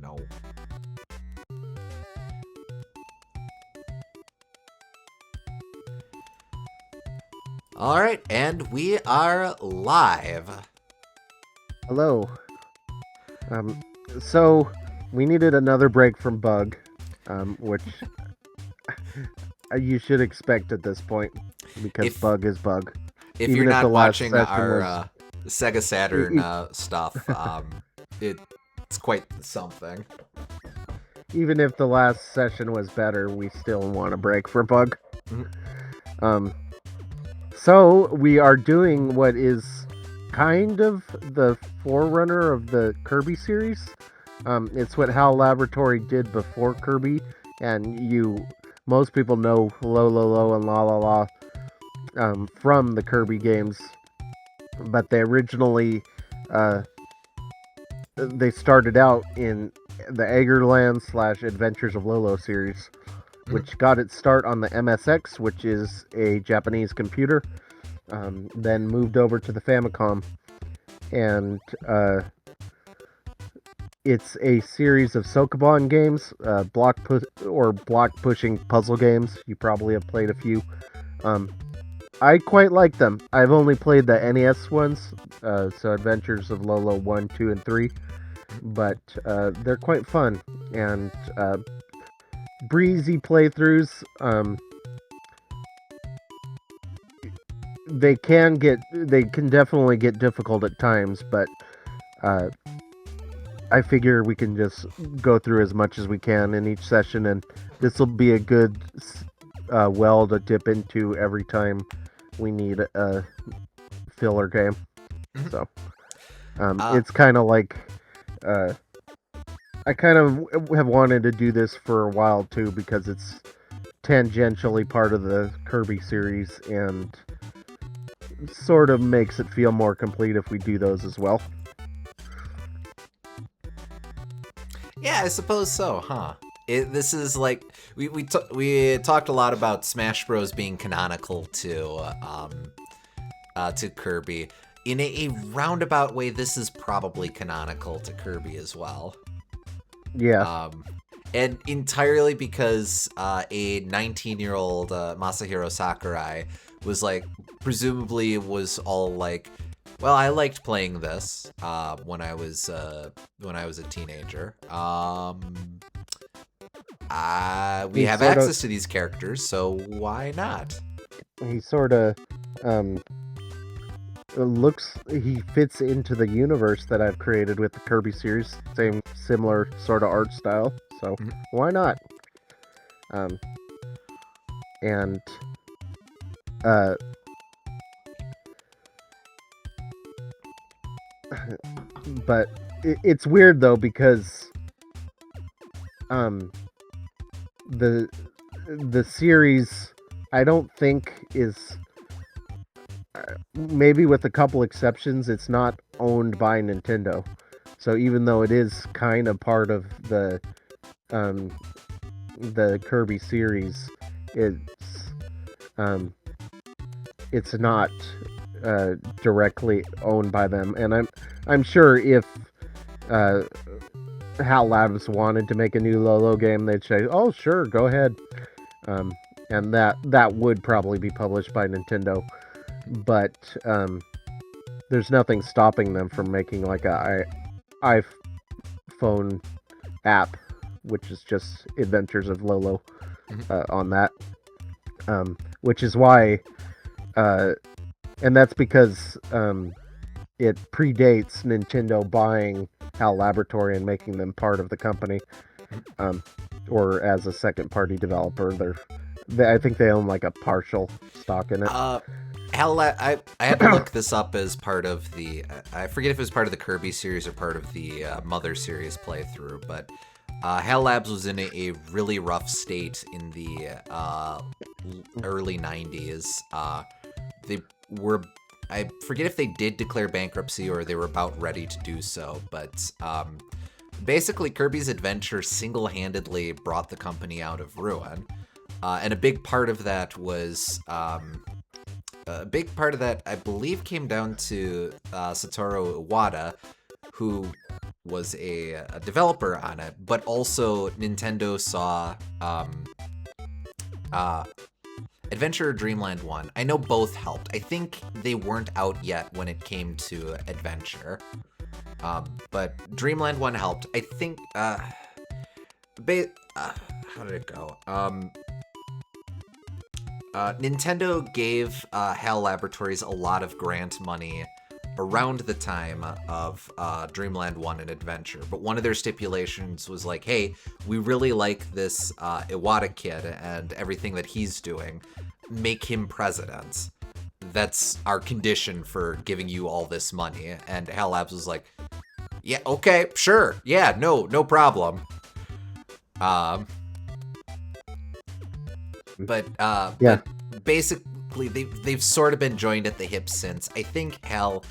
no. All right, and we are live. Hello. So we needed another break from Bug, which you should expect at this point because If Bug is Bug. if Even you're if the not last watching session our was, Sega Saturn stuff, it's quite something. even if the last session was better, we still want a break for Bug. Mhm. So we are doing what is kind of the forerunner of the Kirby series. It's what HAL Laboratory did before Kirby, and most people know Lo and La La La from the Kirby games, but they originally they started out in the Eggerland / Adventures of Lolo series, which got its start on the MSX, which is a Japanese computer, then moved over to the Famicom, and it's a series of Sokoban games, block pushing puzzle games. You probably have played a few. I quite like them. I've only played the NES ones, so Adventures of Lolo 1, 2, and 3, but they're quite fun and breezy playthroughs. They can definitely get difficult at times, but I figure we can just go through as much as we can in each session, and this will be a good well to dip into every time we need a filler game. So it's kind of like I kind of have wanted to do this for a while too, because it's tangentially part of the Kirby series and sort of makes it feel more complete if we do those as well. Yeah, I suppose so, huh? This is like we talked a lot about Smash Bros being canonical to Kirby. In a roundabout way, this is probably canonical to Kirby as well. Yeah. And entirely because a 19-year-old Masahiro Sakurai was like, presumably was all like, well, I liked playing this when I was a teenager. We have access to these characters, so why not? He sort of he fits into the universe that I've created with the Kirby series. Similar sort of art style, so why not? And but it's weird though, because the series, I don't think is, maybe with a couple exceptions, it's not owned by Nintendo. So even though it is kind of part of the Kirby series, it's not directly owned by them. And I'm sure if HAL Labs wanted to make a new Lolo game, they'd say, "Oh, sure, go ahead," and that would probably be published by Nintendo. But there's nothing stopping them from making like a iPhone app, which is just Adventures of Lolo on that. Which is why, and that's because it predates Nintendo buying HAL Laboratory and making them part of the company, or as a second-party developer. I think they own like a partial stock in it. I had to look this up as part of the, I forget if it was part of the Kirby series or part of the Mother series playthrough, but HAL Labs was in a really rough state in the early 90s. They were, I forget if they did declare bankruptcy or they were about ready to do so, but basically Kirby's Adventure single-handedly brought the company out of ruin. And a big part of that was, I believe, came down to Satoru Iwata, who was a developer on it, but also Nintendo saw Adventure Dreamland 1. I know both helped. I think they weren't out yet when it came to Adventure. But Dreamland 1 helped. I think, how did it go? Nintendo gave HAL Laboratories a lot of grant money around the time of Dreamland 1 and Adventure, but one of their stipulations was like, hey, we really like this Iwata kid and everything that he's doing. Make him president. That's our condition for giving you all this money. And HAL Labs was like, yeah, okay, sure. Yeah, no problem. But basically they've sort of been joined at the hip since. I think HAL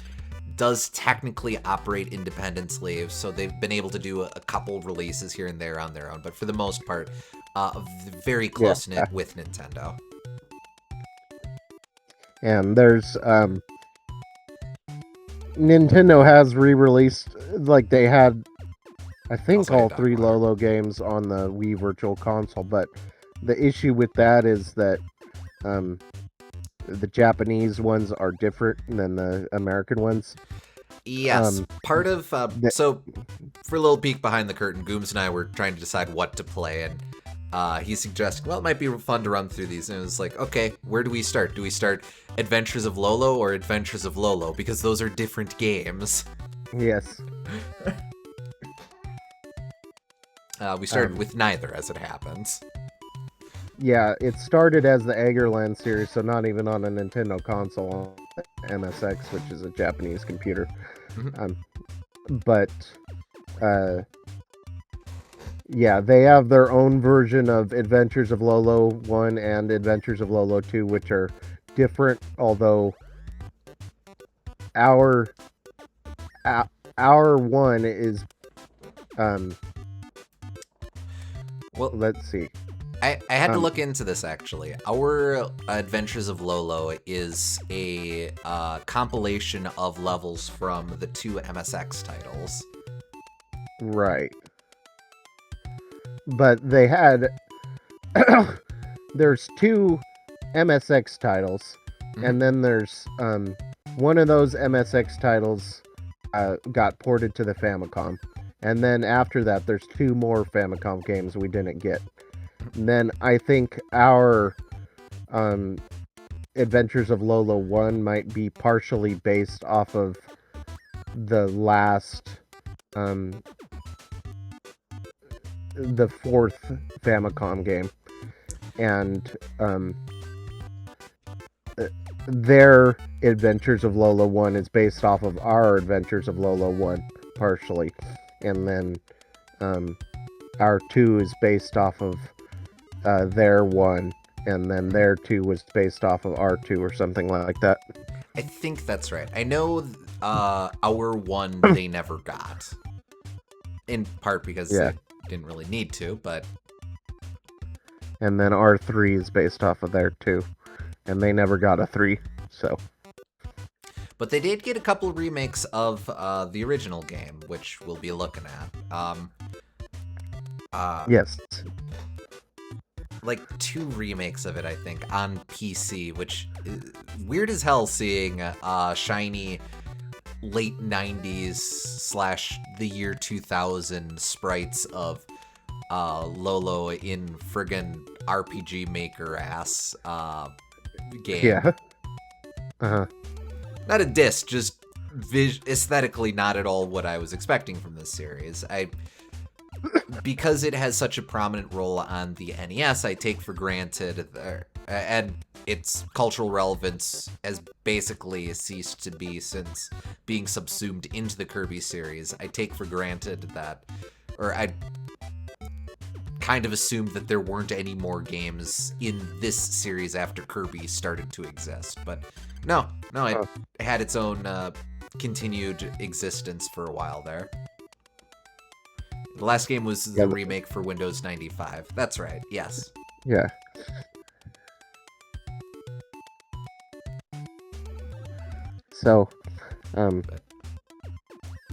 does technically operate independently, so they've been able to do a couple releases here and there on their own, but for the most part, very close-knit with Nintendo. And there's Nintendo has re-released, like, they had, I think, all 3 Lolo games on the Wii Virtual Console, but the issue with that is that the Japanese ones are different than the American ones. Yes, part of so for a little peek behind the curtain, Gooms and I were trying to decide what to play, and he suggested, well, it might be fun to run through these, and it was like, okay, where do we start? Do we start Adventures of Lolo or Adventures of Lolo? Because those are different games. Yes. We started with neither, as it happens. Yeah, it started as the Eggerland series, so not even on a Nintendo console, on MSX, which is a Japanese computer. But yeah, they have their own version of Adventures of Lolo 1 and Adventures of Lolo 2, which are different, although our one is well, let's see. I had to look into this, actually. Our Adventures of Lolo is a compilation of levels from the 2 MSX titles. Right. But they had... there's 2 MSX titles, and then there's one of those MSX titles got ported to the Famicom. And then after that, there's 2 more Famicom games we didn't get. And then I think our Adventures of Lolo 1 might be partially based off of the last, the 4th Famicom game. And their Adventures of Lolo 1 is based off of our Adventures of Lolo 1, partially. And then our 2 is based off of their 1, and then their 2 was based off of our 2 or something like that. I think that's right. I know our 1 they never got. In part because they didn't really need to, but... And then our 3 is based off of their 2, and they never got a 3, so... But they did get a couple of remakes of the original game, which we'll be looking at. Yes. Like 2 remakes of it, I think, on PC, which is weird as hell seeing shiny late 90s / the year 2000 sprites of Lolo in friggin' RPG Maker ass game. Yeah. Uh-huh. Not a diss, just aesthetically not at all what I was expecting from this series. Because it has such a prominent role on the NES, I take for granted, and its cultural relevance has basically ceased to be since being subsumed into the Kirby series. I take for granted that, or I kind of assumed that there weren't any more games in this series after Kirby started to exist. But no, it had its own continued existence for a while there. The last game was the remake for Windows 95. That's right, yes. Yeah. So,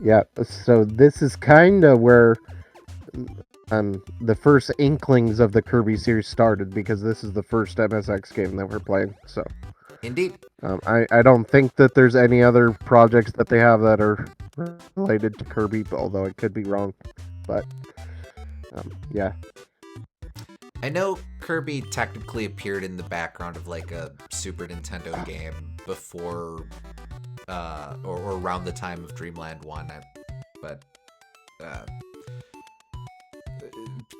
Yeah, so this is kind of where the first inklings of the Kirby series started, because this is the first MSX game that we're playing. So Indeed. I don't think that there's any other projects that they have that are related to Kirby, although I could be wrong. But yeah. I know Kirby technically appeared in the background of like a Super Nintendo game before, or around the time of Dreamland 1, but uh,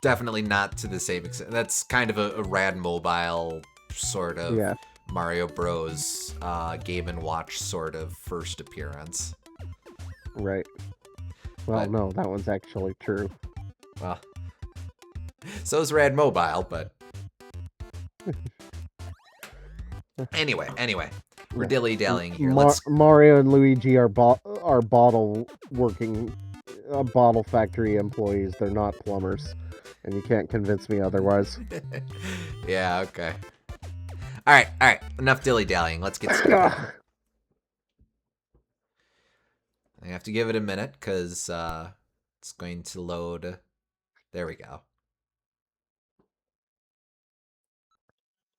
definitely not to the same extent. That's kind of a Rad Mobile sort of Yeah. Mario Bros. Game and Watch sort of first appearance. Right. Well, But, no, that one's actually true. well, so is Rad Mobile, but anyway, we're Yeah. dilly-dallying here. Let's Mario and Luigi are bottle working, bottle factory employees. They're not plumbers, and you can't convince me otherwise. Yeah, okay. All right. Enough dilly-dallying. Let's get started. I have to give it a minute because it's going to load. There we go.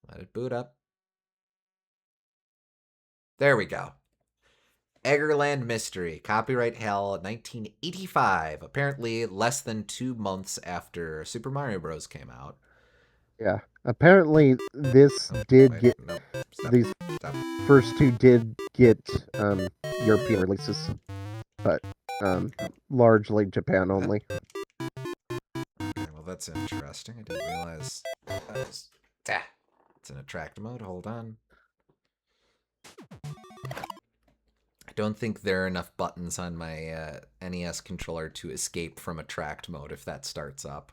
Let it boot up. There we go. Eggerland Mystery, copyright hell, 1985. Apparently less than 2 months after Super Mario Bros. Came out. Yeah. Apparently, this did Wait, get no, stop, these stop. first two did get European releases, but largely Japan only. Okay, well that's interesting. I didn't realize that was... It's in attract mode. Hold on. I don't think there are enough buttons on my NES controller to escape from attract mode if that starts up.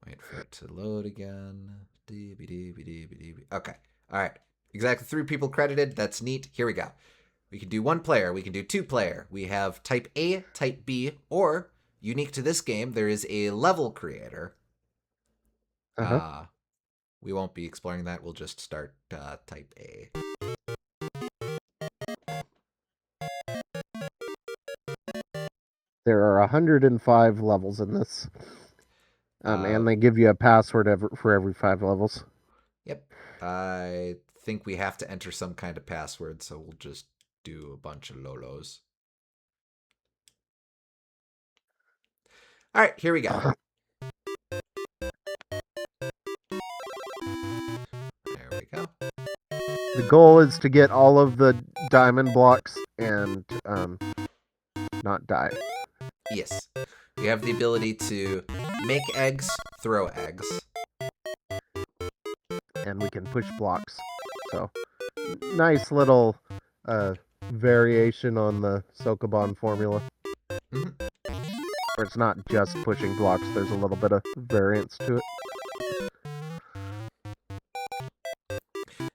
Wait for it to load again. Okay. All right. Exactly 3 people credited. That's neat. Here we go. We can do 1 player. We can do 2 player. We have type A, type B, or unique to this game, there is a level creator. Uh-huh. We won't be exploring that. We'll just start type A. There are 105 levels in this, and they give you a password for every 5 levels. Yep. I think we have to enter some kind of password, so we'll just do a bunch of Lolos. All right, here we go. There we go. The goal is to get all of the diamond blocks and not die. Yes. We have the ability to make eggs, throw eggs. And we can push blocks. So, nice little variation on the Sokoban formula. Mm-hmm. Where it's not just pushing blocks, there's a little bit of variance to it.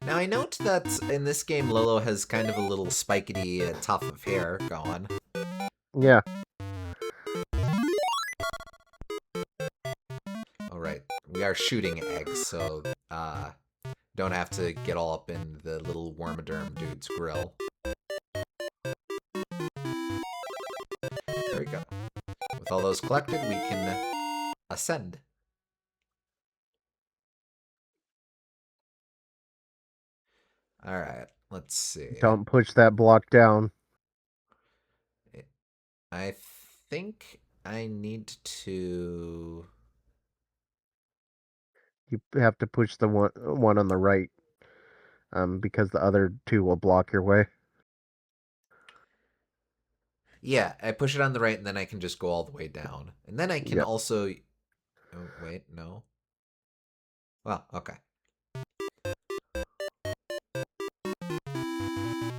Now I note that in this game, Lolo has kind of a little spikety tuft of hair going. Yeah. All right, we are shooting eggs, so don't have to get all up in the little wormaderm dude's grill. There we go. With all those collected, we can ascend. All right, let's see. Don't push that block down. I think I need to... You have to push the one on the right, because the other 2 will block your way. Yeah, I push it on the right, and then I can just go all the way down. And then I can also... Oh, wait, no. Well, okay.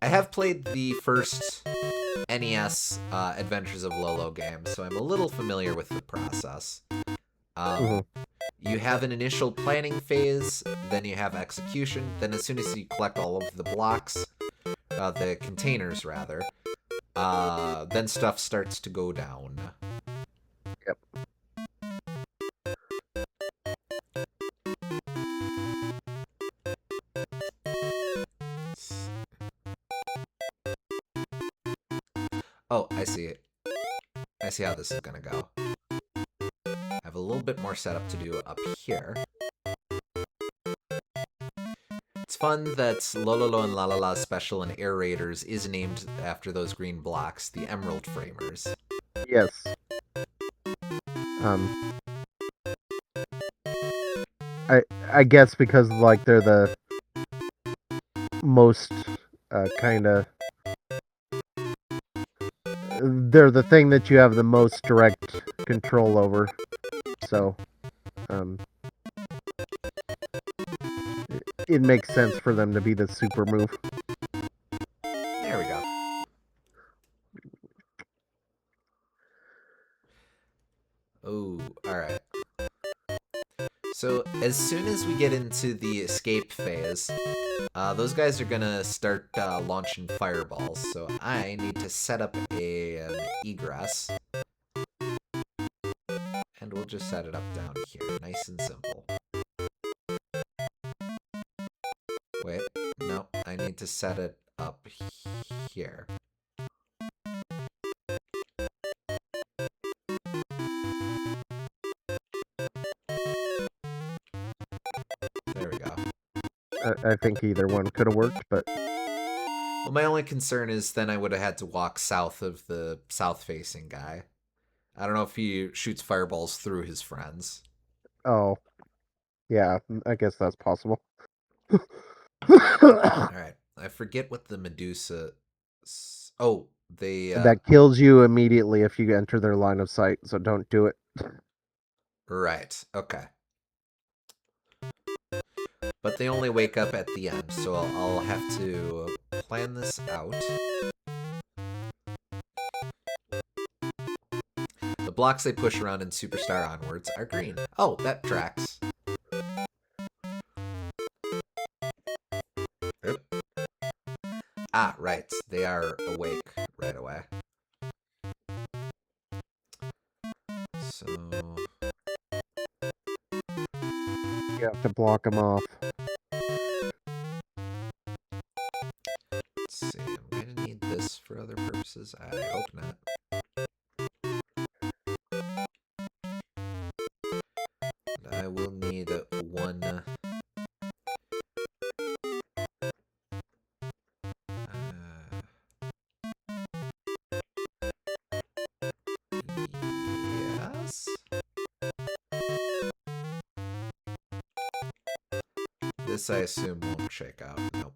I have played the first NES Adventures of Lolo game, so I'm a little familiar with the process. You have an initial planning phase, then you have execution, then as soon as you collect all of the blocks, the containers rather, then stuff starts to go down. Yep. I see it. I see how this is gonna go. I have a little bit more setup to do up here. It's fun that Lololo and Lalala Special and Air Raiders is named after those green blocks, the Emerald Framers. Yes. I guess because like they're the most kind of they're the thing that you have the most direct control over. So, it makes sense for them to be the super move. There we go. Oh, alright. So, as soon as we get into the escape phase, those guys are gonna start launching fireballs. So I need to set up an egress. And we'll just set it up down here, nice and simple. Wait, no, I need to set it up here. There we go. I think either one could have worked, but... Well, my only concern is then I would have had to walk south of the south-facing guy. I don't know if he shoots fireballs through his friends. Oh. Yeah, I guess that's possible. Alright, I forget what the Medusa... Oh, they... That kills you immediately if you enter their line of sight, so don't do it. Right, okay. But they only wake up at the end, so I'll have to plan this out. The blocks they push around in Superstar onwards are green. Oh, that tracks. Oop. Ah, right. They are awake right away. So... You have to block them off. Let's see, I'm going to need this for other purposes. I hope not. And I will need one... yes? This, I assume, won't shake out. Nope.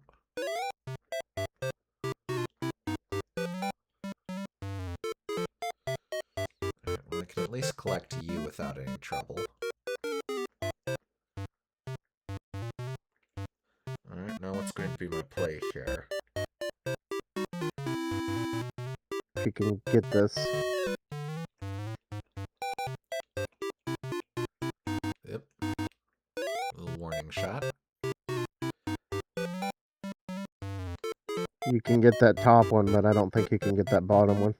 Alright, well, I can at least collect you without any trouble. Alright, now what's going to be my play here? If you can get this. Yep. Little warning shot. You can get that top one, but I don't think you can get that bottom one.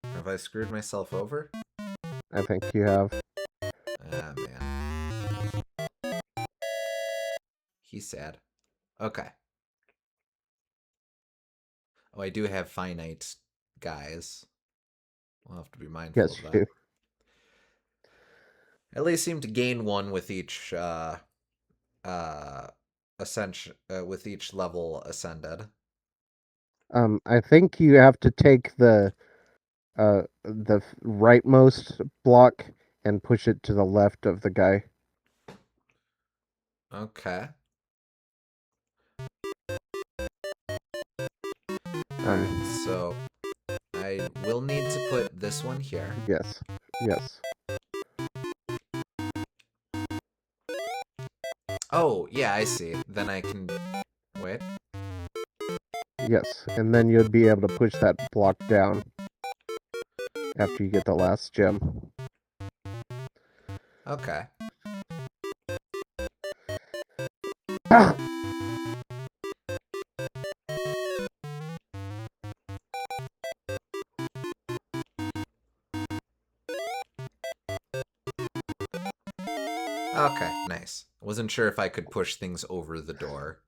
Have I screwed myself over? I think you have. Ah, man. He's sad. Okay. Oh, I do have finite guys. We'll have to be mindful Yes, of you that. do. At least seem to gain one with each with each level ascended. I think you have to take the rightmost block and push it to the left of the guy. Okay. Alright, so I will need to put this one here. Yes. Yes. Oh, yeah, I see. Then I can... Wait. Yes. And then you'd be able to push that block down after you get the last gem. Okay. Okay, nice. Wasn't sure if I could push things over the door.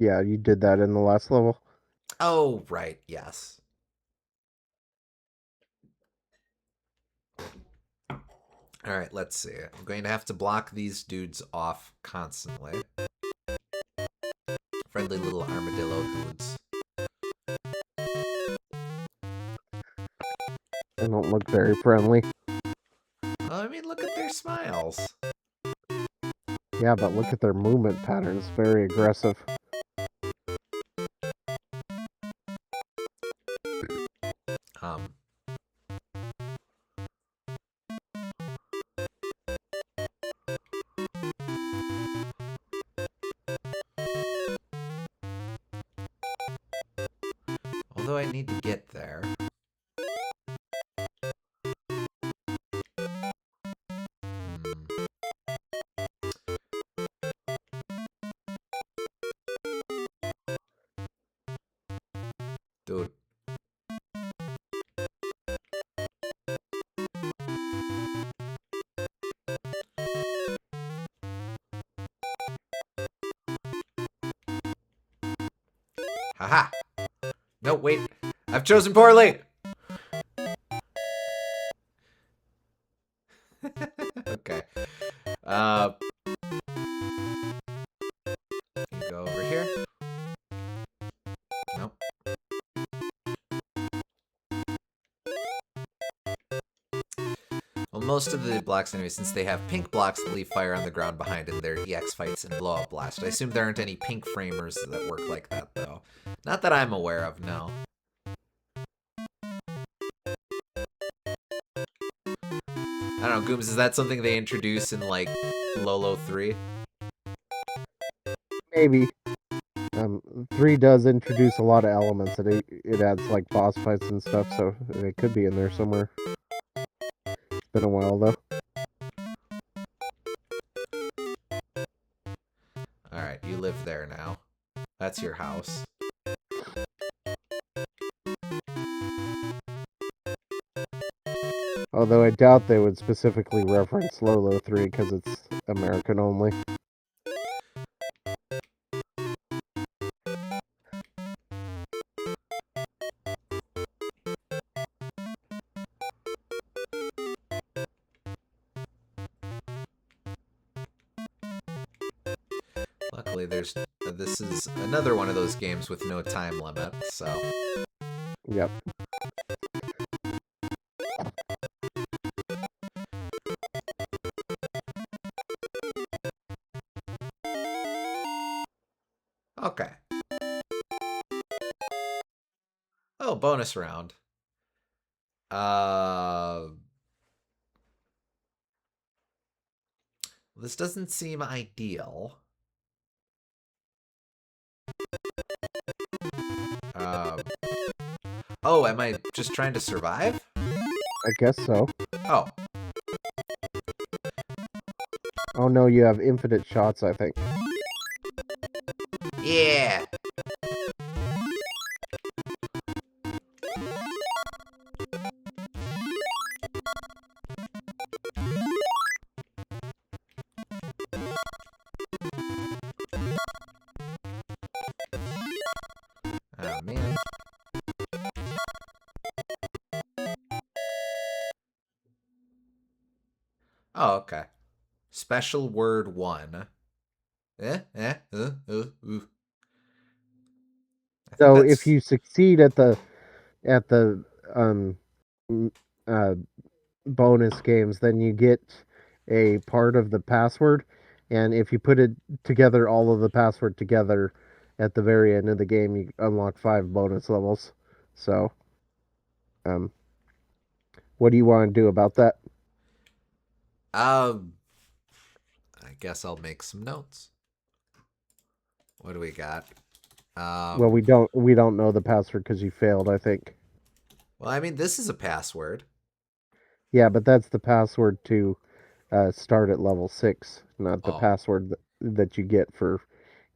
Yeah, you did that in the last level. Oh, right, yes. All right, let's see. I'm going to have to block these dudes off constantly. Friendly little armadillo dudes. They don't look very friendly. Well, I mean, look at their smiles. Yeah, but look at their movement patterns. Very aggressive. Um, although I need to get there. Hmm. Dude. Haha. No, wait. I've chosen poorly. Okay. Uh, you go over here. Nope. Well, most of the blocks, anyway, since they have pink blocks that leave fire on the ground behind in their EX fights and blow up blast. I assume there aren't any pink framers that work like that, though. Not that I'm aware of, no. I don't know, Gooms, is that something they introduce in, like, Lolo 3? Maybe. 3 does introduce a lot of elements. It adds like boss fights and stuff, so it could be in there somewhere. It's been a while though. Alright, you live there now. That's your house. Although I doubt they would specifically reference Lolo 3 because it's American only. Luckily, there's... this is another one of those games with no time limit, so... Yep. Okay. Oh, bonus round. This doesn't seem ideal. Um, oh, am I just trying to survive? I guess so. Oh. Oh no, you have infinite shots, I think. Yeah. Oh, man. Oh, okay. Special word 1. Ooh. I think So if that's... you succeed at the um m- uh bonus games, then you get a part of the password, and if you put it together, all of the password together, at the very end of the game, you unlock 5 bonus levels. So, um, what do you want to do about that? Um, I guess I'll make some notes. What do we got? Well, Um, we don't know the password because you failed, I think. well, I mean, this is a password. Yeah, but that's the password to start at level 6, not the Oh. password that you get for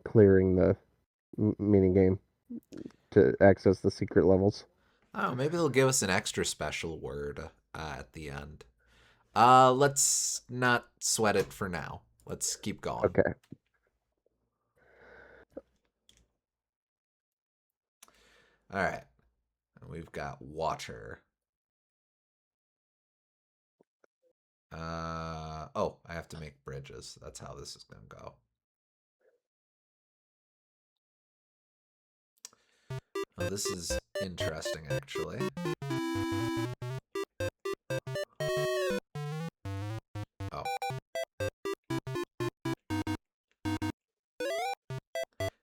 clearing the mini game to access the secret levels. Oh, maybe they'll give us an extra special word at the end. Let's not sweat it for now. Let's keep going. Okay. All right. And we've got water. Oh, I have to make bridges. That's how this is going to go. Oh, this is interesting, actually. Oh.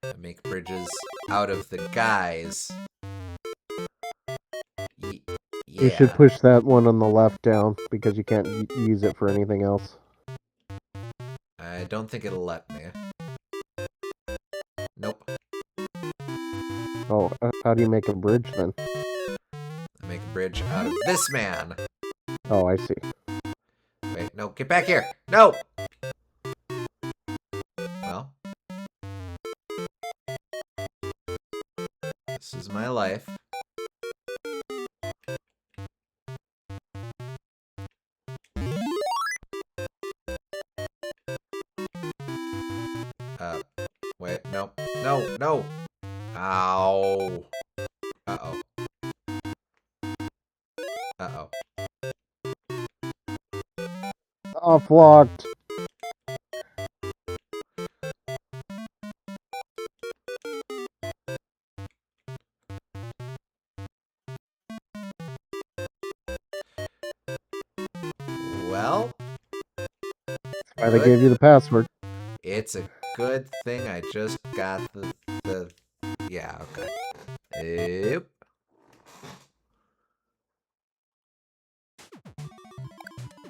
I make bridges out of the guys. You should Yeah. push that one on the left down because you can't use it for anything else. I don't think it'll let me. Nope. Oh, how do you make a bridge then? I make a bridge out of this man. Oh, I see. Wait, no, get back here. No! Well, this is my life. Uh, wait, no, no, no. Ow. Uh-oh. Uh-oh. Off locked. Well, Why they good. gave you the password? It's a good thing I just got the... Yeah, okay. Yep.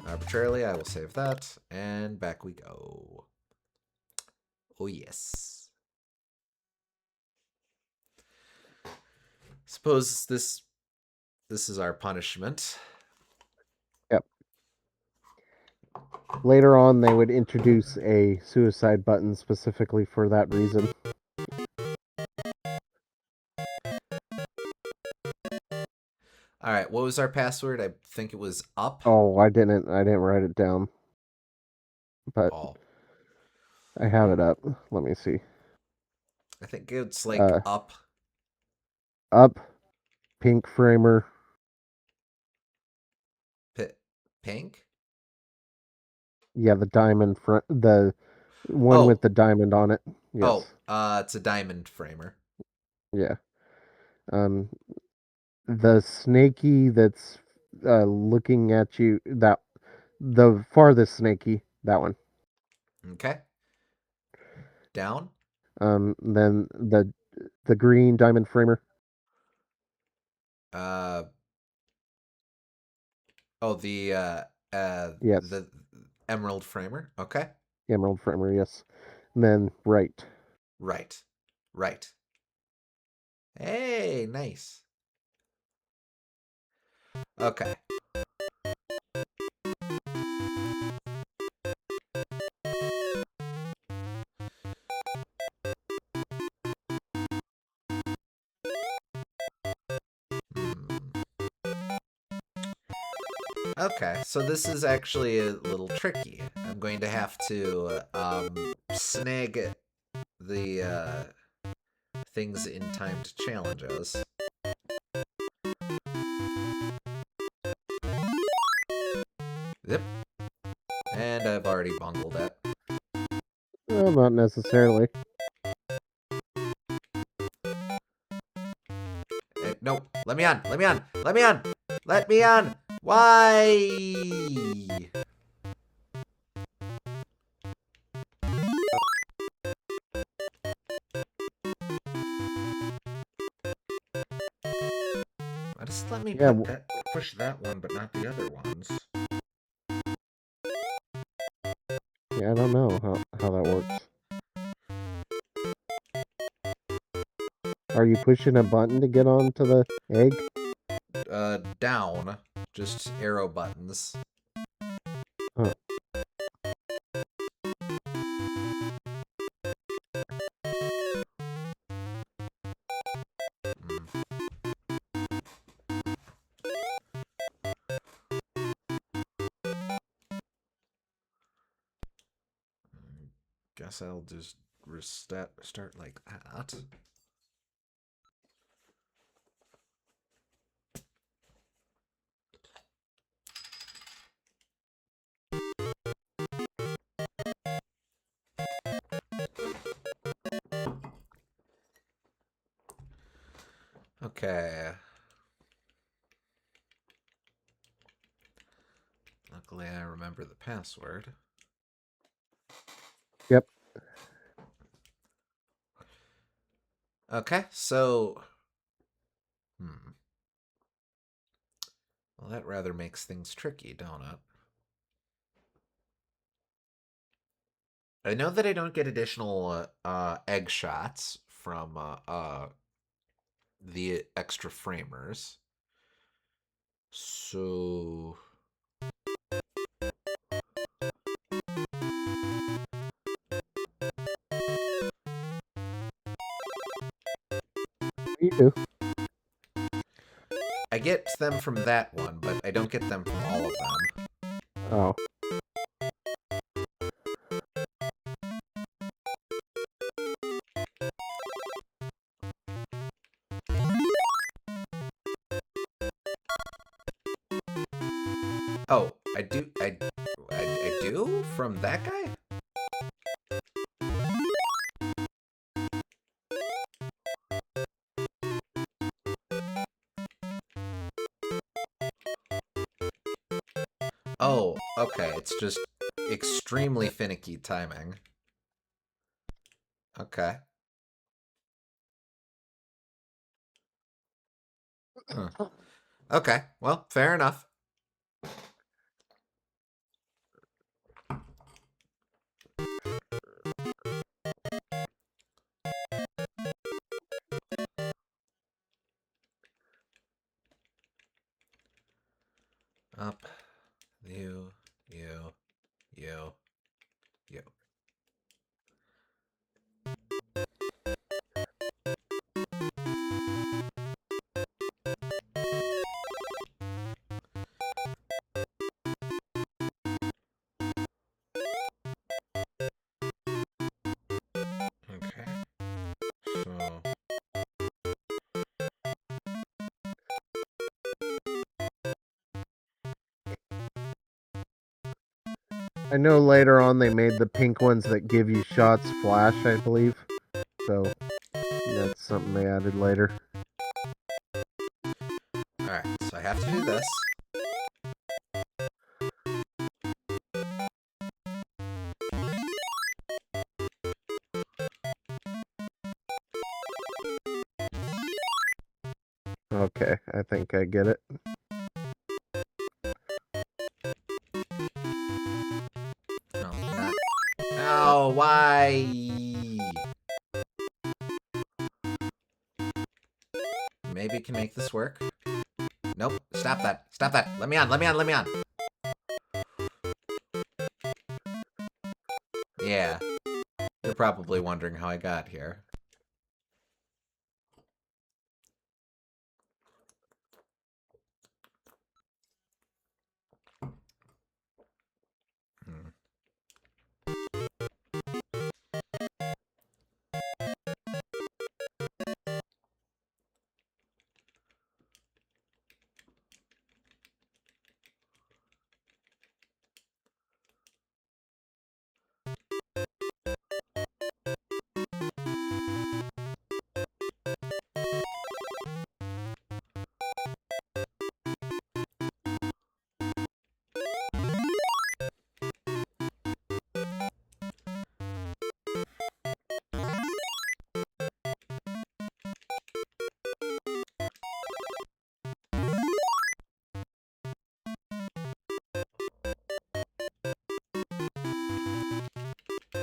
Arbitrarily, I will save that, and back we go. Oh, yes. Suppose this is our punishment. Yep. Later on, they would introduce a suicide button specifically for that reason. All right, what was our password? I think it was up. Oh, I didn't write it down, but Oh, I have it up. Let me see. I think it's like up. Up, pink framer. Pink? Yeah, the diamond front, the one with Oh, the diamond on it. Yes. it's a diamond framer. Yeah. Um, the snaky that's looking at you. That the farthest snaky. That one. Okay. Down. Then the green diamond framer. Uh oh, Yes. the emerald framer. Okay. Emerald framer. Yes. And then right. Right. Right. Hey, nice. Okay. Hmm. Okay, so this is actually a little tricky. I'm going to have to snag the things in timed challenges. Yep. And I've already bungled it. Well, not necessarily. No, let me on. Let me on. Let me on. Let me on. Why? Just let me Yeah. push that one, but not the other ones. Yeah. I don't know how that works. Are you pushing a button to get onto the egg? Down. Just arrow buttons. Huh. Mm. Guess I'll just start like that. Okay. Luckily, I remember the password. Yep. Okay, so... Well, that rather makes things tricky, don't it? I know that I don't get additional egg shots from the extra framers. So... You do. I get them from that one, but I don't get them from all of them. Oh. Oh, I do? From that guy? Oh, okay. It's just extremely finicky timing. Okay. Huh. Okay, well, fair enough. Up, you, you, you, you. Okay. So, I know later on they made the pink ones that give you shots flash, I believe. So that's something they added later. alright, so I have to do this. Okay, I think I get it. No, not. Oh, why? Maybe can make this work. Nope, stop that. Stop that. Let me on, let me on, let me on. Yeah. You're probably wondering how I got here. Hmm.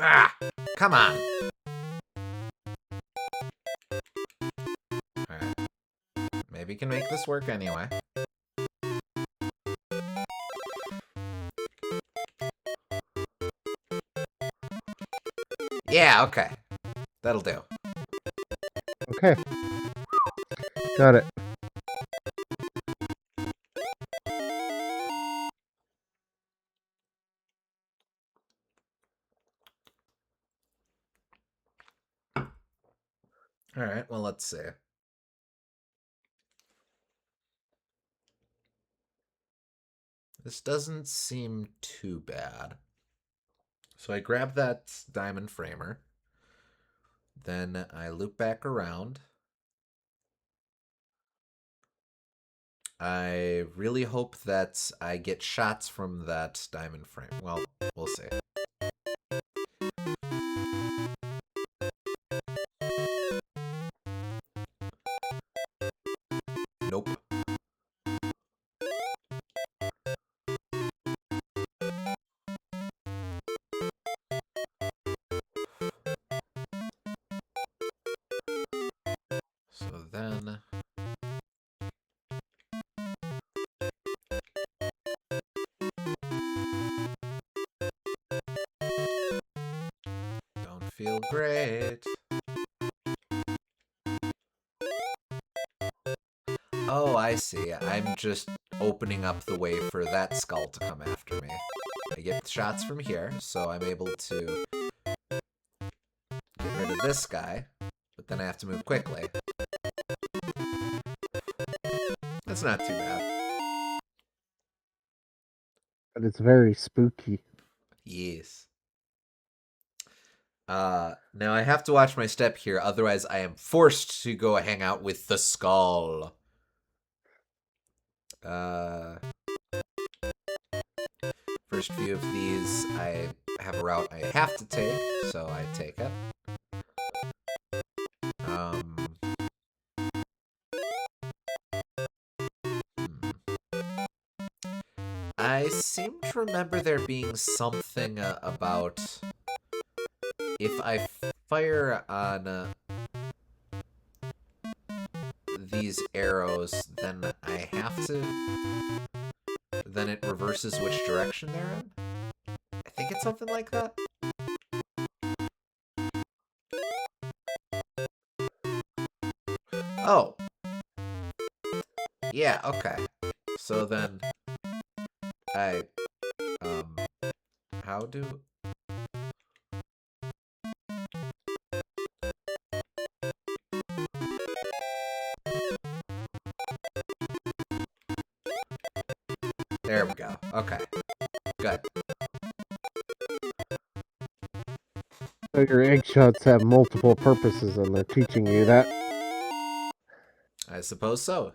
Ah! Come on! Alright. Maybe can make this work anyway. Yeah, okay. That'll do. Okay. Got it. Alright, well, let's see. This doesn't seem too bad. So I grab that diamond framer. Then I loop back around. I really hope that I get shots from that diamond frame. Well, we'll see. Nope. So then... Don't feel great. Oh, I see. I'm just opening up the way for that skull to come after me. I get shots from here, so I'm able to get rid of this guy, but then I have to move quickly. That's not too bad. But it's very spooky. Yes. Now I have to watch my step here, otherwise I am forced to go hang out with the skull. First few of these, I have a route I have to take, so I take it. I seem to remember there being something about if I fire on these arrows, then I have to... Then it reverses which direction they're in? I think it's something like that. Oh. Yeah, okay. So then... I... How do... There we go. Okay. Good. So your egg shots have multiple purposes, and they're teaching you that. I suppose so.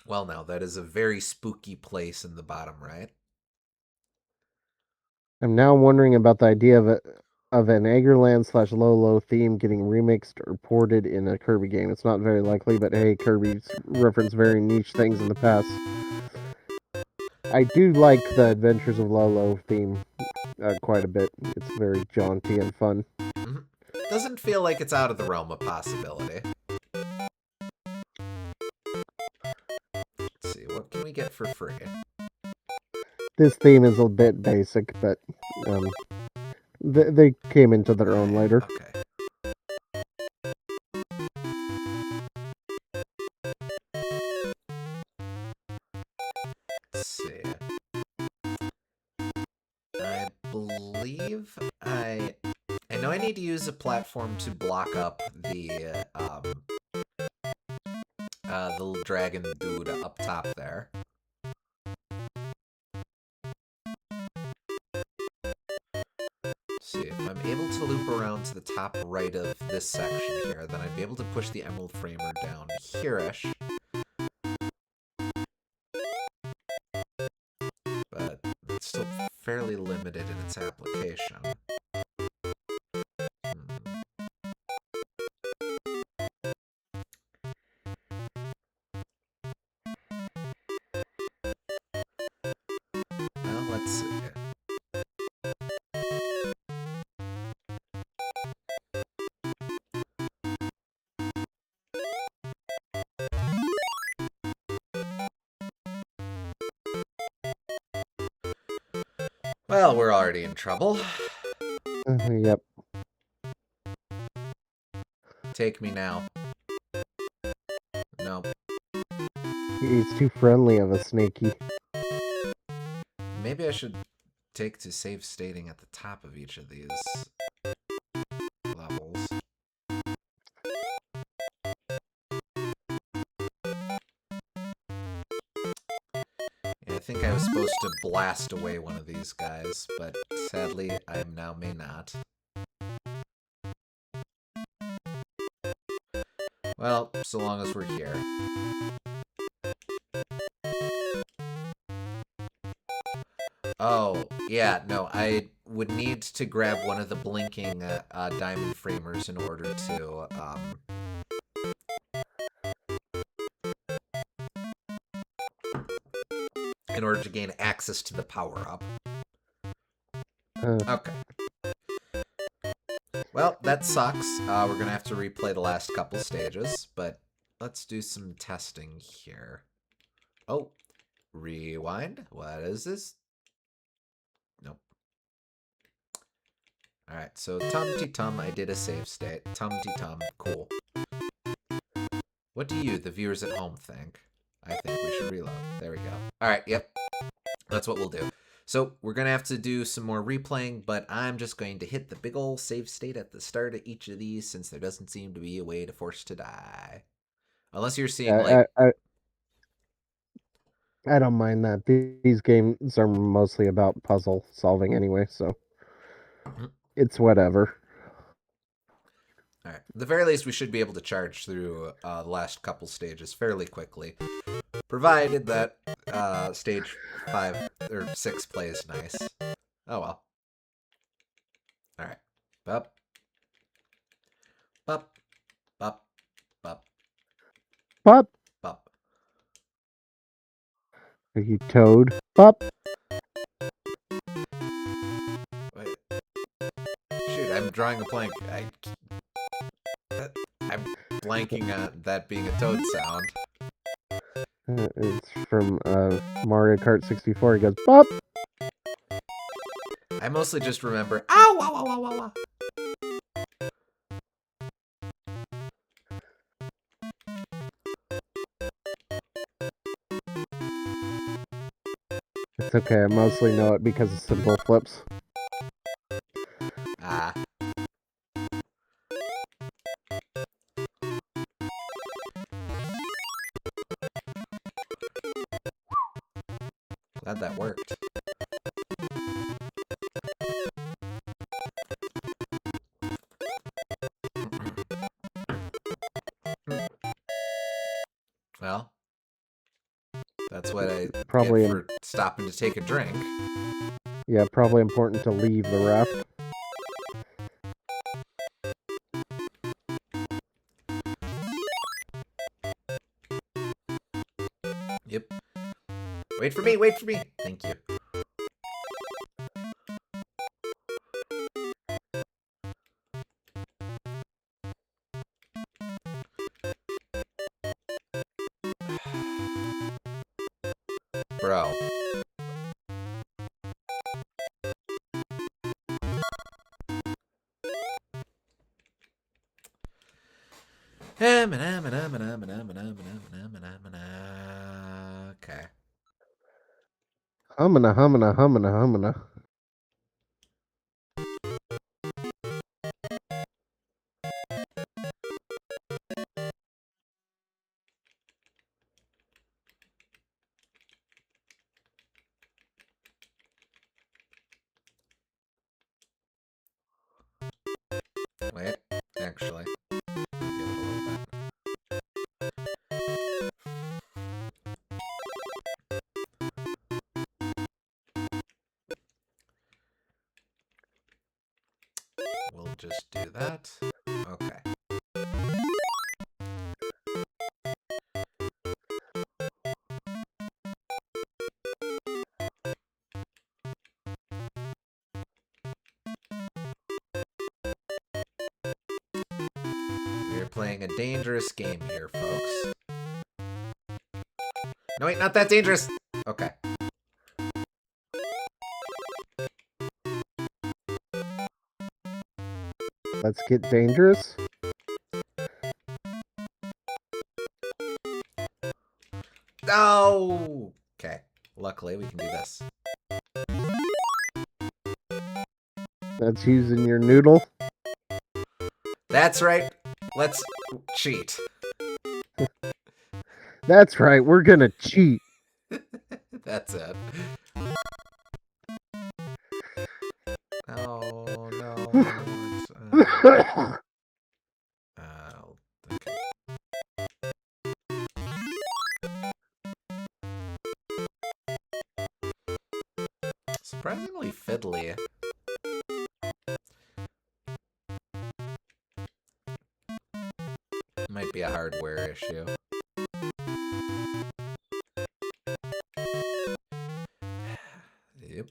Well, now, that is a very spooky place in the bottom right. I'm now wondering about the idea of an Eggerland/Lolo theme getting remixed or ported in a Kirby game. It's not very likely, but hey, Kirby's referenced very niche things in the past. I do like the Adventures of Lolo theme quite a bit. It's very jaunty and fun. Mm-hmm. Doesn't feel like it's out of the realm of possibility. Let's see, what can we get for free? This theme is a bit basic, but they came into their own later. Okay. Let's see. I believe I know I need to use a platform to block up the little dragon dude up top there. Let's see, if I'm able to loop around to the top right of this section here, then I'd be able to push the emerald framer down here-ish. But it's still fairly limited in its application. Well, let's see. Well, we're already in trouble. Yep. Take me now. No. He's too friendly of a snaky. Maybe I should take to save stating at the top of each of these levels. Yeah, I think I was supposed to blast away one of these guys, but sadly I now may not. Well, so long as we're here. Oh, yeah, no, I would need to grab one of the blinking diamond framers in order to gain access to the power-up. Okay. Well, that sucks. We're gonna have to replay the last couple stages, but let's do some testing here. Oh, rewind. What is this? Nope. Alright, so tum-ti-tum, I did a save state. Tum-ti-tum, cool. What do you, the viewers at home, think? I think we should reload. There we go. Alright, yep. That's what we'll do. So we're going to have to do some more replaying, but I'm just going to hit the big ol' save state at the start of each of these since there doesn't seem to be a way to force to die. Unless you're seeing, like... I don't mind that. These games are mostly about puzzle solving anyway, so it's whatever. All right. At the very least, we should be able to charge through the last couple stages fairly quickly, provided that stage 5 or 6 plays nice. Oh well. All right. Bup. Bup. Bup. Bup. Bup. Bup. Are you Toad? Bup. Wait. Shoot, I'm drawing a blank. I'm blanking on that being a Toad sound. It's from Mario Kart 64. He goes, Bup. I mostly just remember, ow, ow, ow, ow, ow, ow. It's okay, I mostly know it because of simple flips. Ah. Glad that worked. Well, that's what I get for stopping to take a drink. Yeah, probably important to leave the raft. Yep. Wait for me, wait for me. Thank you. Bro. Okay. Hummina. Wait, actually. I'll give it a little bit. We'll just do that. Okay. We're playing a dangerous game here, folks. No, wait, not that dangerous! Okay. Let's get dangerous. No! Okay. Luckily, we can do this. That's using your noodle. That's right. Let's cheat. That's right, we're gonna cheat. That's it. Oh, no. Okay. surprisingly fiddly. Might be a hardware issue. Yep.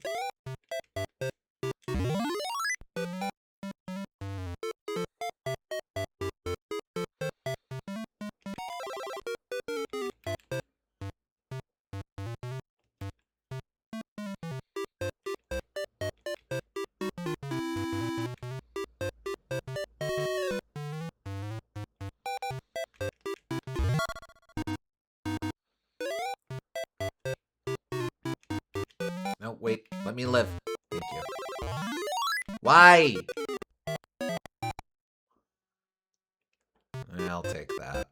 No, wait. Let me live. Thank you. Why? I'll take that.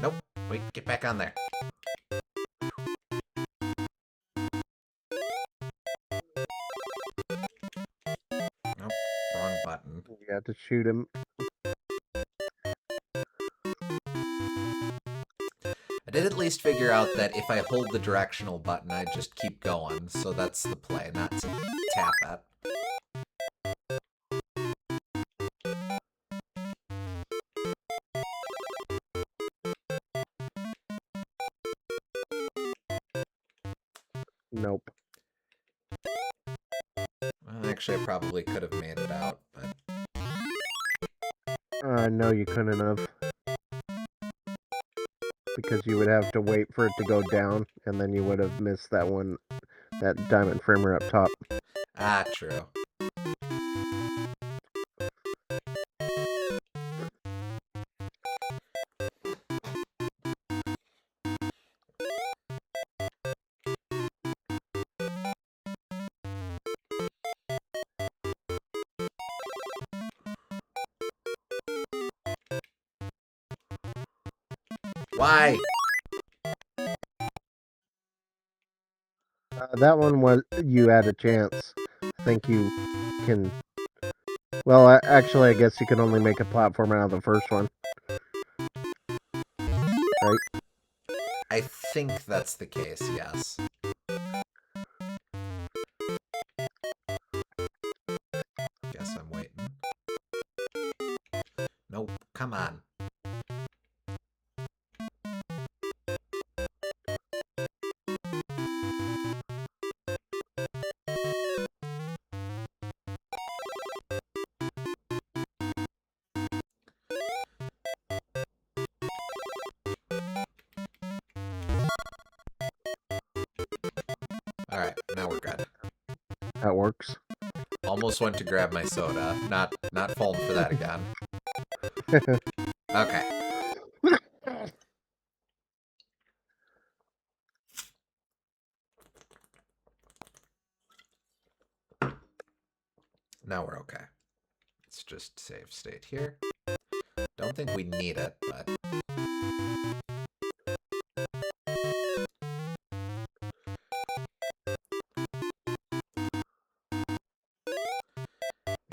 Nope. Wait, get back on there. Nope, wrong button. You got to shoot him. I did at least figure out that if I hold the directional button, I just keep going. So that's the play, not to tap it. Nope. Well, actually, I probably could have made it out, but... No, you couldn't have. Because you would have to wait for it to go down, and then you would have missed that one, that diamond framer up top. Ah, true. Why? That one was, you had a chance. I think you can... Well, actually, I guess you can only make a platform out of the first one. Right? I think that's the case, yes. Guess I'm waiting. Nope, come on. Alright, now we're good. That works. Almost went to grab my soda. Not falling for that again. Okay. Now we're okay. Let's just save state here. Don't think we need it, but...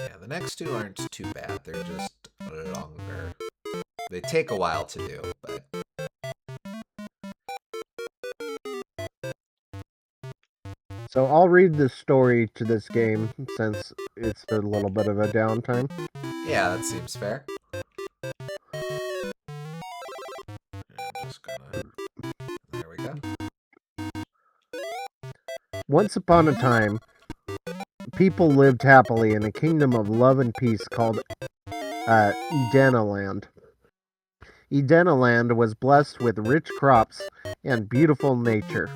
Yeah, the next two aren't too bad. They're just longer. They take a while to do, but... So I'll read the story to this game, since it's a little bit of a downtime. Yeah, that seems fair. I'm just gonna... There we go. Once upon a time, people lived happily in a kingdom of love and peace called Eggerland. Eggerland was blessed with rich crops and beautiful nature.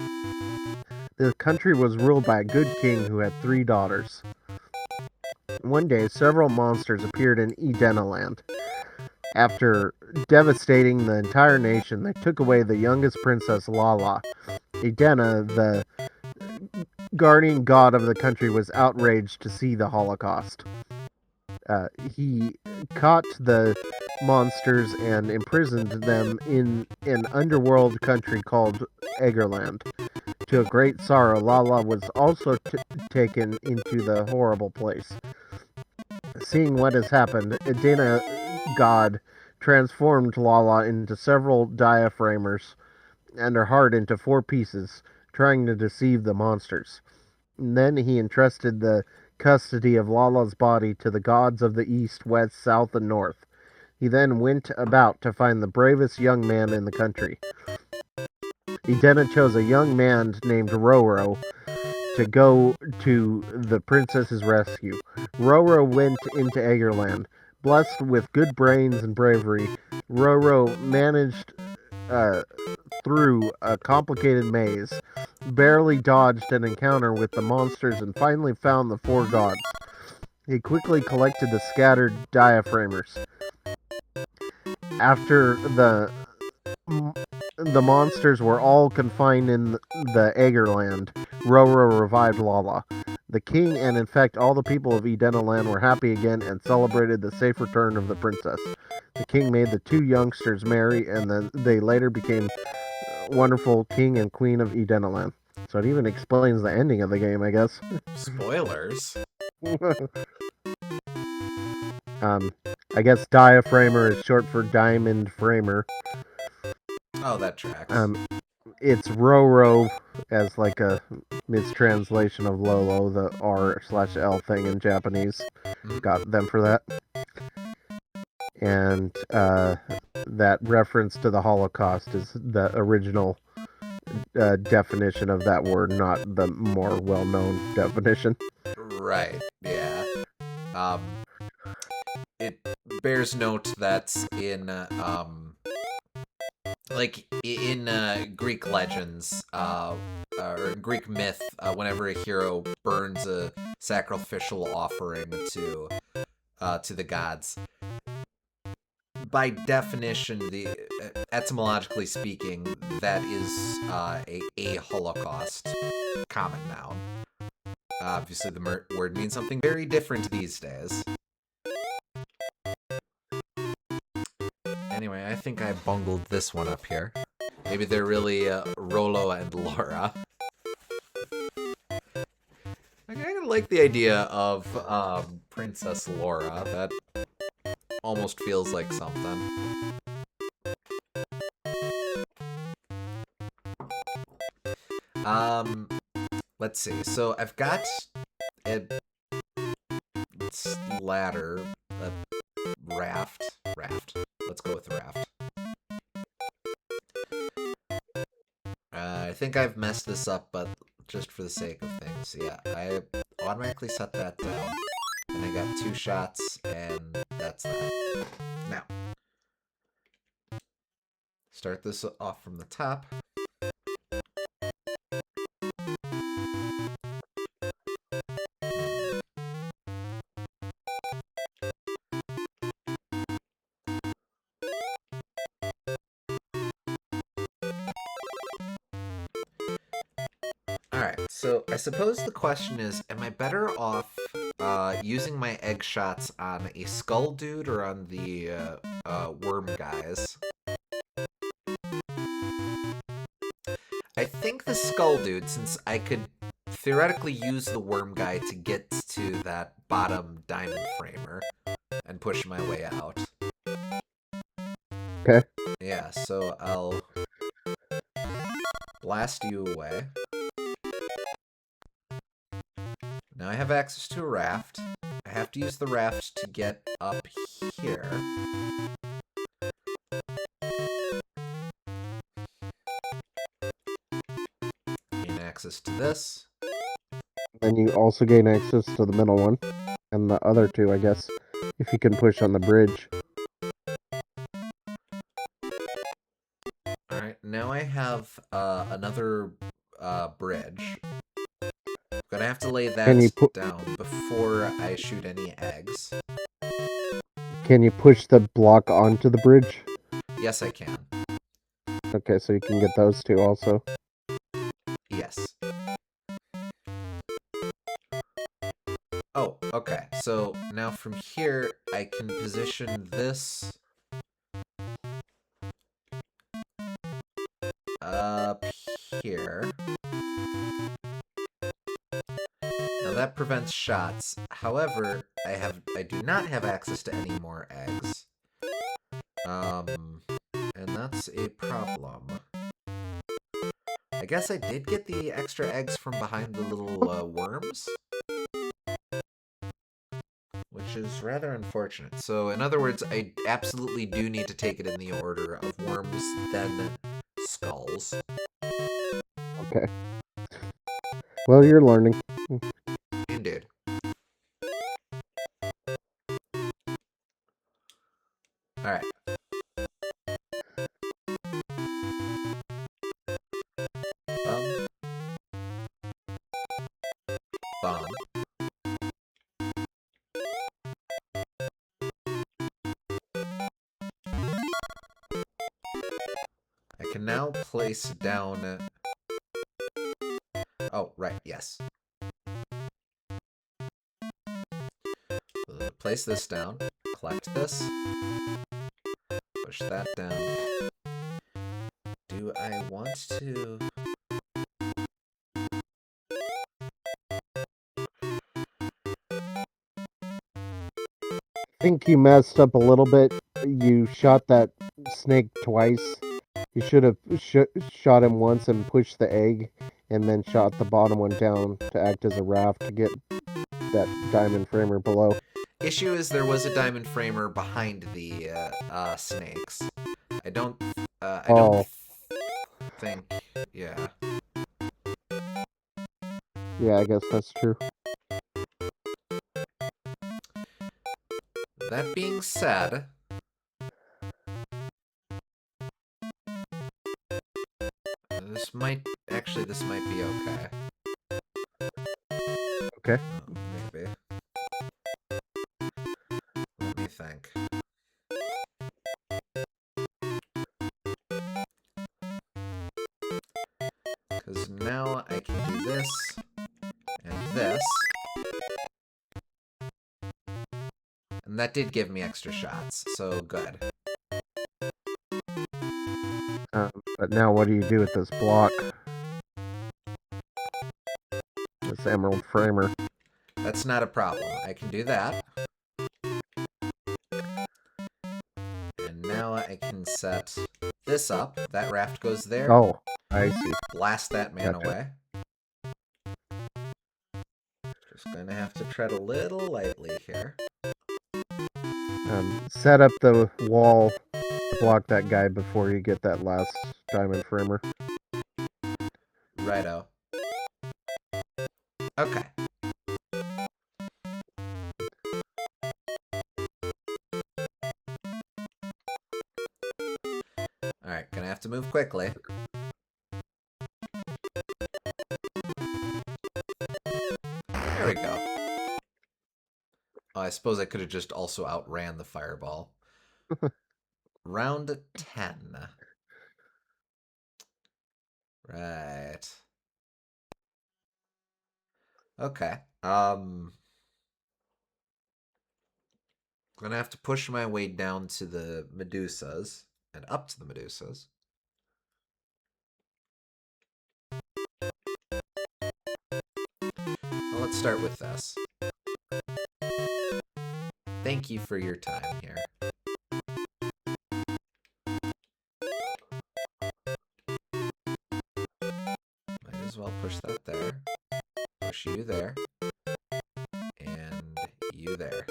The country was ruled by a good king who had 3 daughters. One day, several monsters appeared in Eggerland. After devastating the entire nation, they took away the youngest princess, Lala. Edena, the guardian god of the country was outraged to see the Holocaust. He caught the monsters and imprisoned them in an underworld country called Eggerland. To a great sorrow, Lala was also taken into the horrible place. Seeing what has happened, Edena God transformed Lala into several diaphragmers and her heart into 4 pieces, trying to deceive the monsters. And then he entrusted the custody of Lala's body to the gods of the east, west, south, and north. He then went about to find the bravest young man in the country. Edena chose a young man named Roro to go to the princess's rescue. Roro went into Eggerland. Blessed with good brains and bravery, Roro managed through a complicated maze, barely dodged an encounter with the monsters, and finally found the 4 gods. He quickly collected the scattered diaphragmers. After the monsters were all confined in the Eggerland, Roro revived Lala. The king and in fact all the people of Edena Land were happy again and celebrated the safe return of the princess. The king made the 2 youngsters marry, and then they later became wonderful king and queen of Edena Land. So it even explains the ending of the game, I guess. Spoilers. I guess diaphragmer is short for diamond framer. Oh, that tracks. It's Roro as like a mistranslation of Lolo, the R/L thing in Japanese. Got them for that. And that reference to the Holocaust is the original definition of that word, not the more well-known definition. Right, yeah. It bears note that in Greek legends, or Greek myth, whenever a hero burns a sacrificial offering to the gods, by definition, etymologically speaking, that is a Holocaust common noun. Obviously, the word means something very different these days. Anyway, I think I bungled this one up here. Maybe they're really Rolo and Laura. I kind of like the idea of Princess Laura. That almost feels like something. Let's see. So I've got a ladder, a raft. Let's go with raft. I think I've messed this up, but just for the sake of things, yeah, I automatically set that down. And I got 2 shots, and that's that. Now, start this off from the top. Alright, so I suppose the question is, am I better off using my egg shots on a skull dude or on the worm guys? I think the skull dude, since I could theoretically use the worm guy to get to that bottom diamond framer and push my way out. Okay. Yeah, so I'll blast you away. Now I have access to a raft. I have to use the raft to get up here. Gain access to this. Then you also gain access to the middle one. And the other 2, I guess, if you can push on the bridge. Alright, now I have another bridge. I'm gonna have to lay that down before I shoot any eggs. Can you push the block onto the bridge? Yes, I can. Okay, so you can get those 2 also. Yes. Okay, so now from here, I can position this up here. Now that prevents shots. However, I do not have access to any more eggs. And that's a problem. I guess I did get the extra eggs from behind the little worms, which is rather unfortunate. So in other words, I absolutely do need to take it in the order of worms, then skulls. Okay. Well, you're learning. Indeed. Alright. Bum. Bum. I can now place down... Oh, right, yes. Place this down. Collect this. Push that down. Do I want to... I think you messed up a little bit. You shot that snake twice. You should have shot him once and pushed the egg, and then shot the bottom one down to act as a raft to get that diamond framer below. Issue is there was a diamond framer behind the snakes. I don't think... Yeah. Yeah, I guess that's true. That being said... This might be okay. Okay. Oh, maybe. Let me think. Because now I can do this and this. And that did give me extra shots, so good. But now what do you do with this block? This emerald framer. That's not a problem. I can do that. And now I can set this up. That raft goes there. Oh, I see. Blast that man Gotcha. away. Just gonna have to tread a little lightly here. Set up the wall to block that guy before you get that last diamond framer. Righto. Okay. Alright, gonna have to move quickly. There we go. Oh, I suppose I could have just also outran the fireball. Round 10. Right. Okay. Gonna have to push my way down to the Medusas and up to the Medusas. Well, let's start with this. Thank you for your time here. Might as well push that there. Push you there. And you there.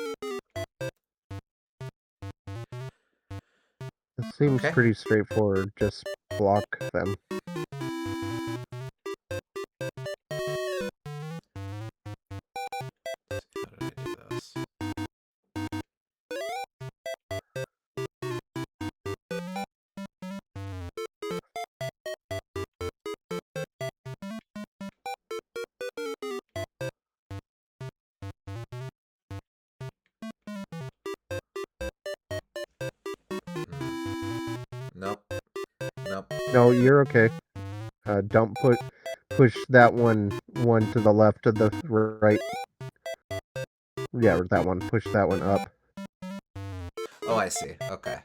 It seems Okay. pretty straightforward. Just block them. How did I do this? Nope. Nope. No, you're okay. Don't push that one to the left of the right. Yeah, that one. Push that one up. Oh, I see. Okay.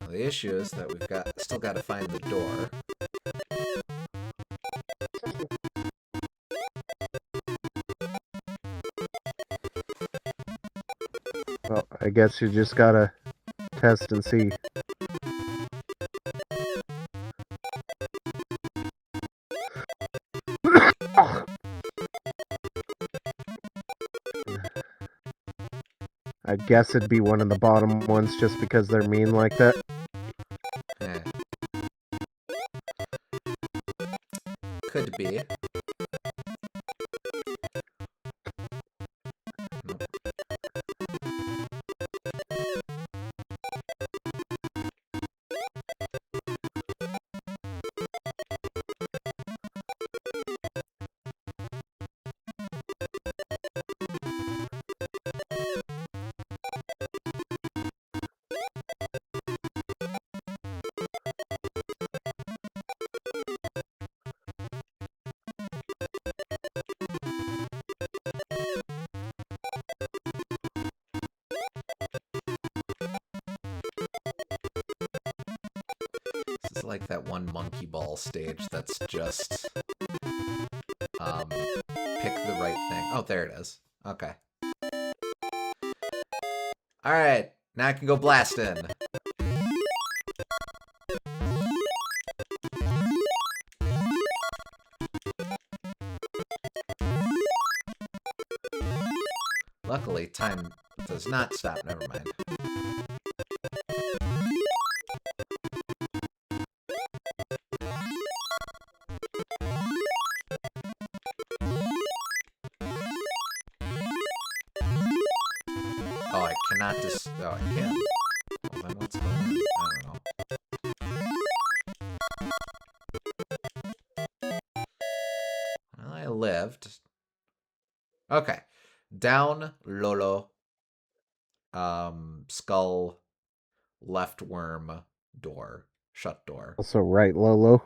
Well, the issue is that we've still got to find the door. Well, I guess you just gotta test and see. I guess it'd be one of the bottom ones just because they're mean like that. Eh. Could be. Nope. This is like that one monkey ball stage that's just pick the right thing. Oh, there it is. Okay. Alright, now I can go blasting. Luckily, time does not stop. Never mind. Oh, I cannot oh, I can. Well, then what's going on? I don't know. Well, I lived. Okay. Down, Lolo. Skull, left worm, door. Shut door. Also, right, Lolo.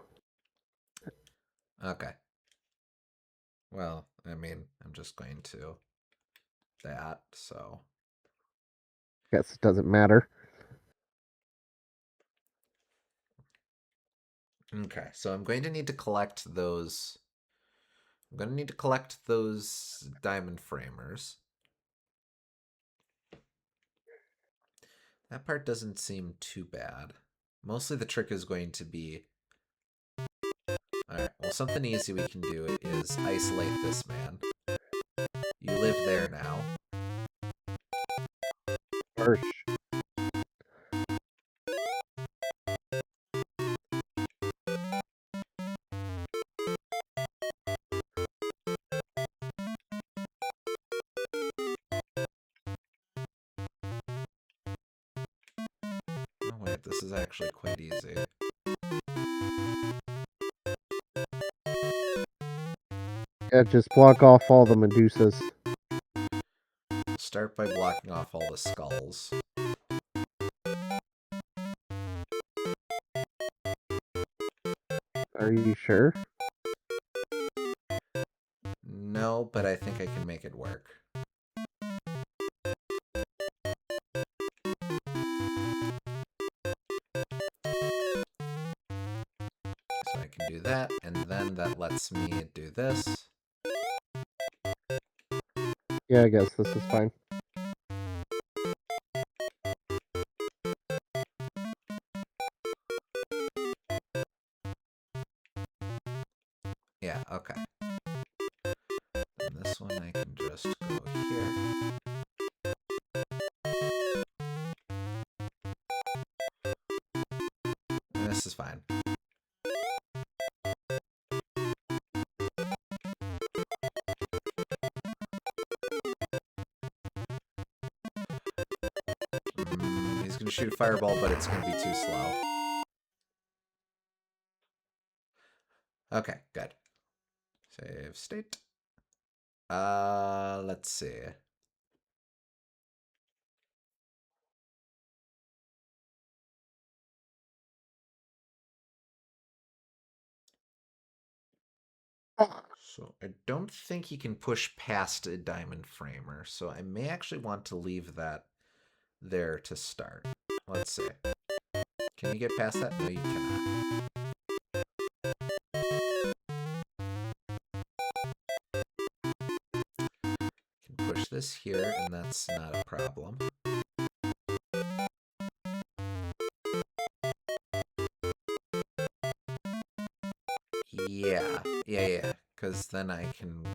Okay. Well, I mean, I'm just going to that, so. Guess it doesn't matter. Okay, so I'm going to need to collect those. I'm going to need to collect those diamond framers. That part doesn't seem too bad. Mostly the trick is going to be... Alright, well, something easy we can do is isolate this man. You live there now. Harsh. Oh, wait, this is actually quite easy. Yeah, just block off all the Medusas. Start by blocking off all the skulls. Are you sure? No, but I think I can make it work. So I can do that, and then that lets me do this. Yeah, I guess this is fine. Yeah, okay. And this one I can just go here. And this is fine. He's gonna shoot a fireball, but it's gonna be too slow. Okay, good. Save state. Let's see. So I don't think he can push past a diamond framer, so I may actually want to leave that there to start. Let's see. Can you get past that? No, you cannot. You can push this here, and that's not a problem. Yeah, because then I can...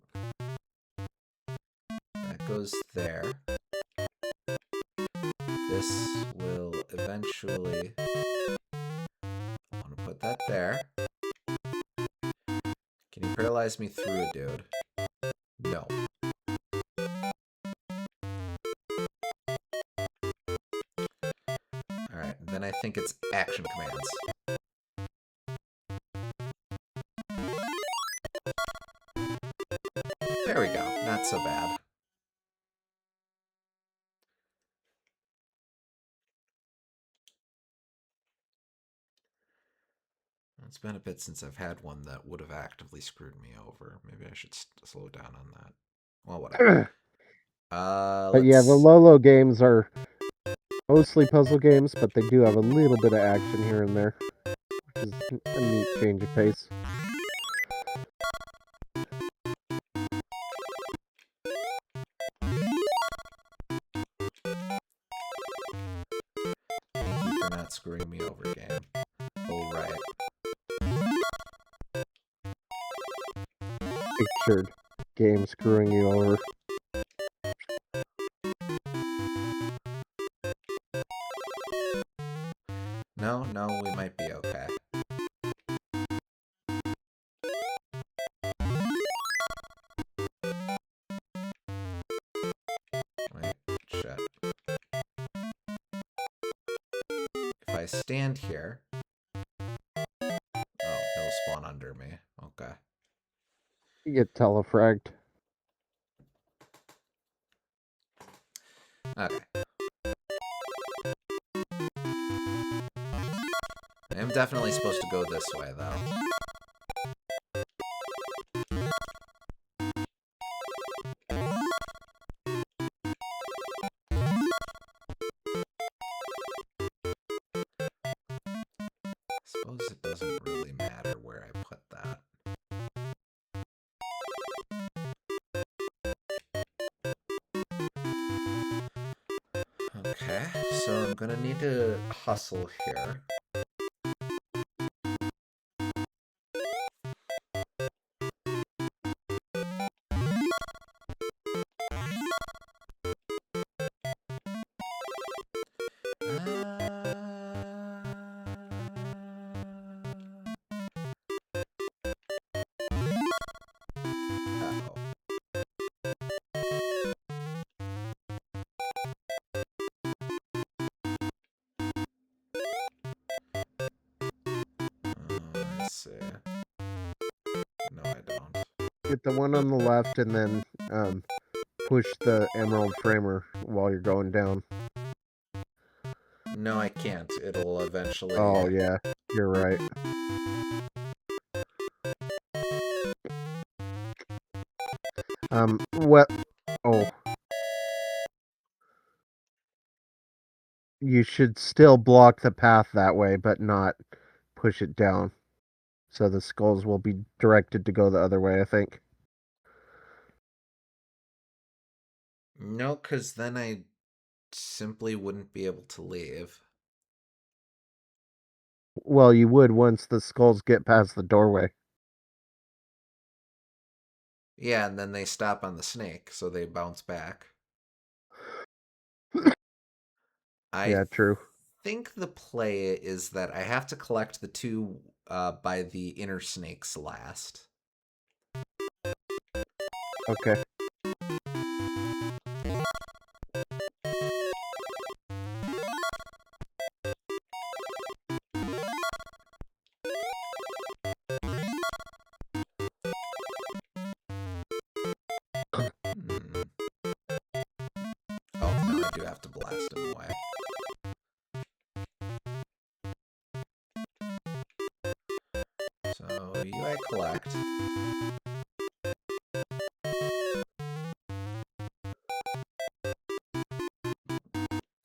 That goes there. This will eventually... I want to put that there. Can you paralyze me through it, dude? No. Alright, then I think it's action commands. There we go. Not so bad. It's been a bit since I've had one that would have actively screwed me over. Maybe I should slow down on that. Well, whatever. But yeah, the Lolo games are mostly puzzle games, but they do have a little bit of action here and there, which is a neat change of pace. Thank you for not screwing me over, game. Oh, right. Pictured game screwing you over. No, we might be okay. Wait, shit. If I stand here... Oh, he'll spawn under me. Okay. You get telefragged. Okay. I am definitely supposed to go this way, though. I suppose it doesn't really matter where I put that. Okay, so I'm gonna need to hustle here. Let's see. No, I don't. Get the one on the left and then push the emerald framer while you're going down. No, I can't. It'll eventually... Oh, yeah. You're right. What? Oh. You should still block the path that way, but not push it down. So the skulls will be directed to go the other way, I think. No, because then I simply wouldn't be able to leave. Well, you would once the skulls get past the doorway. Yeah, and then they stop on the snake, so they bounce back. Yeah, true. I think the play is that I have to collect the two by the inner snakes last. Okay. Oh, no, I do have to blast him away. So, you I collect.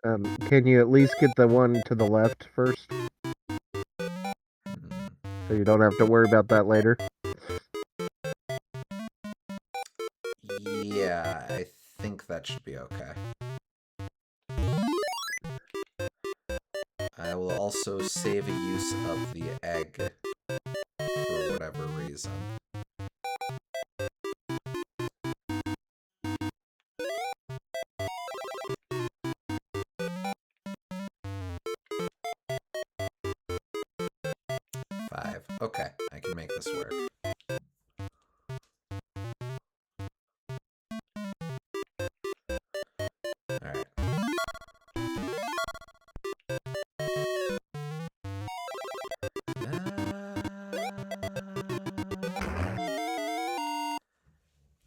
Can you at least get the one to the left first, so you don't have to worry about that later? Yeah, I think that should be okay. I will also save a use of the egg for whatever reason. Five. Okay, I can make this work. Alright.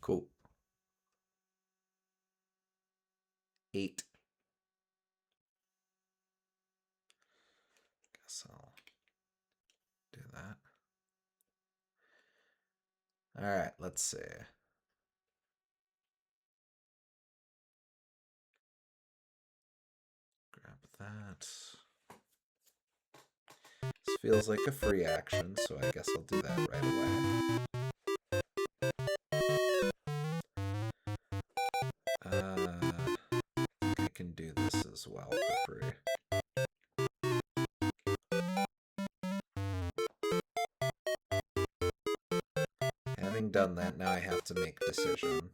Cool. 8. Guess I'll do that. Alright, let's see. Grab that. This feels like a free action, so I guess I'll do that right away. I can do this as well for free. Having done that, now I have to make a decision.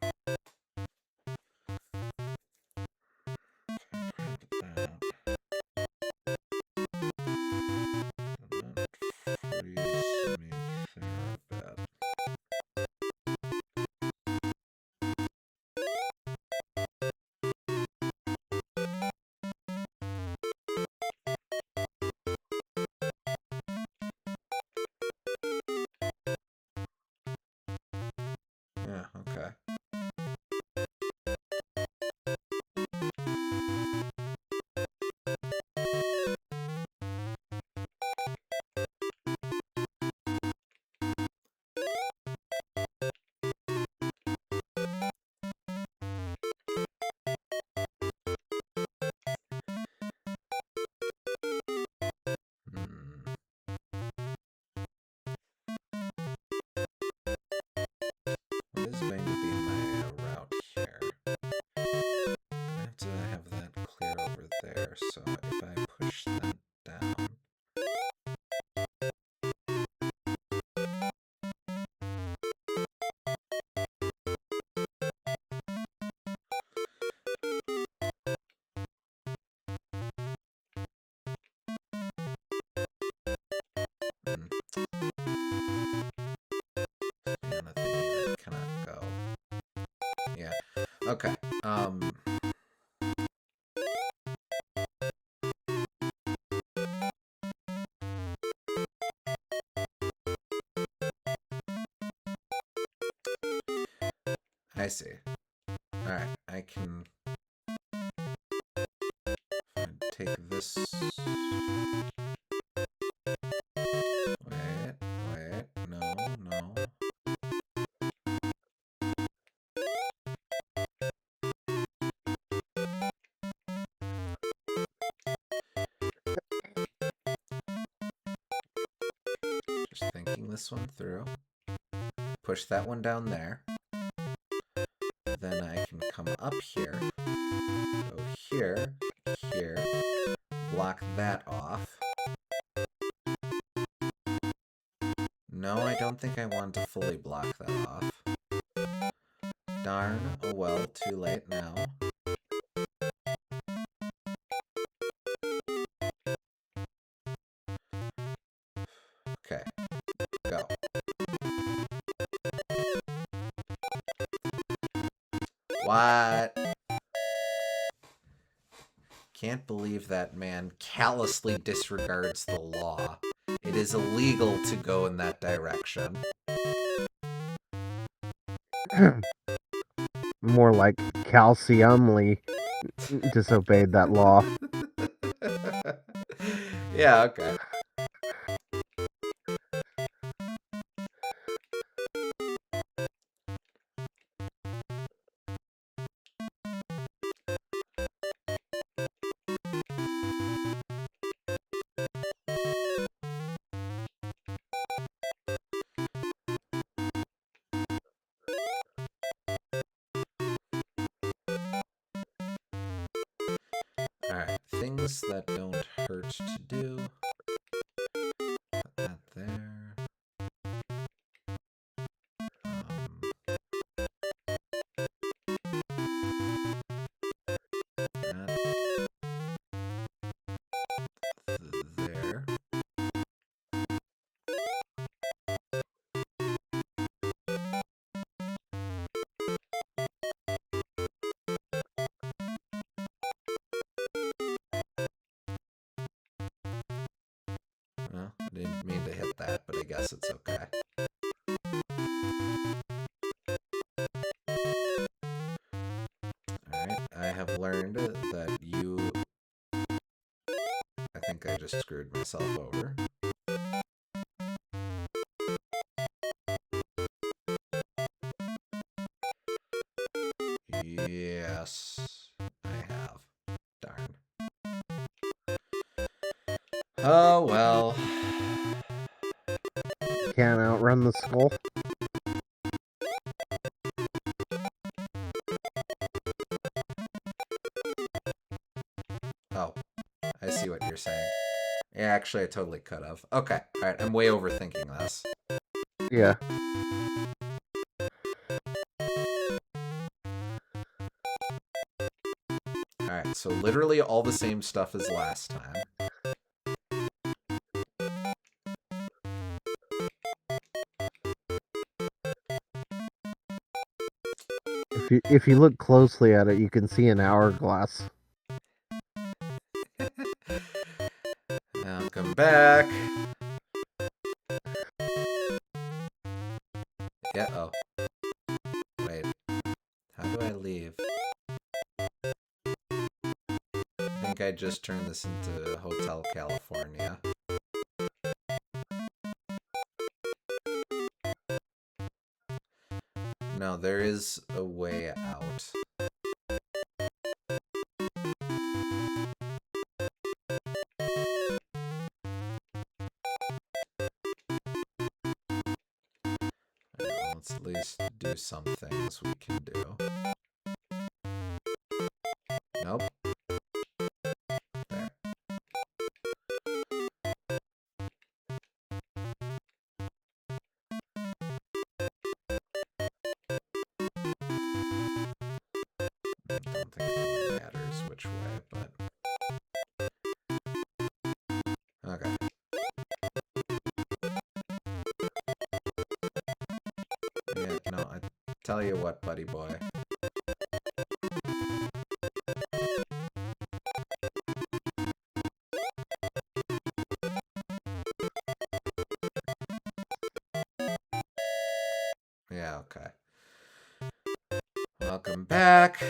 Yeah, okay. What is going to be my route here? I have to have that clear over there, so if I push that down... And a thingy that cannot go. Yeah. Okay. I see. Alright, I can take this... Wait, no. Just thinking this one through. Push that one down there. Then I can come up here. Go here, block that off. No, I don't think I want to fully block that off. Darn, oh well, too late now. Okay, go. What? Can't believe that man callously disregards the law. It is illegal to go in that direction. More like calciumly disobeyed that law. Yeah, okay. things that don't hurt to do. Put that there. There. Well, I didn't mean to hit that, but I guess it's okay. Alright, I have learned that you... I think I just screwed myself over. Yes, I have. Darn. Oh, well. Can't outrun the skull. Oh, I see what you're saying. Yeah, actually, I totally could have. Okay, alright, I'm way overthinking this. Yeah. Alright, so literally all the same stuff as last time. If you look closely at it, you can see an hourglass. Now come back. Yeah, oh. Wait. How do I leave? I think I just turned this into Hotel California. No, there is a way out. Well, let's at least do some things we can do. Nope. There. Don't think it really matters which way, but... Okay. Yeah, no, I tell you what, buddy boy. Yeah, okay. Welcome back.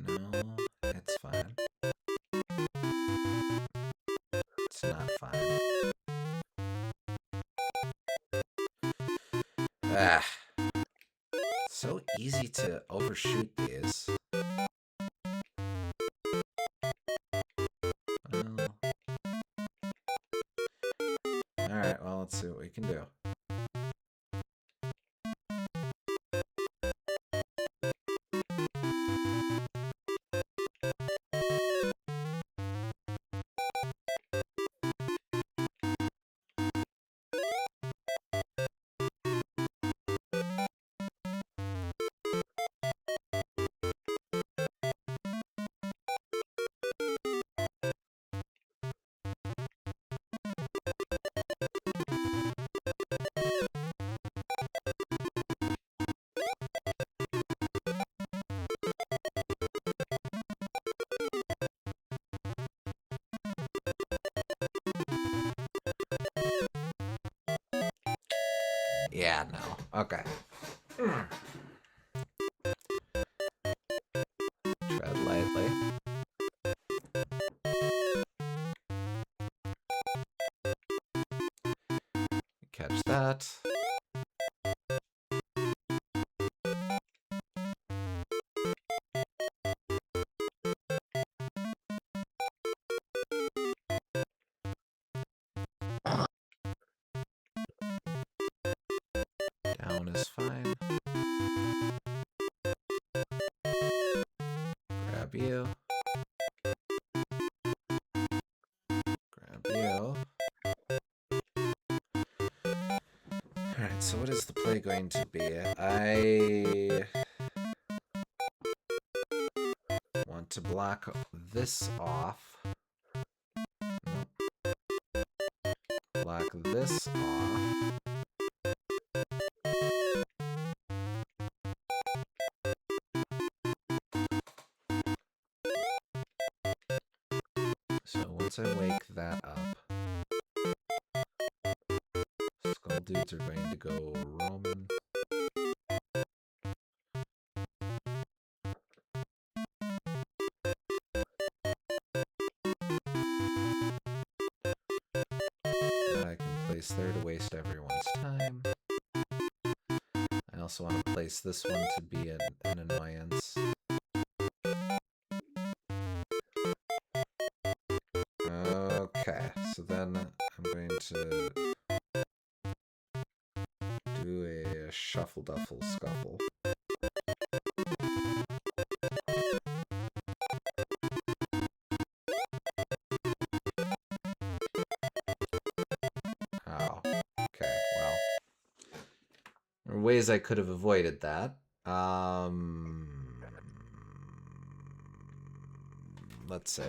No, it's fine. It's not fine. Ah. So easy to overshoot these. Well... Alright, well, let's see what we can do. Yeah, no. Okay. Tread lightly. Catch that. is fine. Grab you. Grab you. Alright, so what is the play going to be? I want to block this off. Nope. Block this off. So once I wake that up, Skull Dudes are going to go Roman. That I can place there to waste everyone's time. I also want to place this one to be an annoyance. Okay, so then I'm going to do a shuffle duffle scuffle. Oh, okay, well. There are ways I could have avoided that. Let's see.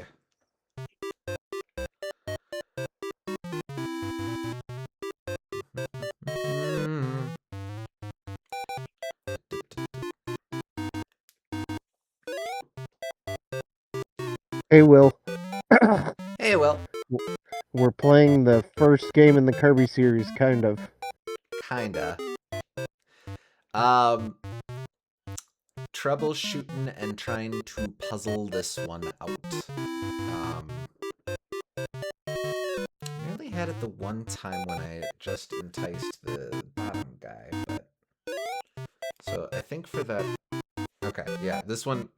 Hey, Will. Hey, Will. We're playing the first game in the Kirby series, kind of. Kinda. Troubleshooting and trying to puzzle this one out. I only had it the one time when I just enticed the bottom guy, but... So I think for that... Okay, yeah, this one...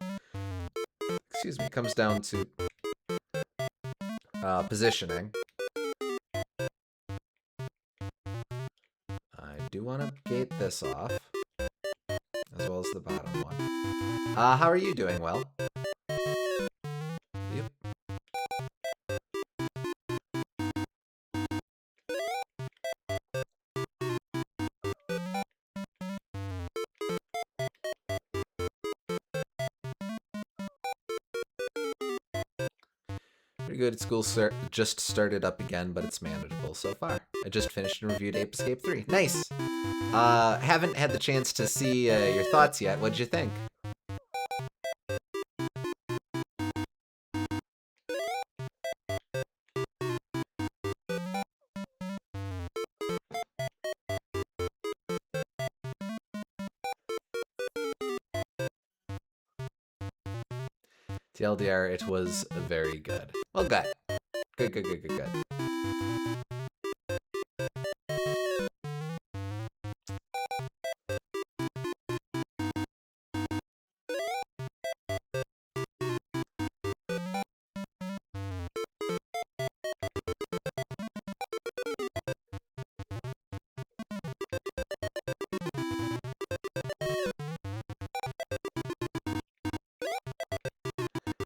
Excuse me, comes down to... positioning. I do want to gate this off, as well as the bottom one. How are you doing, Well? Yep. Pretty good. School just started up again, but it's manageable so far. I just finished and reviewed Ape Escape 3. Nice! Haven't had the chance to see your thoughts yet. What'd you think? TLDR, it was very good. Well, good. Good, good, good, good, good.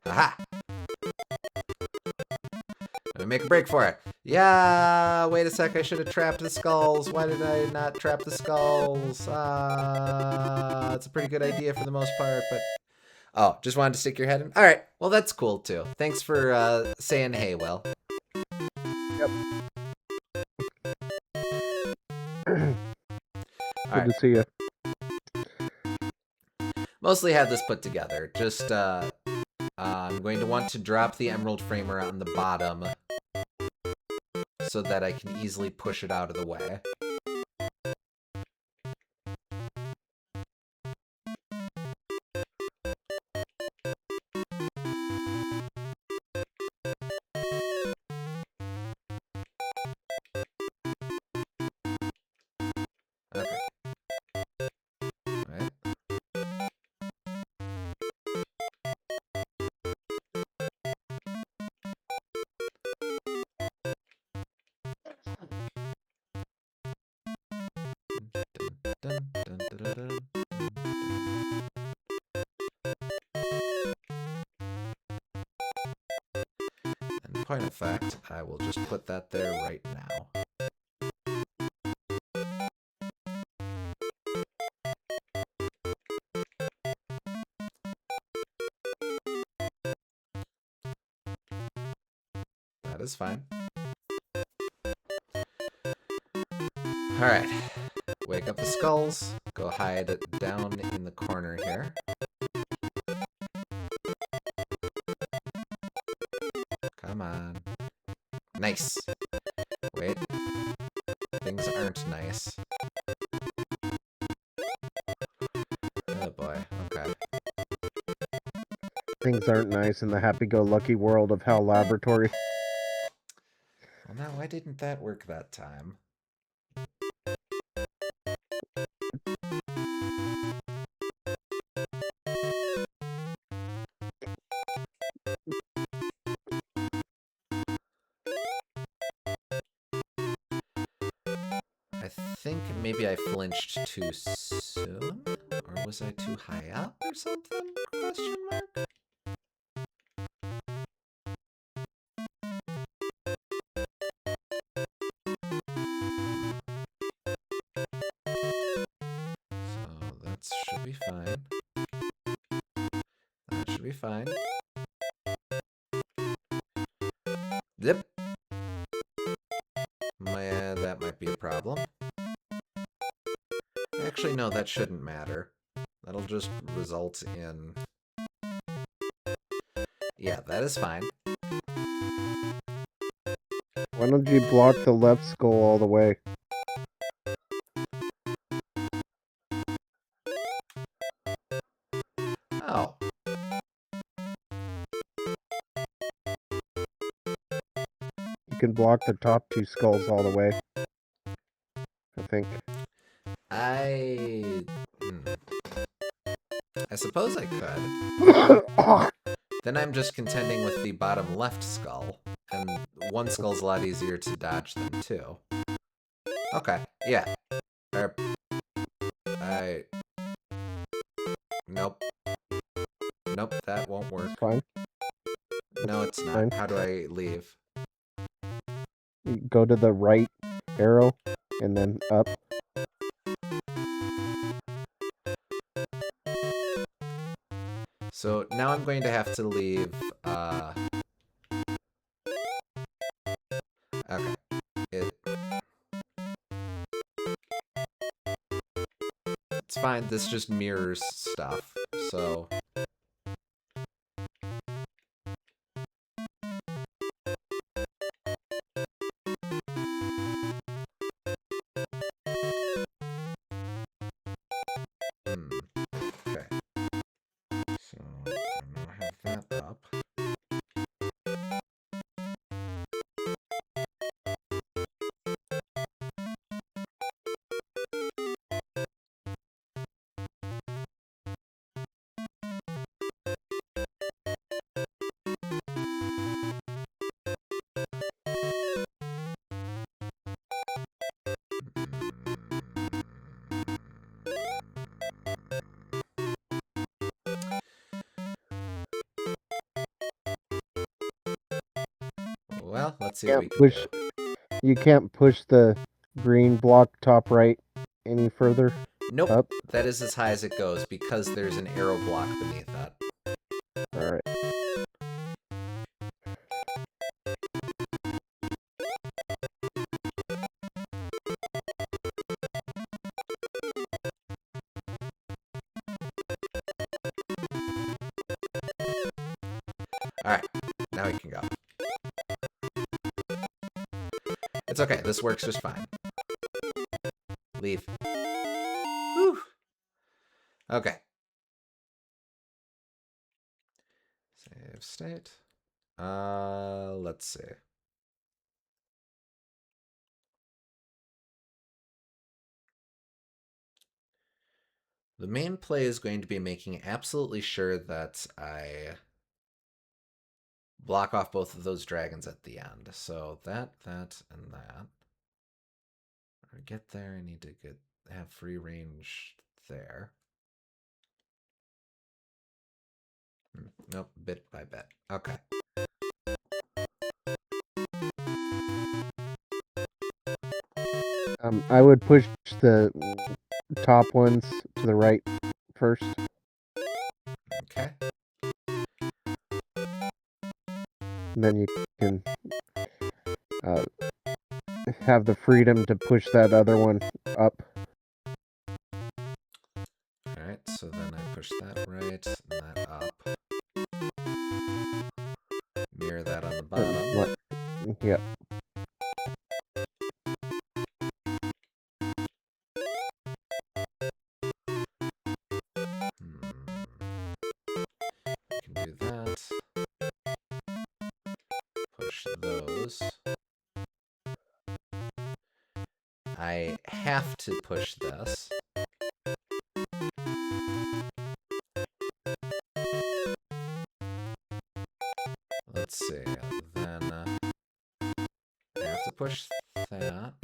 Aha! Let me make a break for it. Yeah, wait a sec, I should have trapped the skulls. Why did I not trap the skulls? It's a pretty good idea for the most part, but... Oh, just wanted to stick your head in? Alright, well that's cool too. Thanks for saying hey, Will. Yep. Good to see you. Mostly have this put together. Just, I'm going to want to drop the Emerald Framer on the bottom so that I can easily push it out of the way. Okay. Alright. point of fact, I will just put that there right now. That is fine. Alright. Wake up the skulls. Go hide down in the corner here. Come on. Nice. Wait. Things aren't nice. Oh boy. Okay. Things aren't nice in the happy-go-lucky world of Hell Laboratory. Well, now why didn't that work that time? I think maybe I flinched too soon? Or was I too high up or something? Question mark? So that should be fine. That should be fine. Yep. That might be a problem. Actually, no, that shouldn't matter. That'll just result in... Yeah, that is fine. Why don't you block the left skull all the way? Oh. You can block the top two skulls all the way. I think. I suppose I could. Then I'm just contending with the bottom left skull, and one skull's a lot easier to dodge than two. Okay, yeah. Nope. Nope, that won't work. It's fine. No, it's not. Fine. How do I leave? You go to the right arrow, and then up. So now I'm going to have to leave, okay. It's fine, this just mirrors stuff, so... Okay. So, I now have that up. Well, let's see what we can do. You can't push the green block top right any further. Nope, up. That is as high as it goes because there's an arrow block beneath that. Alright. Alright, now we can go. It's okay, this works just fine. Leave. Whew. Okay. Save state. Let's see. The main play is going to be making absolutely sure that I block off both of those dragons at the end. So that, and that. To get there, I need to have free range there. Nope, bit by bit. Okay. I would push the top ones to the right first. Okay. And then you can have the freedom to push that other one up. Alright, so then I push that right and that up. Mirror that on the bottom. Yep. I can do that. Push those. I have to push this. Let's see. Then I have to push that.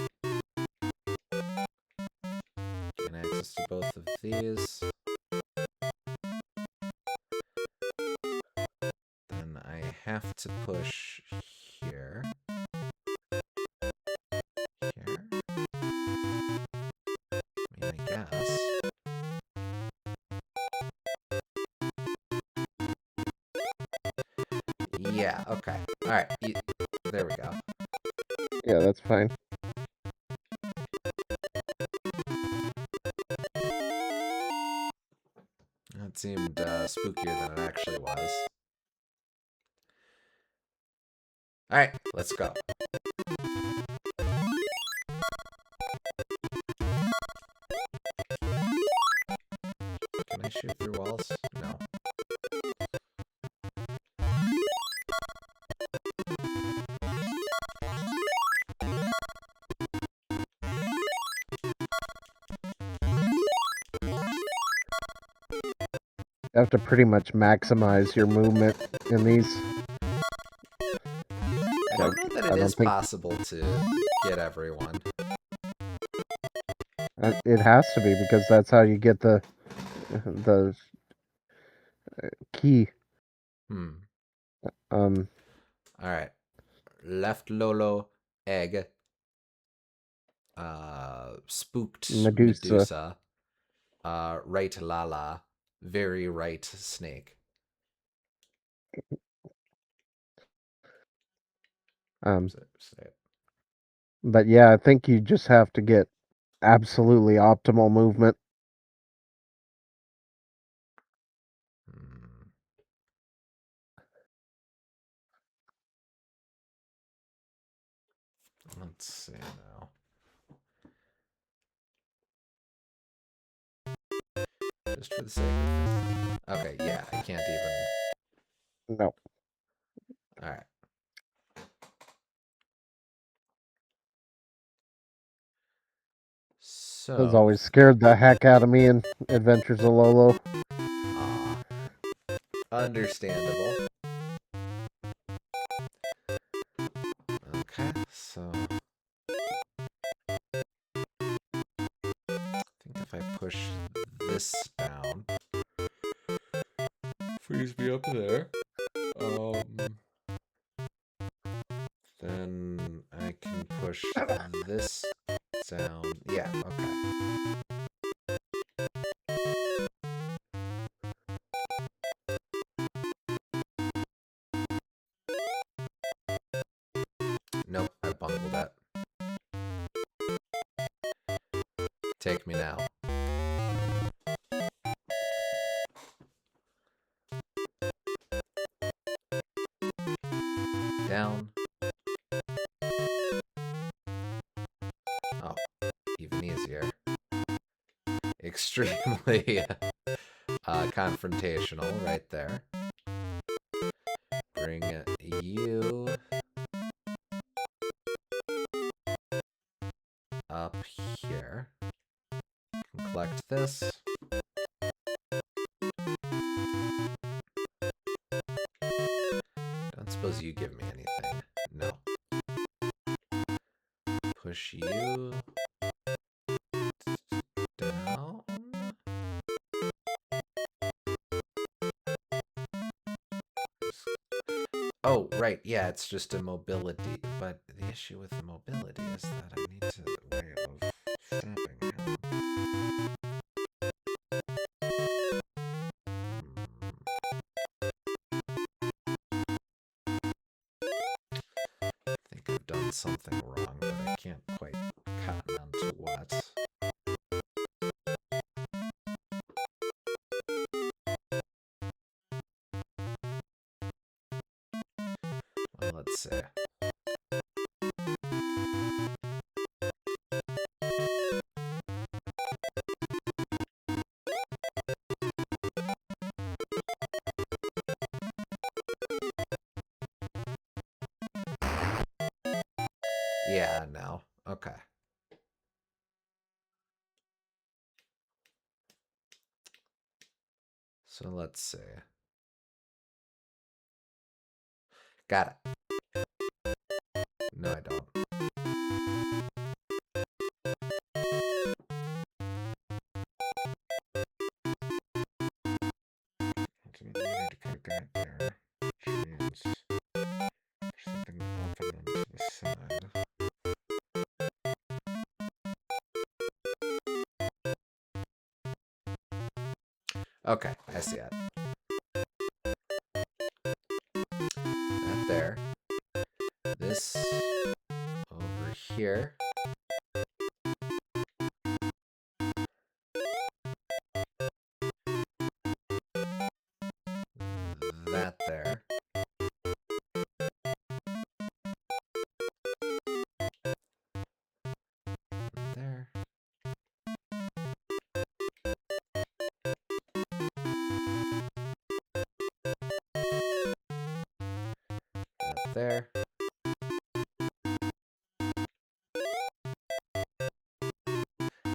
Gain access to both of these. Then I have to push here. Here? I mean, I guess. Yeah, okay. Alright, there we go. Yeah, that's fine. That seemed spookier than it actually was. Alright, let's go. Can I shoot through walls? No. You have to pretty much maximize your movement in these. I don't know that it is possible to get everyone. It has to be, because that's how you get the key. Alright. Left Lolo, egg. Spooked Medusa. Right Lala. Very right snake. But yeah, I think you just have to get absolutely optimal movement. Let's see now. Just for the sake of it. Okay, yeah, I can't even. No. Alright. So. Those always scared the heck out of me in Adventures of Lolo. Understandable. Okay, so. I think if I push this down, frees me up there. Then I can push this down. Yeah, okay. Nope, I bungled that. Take me now. Down. Oh, even easier. Extremely confrontational right there. Bring you up here. Can collect this. Don't suppose you give me anything. No. Push you down. Oh, right, yeah, it's just a mobility. But the issue with the mobility is that I need to way of stopping him. I think I've done something wrong, but I can't quite cotton on to what. Well, let's see. Yeah, no. Okay. So let's see. Got it. No, I don't. So we need to cut a guide there, which means there's something up and then to the side. Okay, I see it. That there. This over here. That there. There. That there.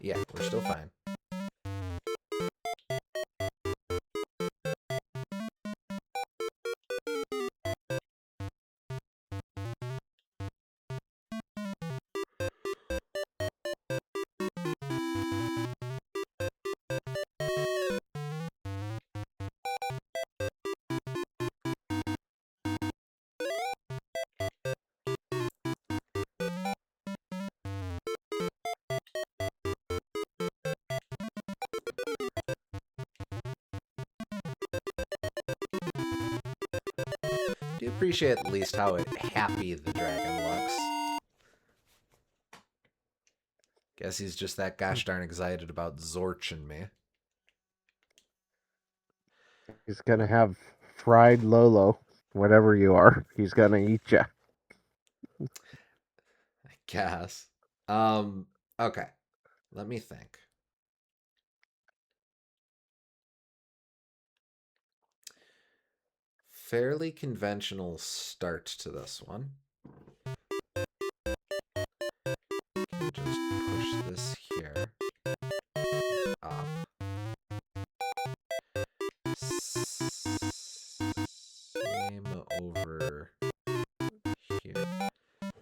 Yeah, we're still fine. Do appreciate at least how happy the dragon looks. Guess he's just that gosh darn excited about Zorch and me. He's gonna have fried Lolo, whatever you are. He's gonna eat you. I guess. Okay. Let me think. Fairly conventional start to this one. Can just push this here. Up. Same over here.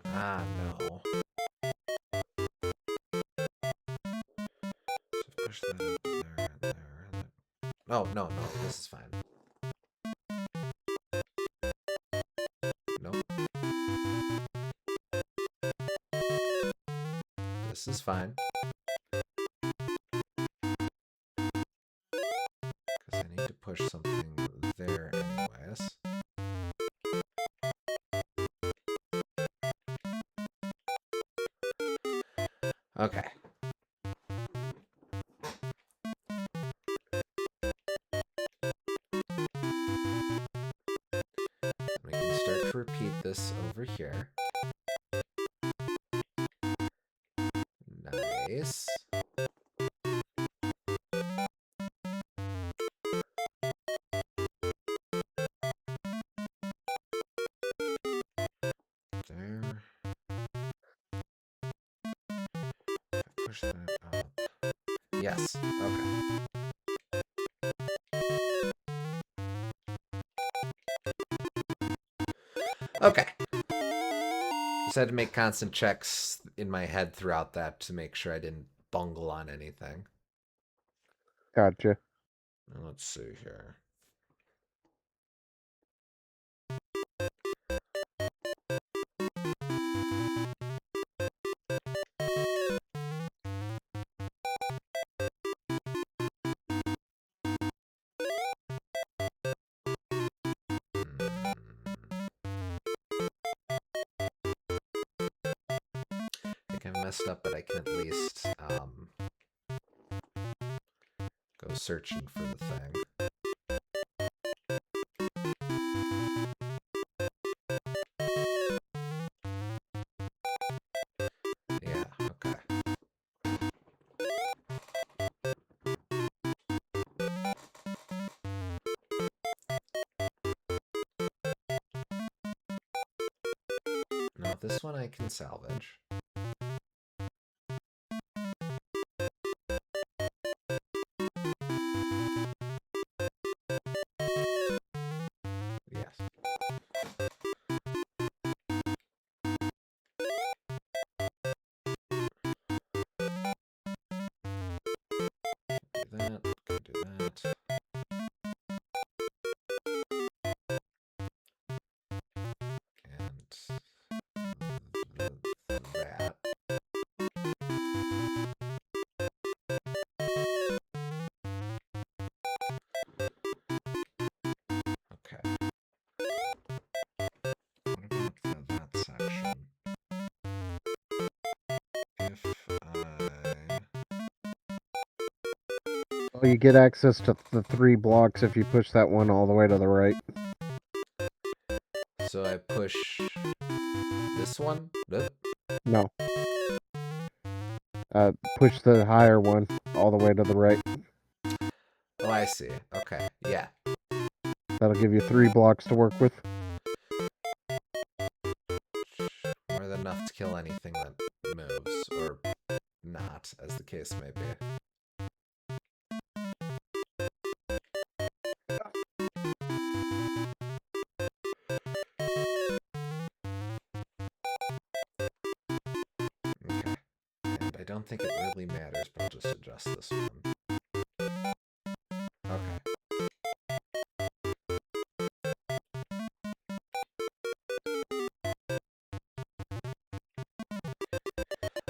Ah, no. So push that up there and there and there. Oh, no, no, this is fine. Nope. This is fine. Because I need to push something there anyways. Okay. We can start to repeat this over here. Nice. There. If I push that up. Yes. Okay. Okay. Just had to make constant checks in my head throughout that to make sure I didn't bungle on anything. Gotcha. Let's see here. messed up, but I can at least go searching for the thing. Yeah, okay. No, this one I can salvage. Yes. Do that, can do that. And that. Okay. What about that section? If Oh, you get access to the 3 blocks if you push that one all the way to the right. So I push this one? Nope. No. Push the higher one all the way to the right. Oh, I see. Okay, yeah. That'll give you 3 blocks to work with. More than enough to kill anything that moves, or not, as the case may be. Okay. And I don't think it really matters, but I'll just adjust this one. Okay.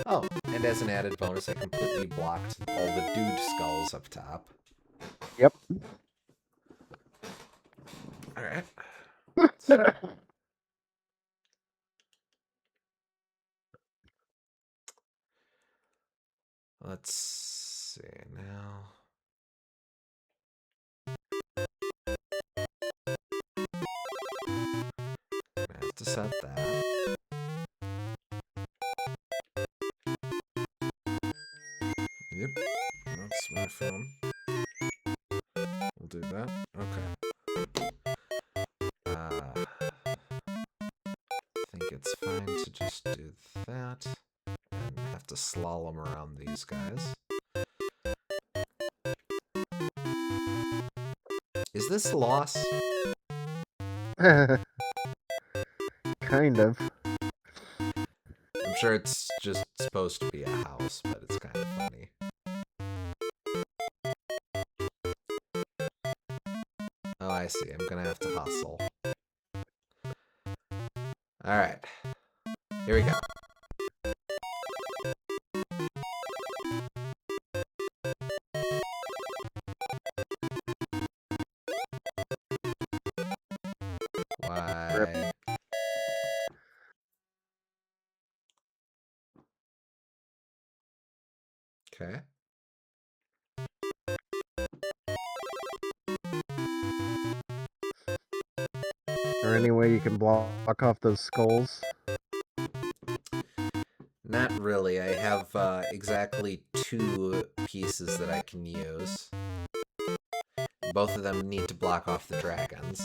Oh, and as an added bonus, I completely blocked all the dude skulls up top. Yep. Alright. Let's see now. I have to set that. Yep, that's my phone. We'll do that. Okay. I think it's fine to just do that and have to slalom around these guys. Is this loss? Kind of. I'm sure it's just supposed to be a house, but it's kind of funny. Oh, I see. I'm gonna have to hustle. Alright. Here we go. Why? Okay. Or any way you can block off those skulls. Not really. I have exactly 2 pieces that I can use. Both of them need to block off the dragons.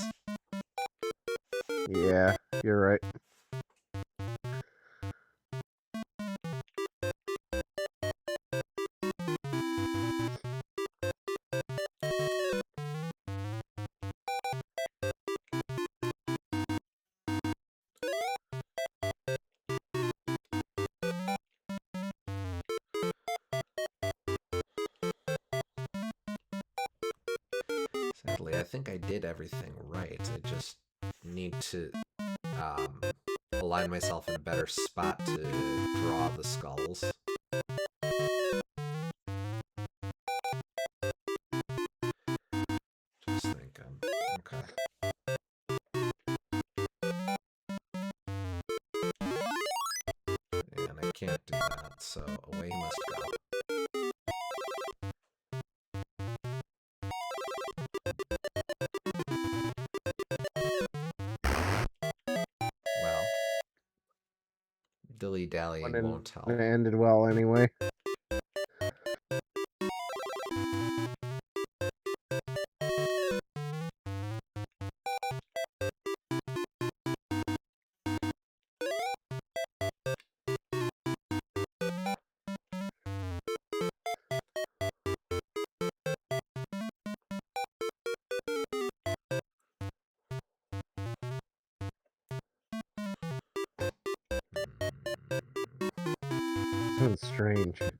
Yeah, you're right. Sadly, I think I did everything right. I just need to align myself in a better spot to draw the skulls. Just thinking. Okay. And I can't do that, so away he must go. Well, dilly-dallying won't help. It ended well anyway. Sounds strange. Trying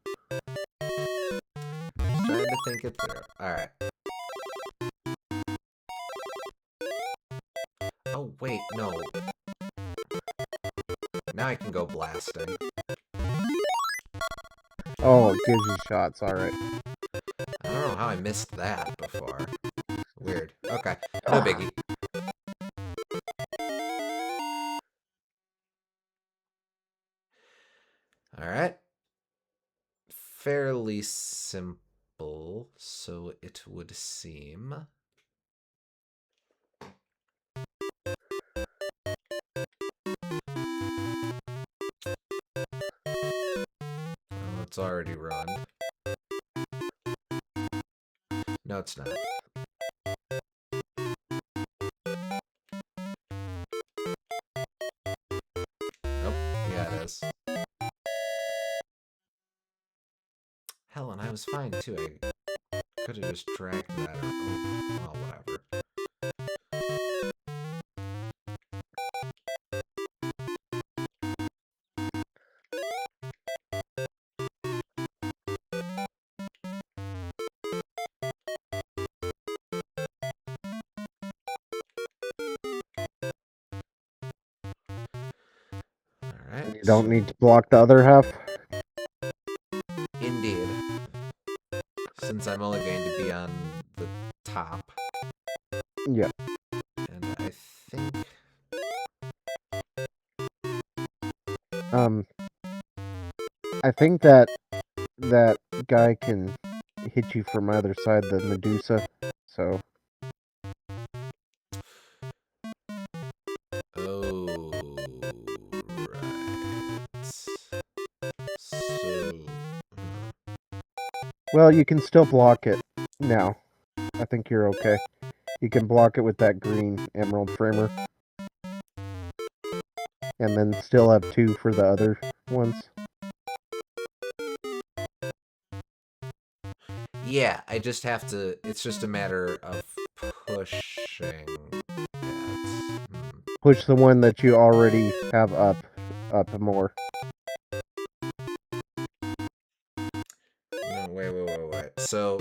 to think it through. Alright. Oh, wait, no. Now I can go blasting. Oh, it gives you shots, alright. I don't know how I missed that before. Weird. Okay, no biggie. Alright. Fairly simple, so it would seem. Oh, it's already run. No, it's not. Nope. Yeah, it is. Hell, and I was fine too. I could have just dragged that or... Oh, well, whatever. Alright. You don't need to block the other half? Indeed. Since I'm only going to be on the top. Yeah. And I think... I think that guy can hit you from either side, the Medusa, so... Oh, right. So... Well, you can still block it now. I think you're okay. You can block it with that green emerald framer. And then still have 2 for the other ones. Yeah, I just have to... It's just a matter of pushing it. Push the one that you already have up more. No, wait. So,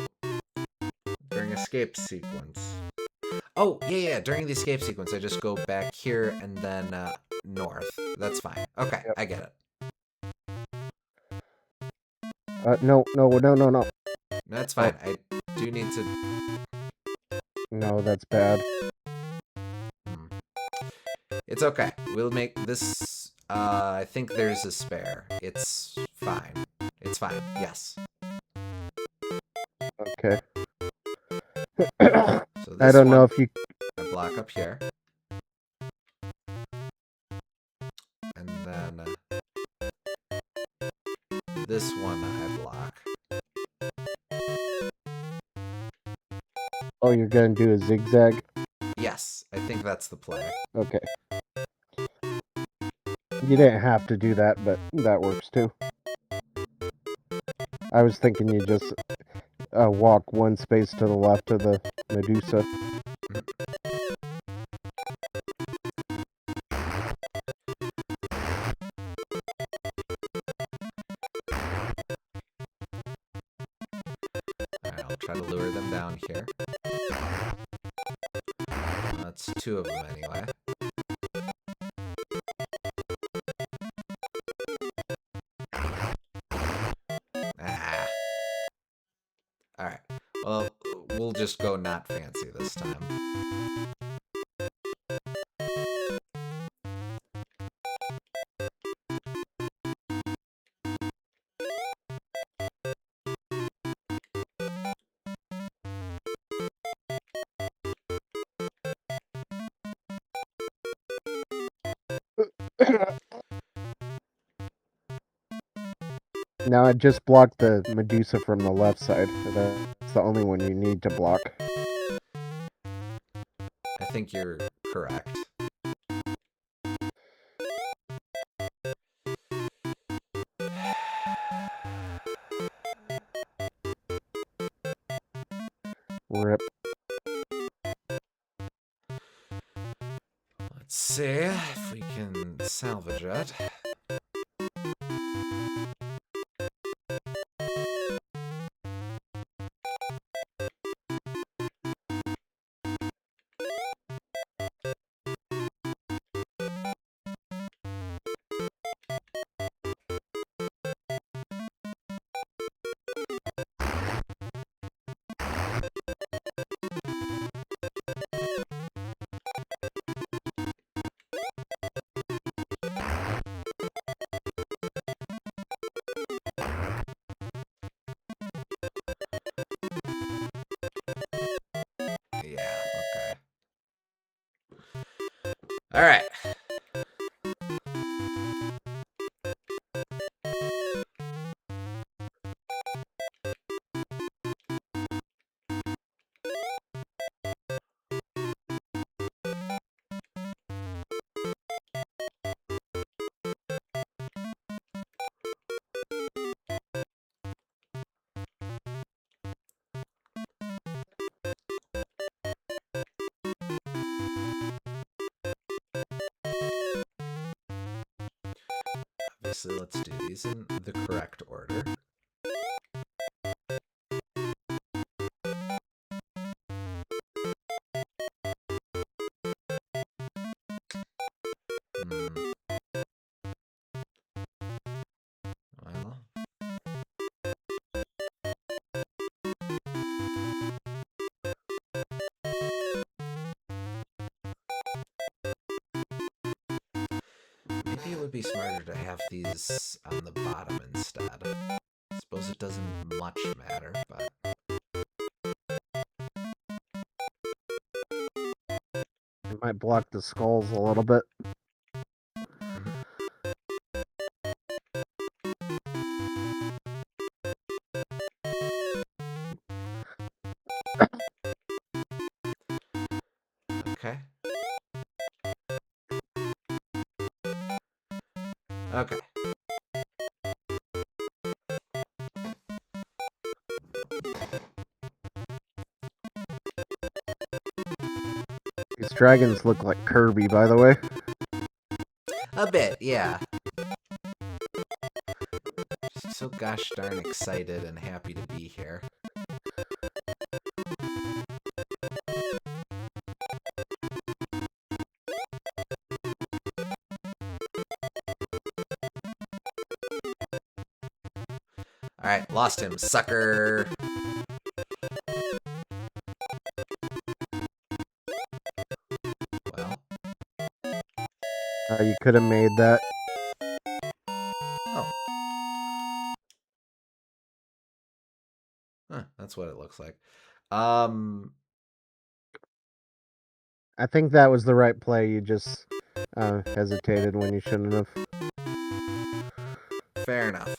during escape sequence... Oh, yeah, during the escape sequence, I just go back here and then north. That's fine. Okay, yep. I get it. No. That's fine. Oh. I do need to... No, that's bad. It's okay. We'll make this... I think there's a spare. It's fine. It's fine. Yes. Okay. So I don't know if you... I block up here. And then... this one I block. Oh, you're gonna do a zigzag? Yes, I think that's the play. Okay. You didn't have to do that, but that works too. I was thinking you just walk 1 space to the left of the Medusa. Alright, I'll try to lure them down here. That's 2 of them anyway. Ah. Alright. Well, we'll just go not fancy this time. Now I just blocked the Medusa from the left side. That's the only one you need to block. I think you're correct. Rip. Let's see if we can salvage it. Yeah, okay. All right. Obviously, let's do these in the correct order. Well, maybe it would be smarter to have these on the bottom instead. I suppose it doesn't much matter, but... It might block the skulls a little bit. Okay. Okay. These dragons look like Kirby, by the way. A bit, yeah. Just so gosh darn excited and happy to be here. Alright, lost him, sucker! Well. You could have made that. Oh. Huh, that's what it looks like. I think that was the right play. You just hesitated when you shouldn't have. Fair enough.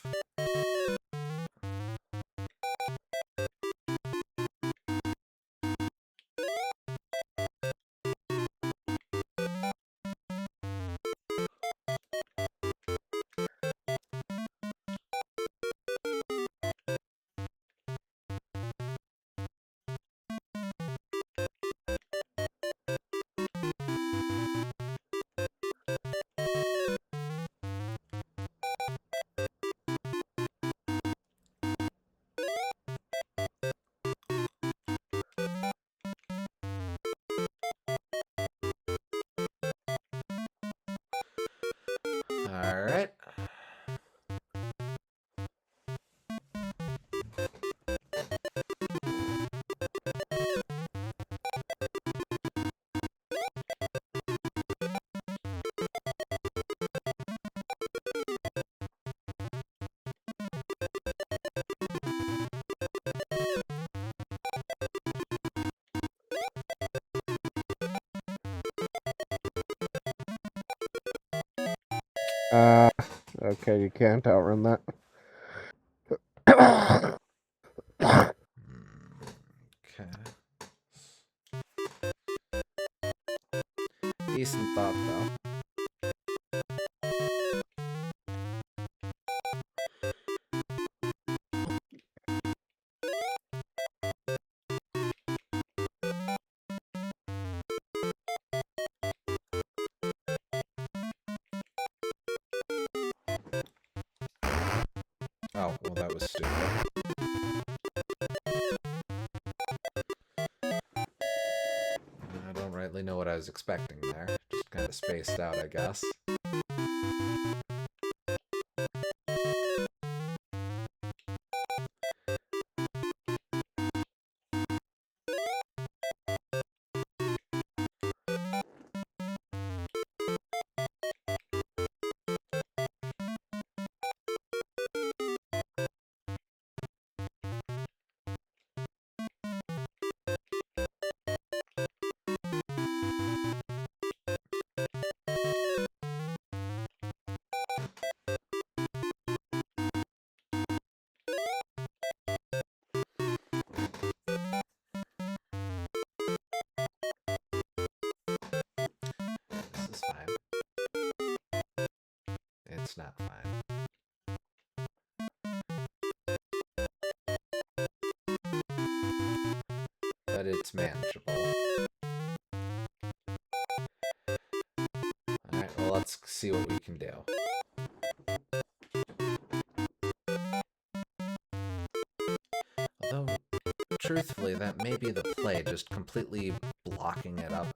Okay, you can't outrun that. Okay. Decent thought, though. Oh, well, that was stupid. I don't rightly know what I was expecting there. Just kind of spaced out, I guess. This is fine. It's not fine. But it's manageable. Alright, well, let's see what we can do. Although, truthfully, that may be the play, just completely blocking it up.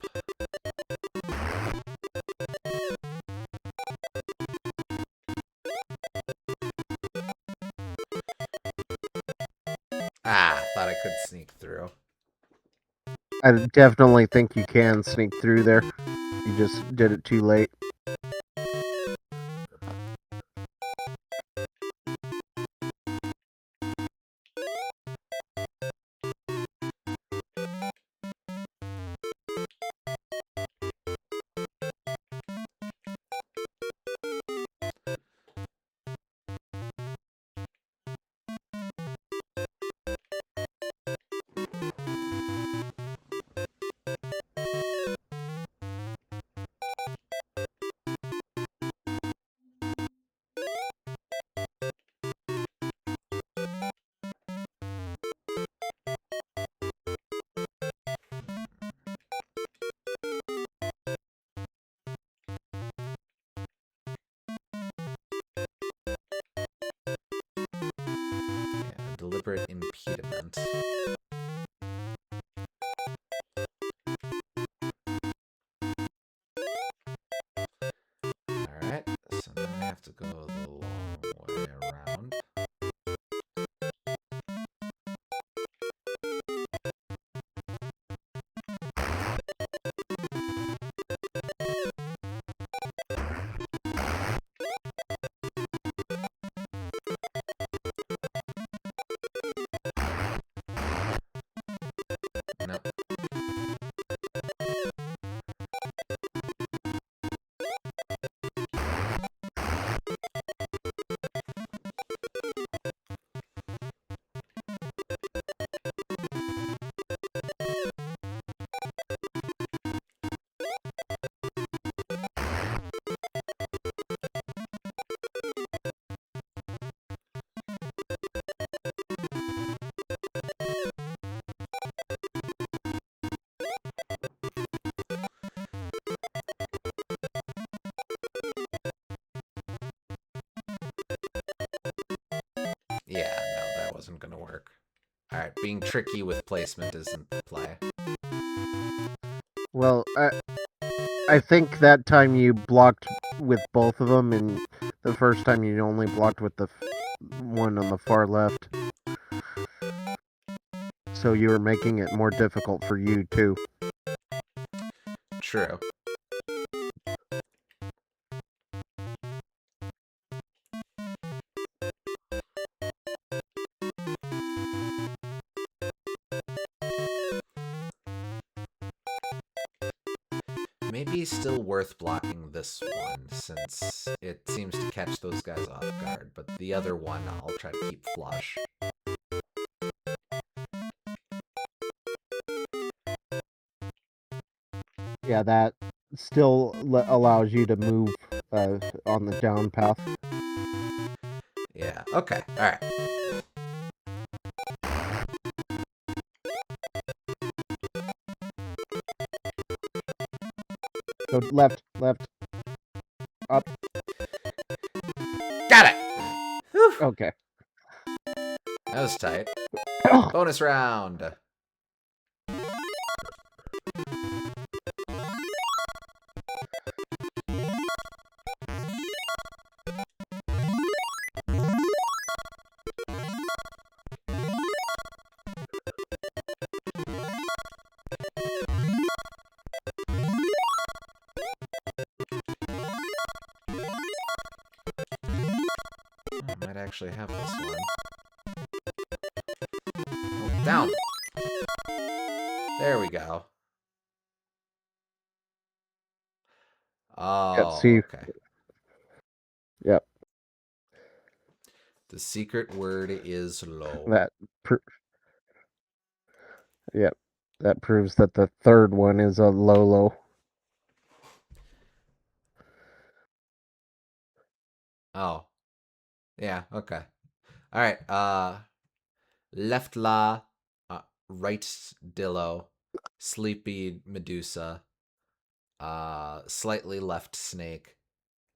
Ah, thought I could sneak through. I definitely think you can sneak through there. You just did it too late. Yeah, deliberate impediment. Alright, so now I have to go the long way around. Nope. Yeah, no, that wasn't gonna work. Alright, being tricky with placement isn't the play. Well, I think that time you blocked with both of them, and the first time you only blocked with the one on the far left. So you were making it more difficult for you, too. True. Maybe still worth blocking this one since it seems to catch those guys off guard, but the other one I'll try to keep flush. Yeah, that still allows you to move on the down path. Yeah, okay, alright. Go left, left, up. Got it! Whew. Okay. That was tight. Bonus round. I might actually have this one. Oh, down. There we go. Oh, See. okay. Yep. The secret word is low. Yep. That proves that the third one is a Lolo. Oh. Yeah, okay. Alright, left La, right Dillo, sleepy Medusa, slightly left Snake,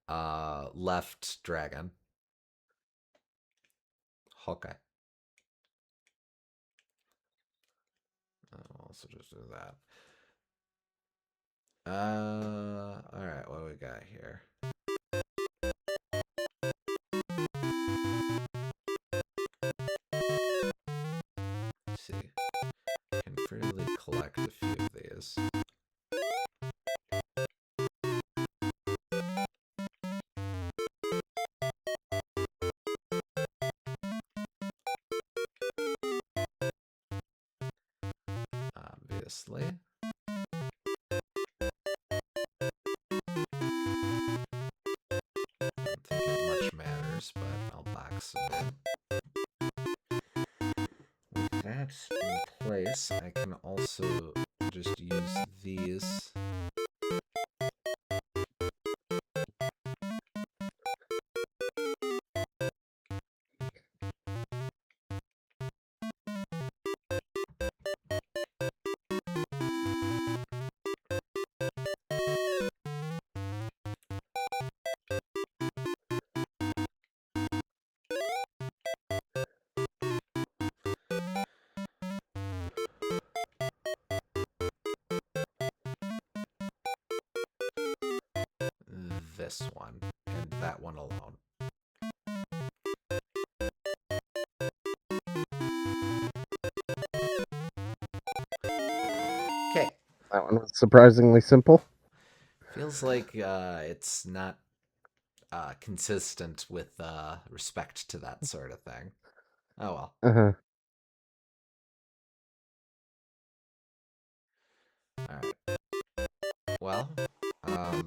left Dragon. Okay. I'll also just do that. Alright, what do we got here? Let's see. Can freely collect a few of these. Obviously. Don't think it much matters, but I'll box it in. With that in place, I can also just use these. This one and that one alone. Okay. That one was surprisingly simple. Feels like it's not consistent with respect to that sort of thing. Oh well. Uh-huh. Alright. Well, 5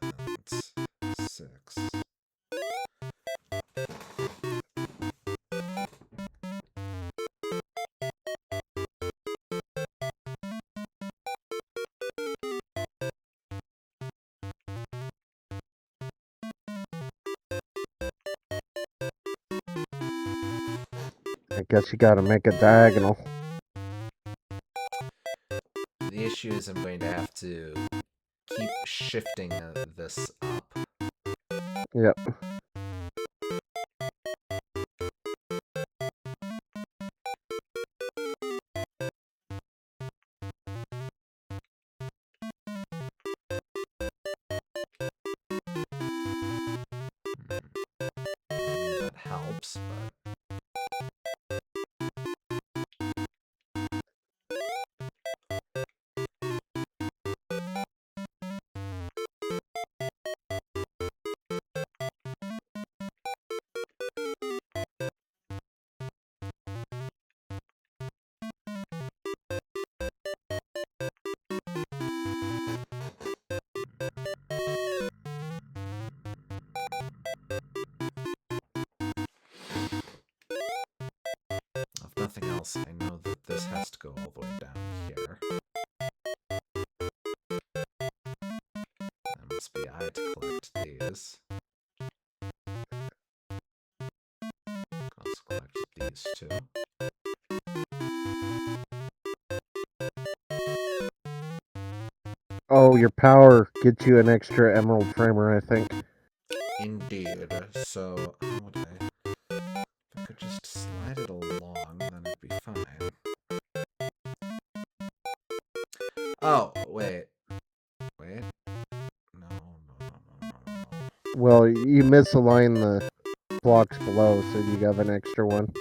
and 6. I guess you gotta make a diagonal. The issue is I'm going to have to keep shifting this up. Yep. I mean, that helps, but... nothing else, I know that this has to go all the way down here. That must be I to collect these. Also collect these two. Oh, your power gets you an extra emerald framer, I think. Indeed. So, how would I... If I could just slide it along, then it'd be fine. Oh, wait. Wait. No. Well, you misalign the blocks below, so you have an extra one.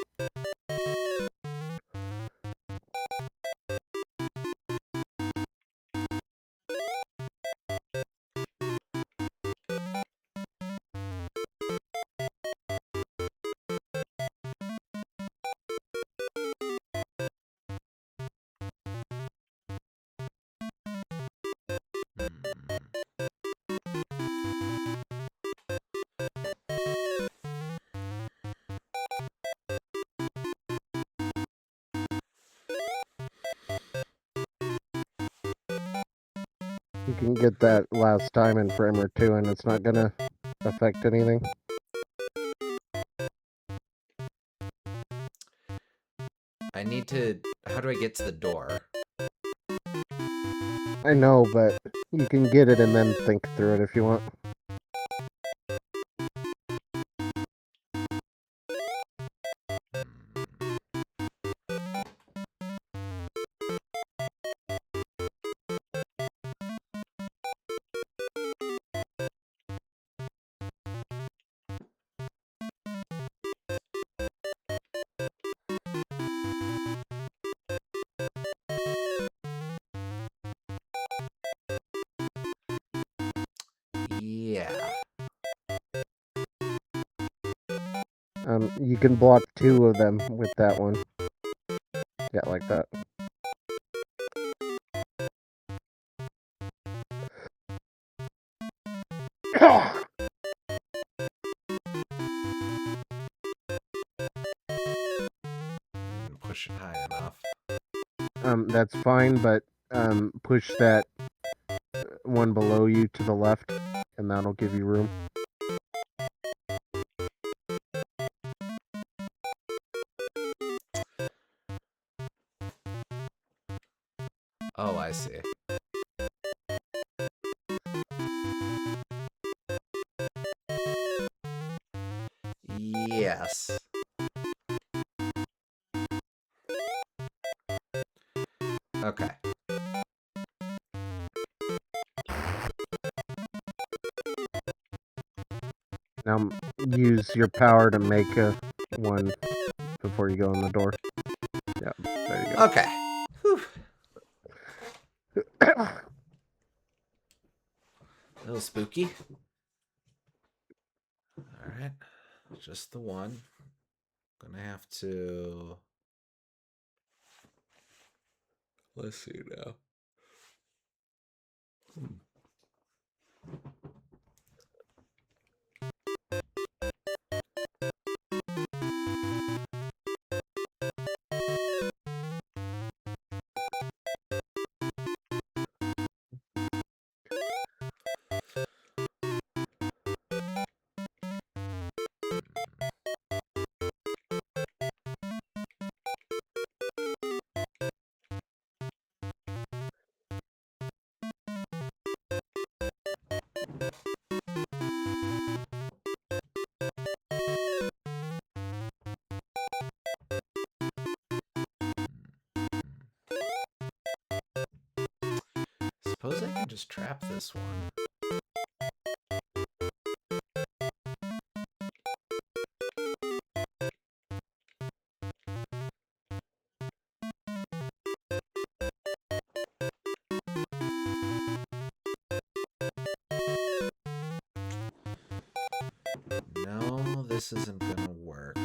You can get that last diamond framer too, and it's not gonna affect anything. I need to... How do I get to the door? I know, but you can get it and then think through it if you want. Yeah. You can block 2 of them with that one. Yeah, like that. Didn't push it high enough. That's fine, but push that one below you to the left, and that'll give you room. Oh, I see. Yes. Okay. Now use your power to make a one before you go in the door. Yeah, there you go. Okay. Whew. A little spooky. Alright. Just the one. Gonna have to... Let's see now. Suppose I can just trap this one. No, this isn't gonna work.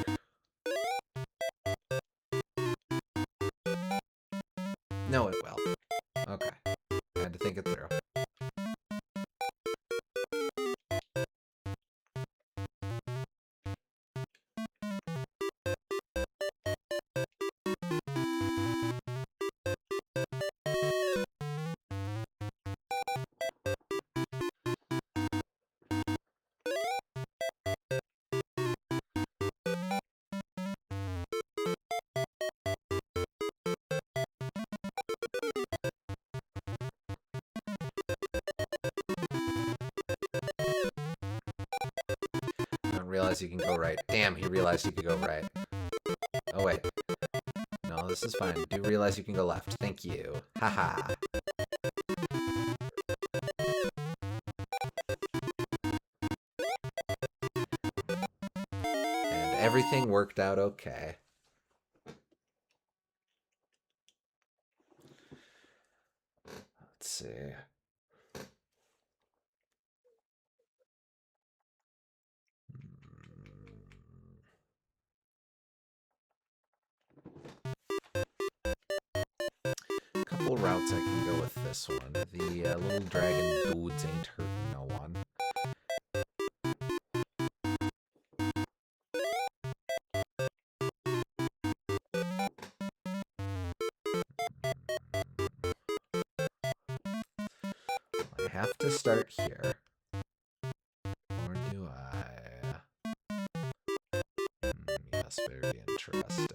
No, it will. Okay. I had to think it through. realize you can go right. Damn, he realized he could go right. Oh, wait. No, this is fine. Do realize you can go left. Thank you. Haha. And everything worked out okay. Let's see. Couple routes I can go with this one. The little dragon dudes ain't hurting no one. I have to start here. Or do I? Yes, very interesting.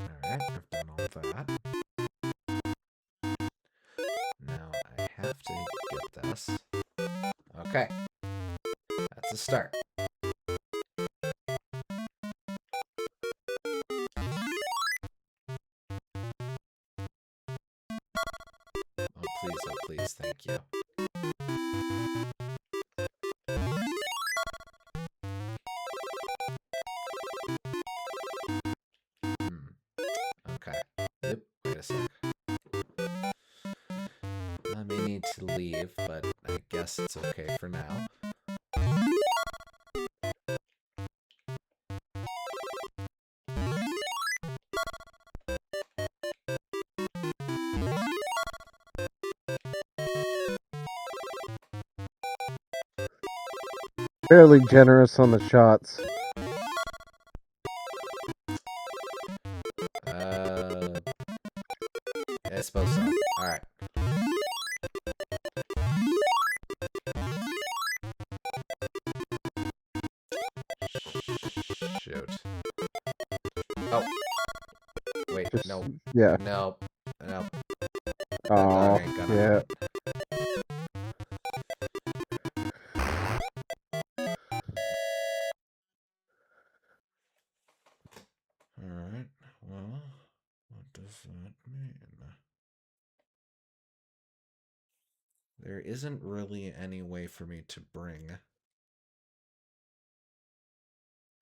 Alright, I've done all that. Now I have to get this. Okay. That's a start. Oh please, thank you. Okay. Yep, wait a sec. I may need to leave, but I guess it's okay for now. Fairly generous on the shots. I suppose so. Alright. Shoot. Oh. Wait, Just, no. Yeah. No. Oh, yeah. Alright, well, what does that mean? There isn't really any way for me to bring.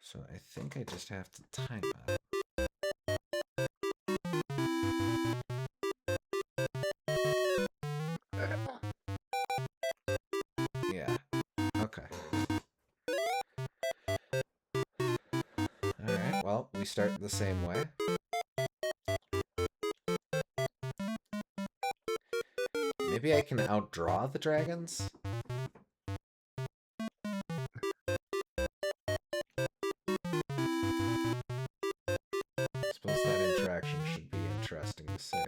So I think I just have to time it. Yeah, okay. Alright, well, we start the same way. Maybe I can outdraw the dragons? I suppose that interaction should be interesting to see.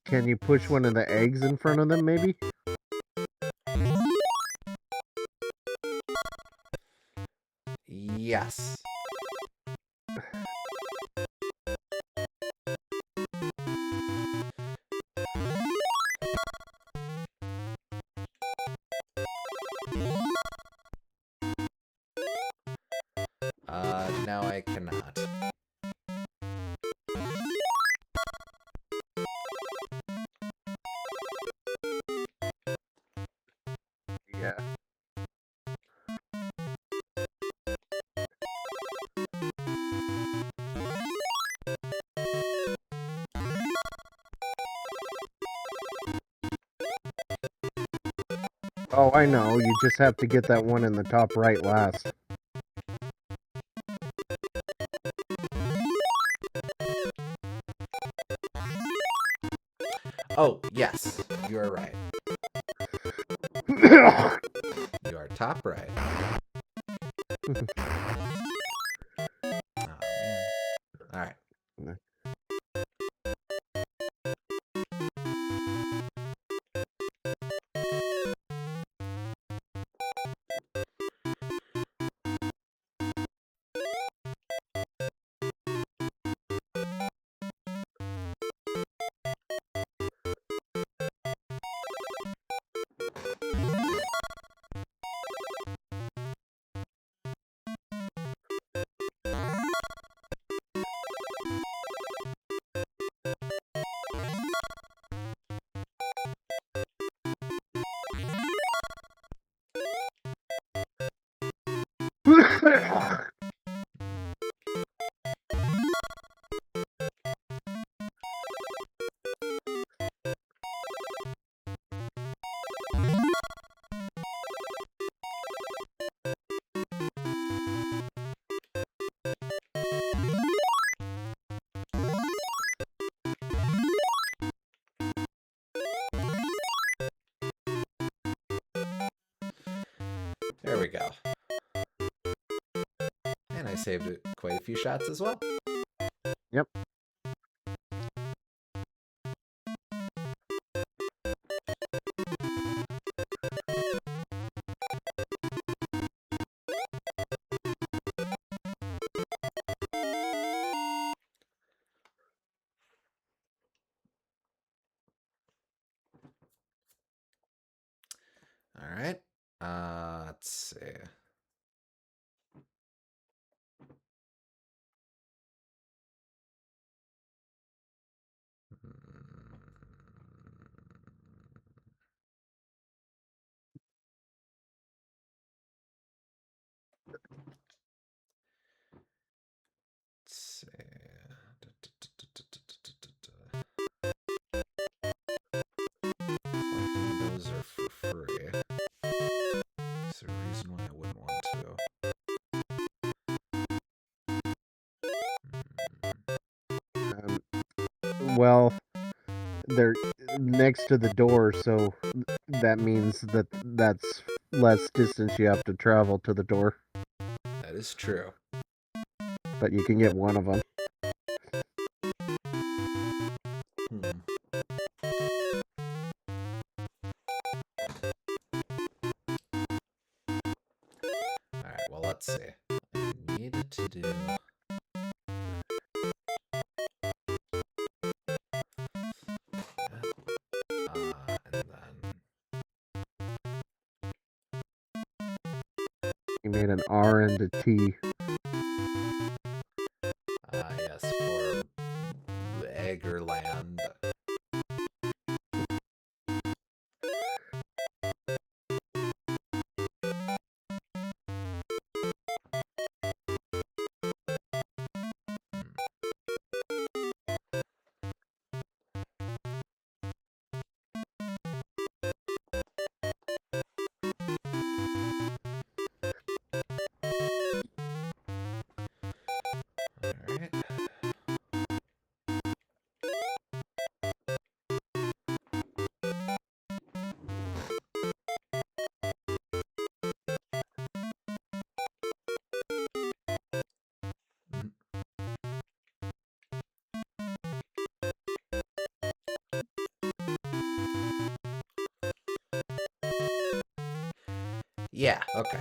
Can you push one of the eggs in front of them, maybe? Yes. Now I cannot. Yeah. Oh, I know. You just have to get that one in the top right last. Oh, yes, you are right. You are top right. Oh, man. All right. There we go. And I saved quite a few shots as well. Yep. All right. Let's see. Let's see. Collecting those are for free. Is there a reason why I wouldn't want to? Well, they're next to the door, so that means that that's less distance you have to travel to the door. That is true. But you can get one of them. Alright, well, let's see. I need to do... and then... You made an R and a T. Yes, for Eggerland. Alright. Yeah, okay.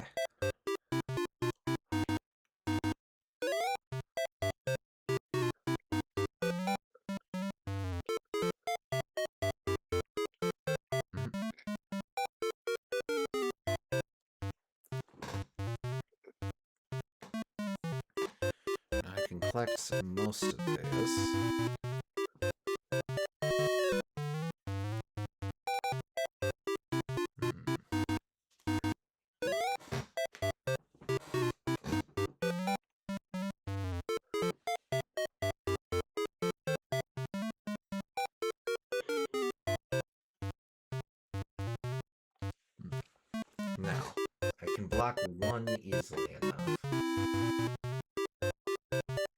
I can collect most of this. Now, I can block one easily enough.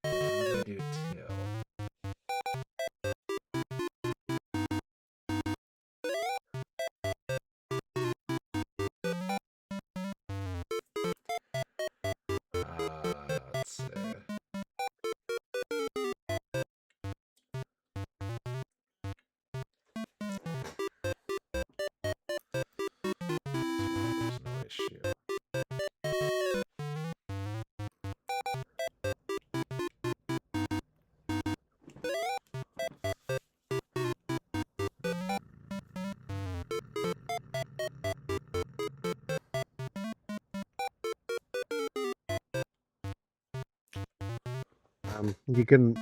But how do I do two? You can.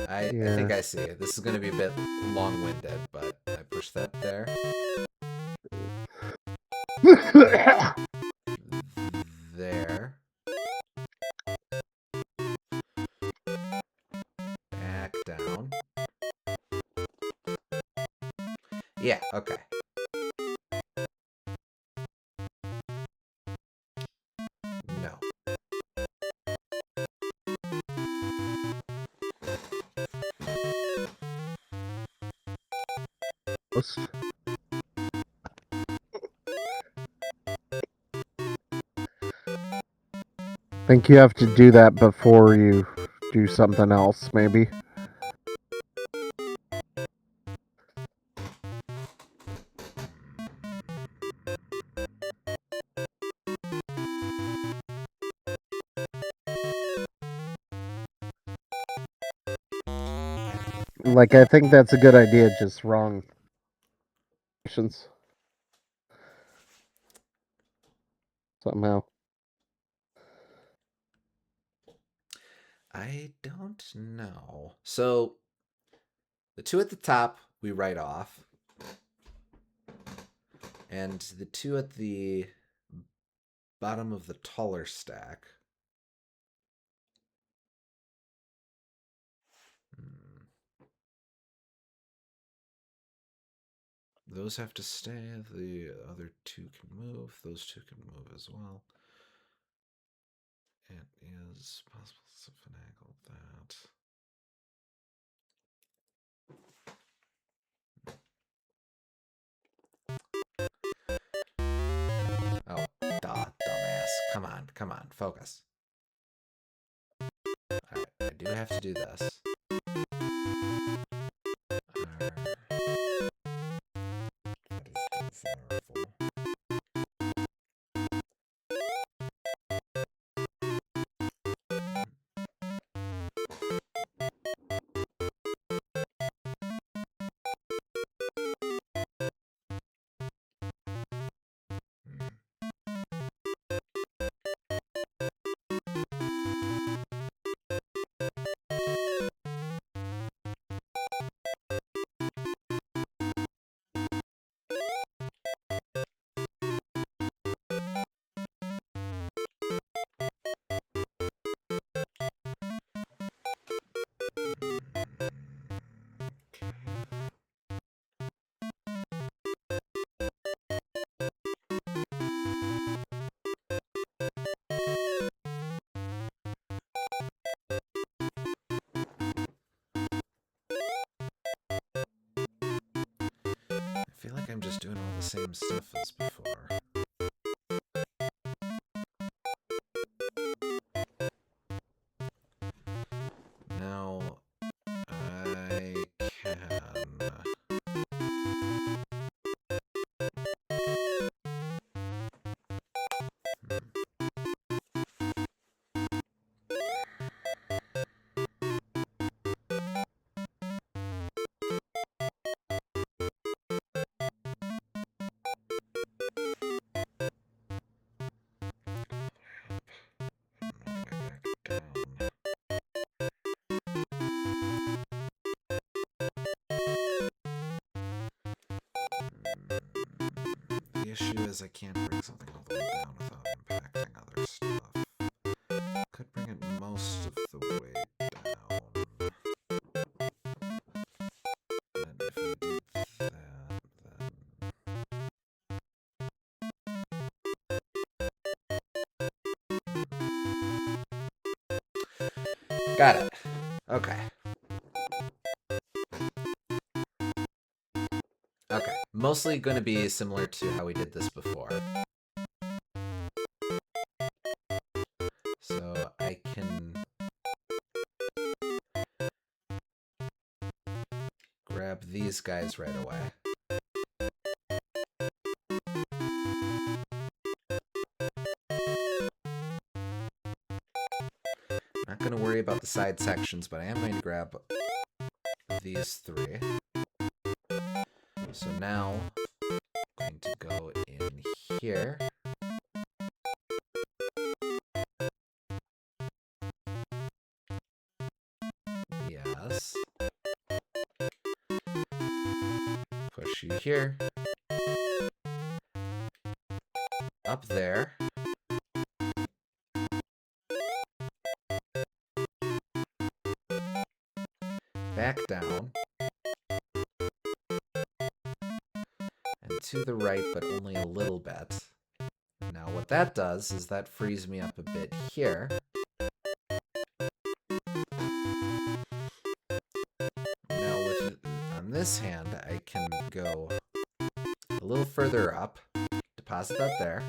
I Yeah. think I see. This is going to be a bit long-winded, but I push that there. There. Back down. Yeah, okay. No. Think you have to do that before you do something else, maybe. Like, I think that's a good idea, just wrong. Somehow. I don't know. So, the two at the top, we write off. And the two at the bottom of the taller stack. Those have to stay. The other two can move. Those two can move as well. It is possible to finagle that. Oh, dumbass. Come on, focus. Alright, I do have to do this. That is powerful. I feel like I'm just doing all the same stuff as before. Now, I can... The issue is I can't bring something all the way down without impacting other stuff. Could bring it most of the way down. And if I did that, then... Got it. Okay. Okay. Mostly going to be similar to how we did this before. So I can grab these guys right away. Not going to worry about the side sections, but I am going to grab these three. So now I'm going to go in here. you here. Up there. Back down. And to the right, but only a little bit. Now what that does is that frees me up a bit here. Now on this hand, I can go a little further up, deposit that there.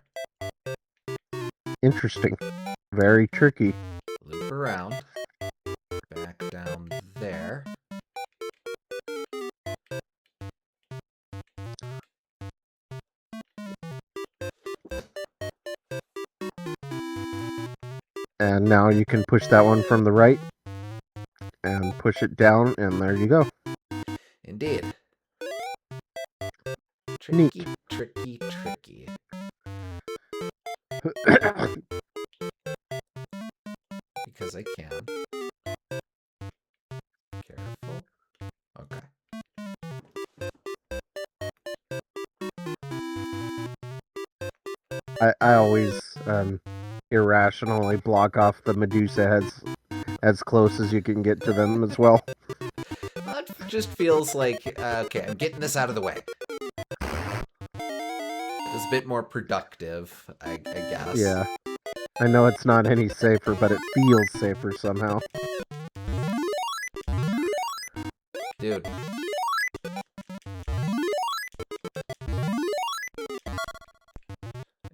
Interesting. Very tricky. Loop around, back down there. And now you can push that one from the right and push it down, and there you go. Indeed. Neat. Tricky, tricky, tricky. Because I can. Careful. Okay. I always irrationally block off the Medusa heads as close as you can get to them as well. Well, it just feels like, okay, I'm getting this out of the way. It's a bit more productive, I guess. Yeah. I know it's not any safer, but it feels safer somehow. Dude.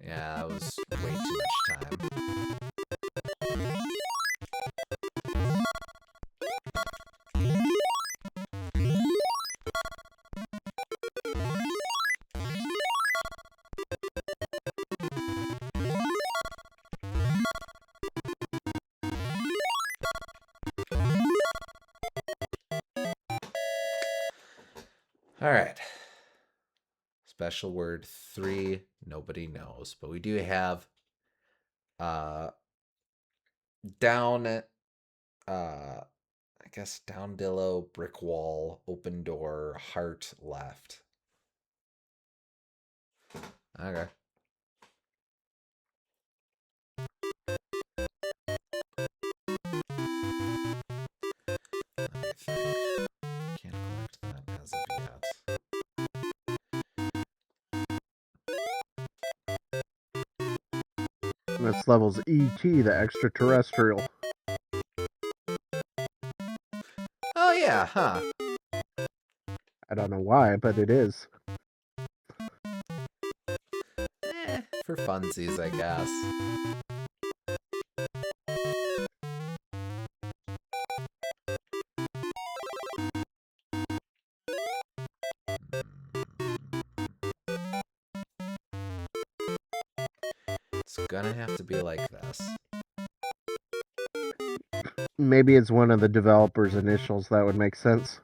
Yeah, that was way too much time. All right. Special word 3, nobody knows. But we do have down, I guess down below, brick wall, open door, heart left. Okay. Let me think. Can't collect that as of yet. This level's E.T., the extraterrestrial. Oh yeah, huh? I don't know why, but it is. For funsies, I guess. It's gonna have to be like this. Maybe it's one of the developers' initials. That would make sense.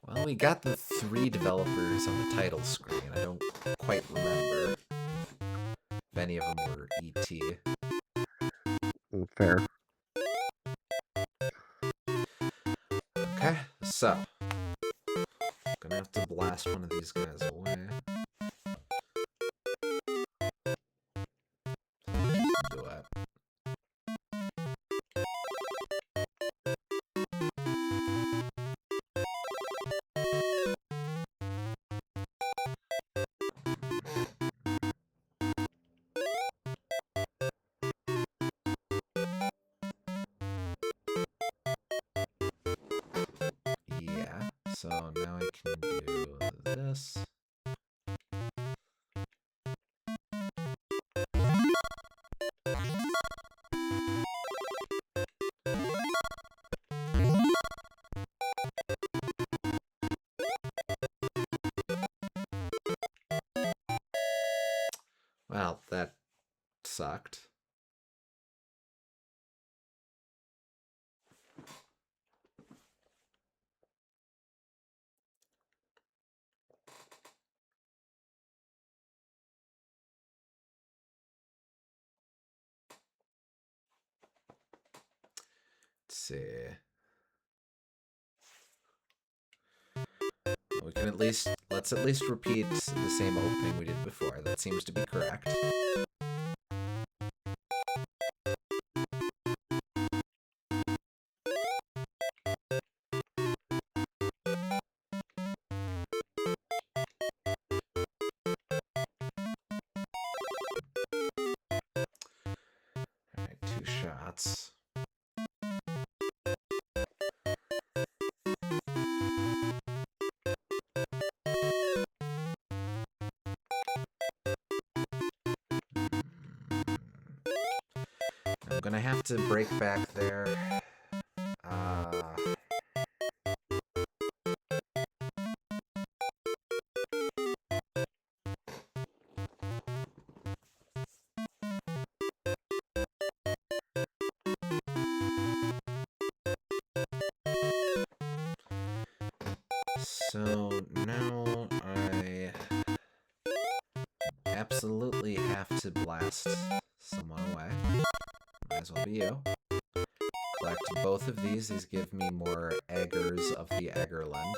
Well, we got the 3 developers on the title screen. I don't quite remember if any of them were ET. Fair. Okay, so gonna have to blast one of these guys away. Do it. Yeah, so now I can do this. Well, that sucked. Let's see. We can let's at least repeat the same opening we did before. That seems to be correct. Alright, 2 shots. I'm gonna have to break back there. So now I absolutely have to blast someone away. Might as well be you. Collect both of these. These give me more Eggers of the Eggerland.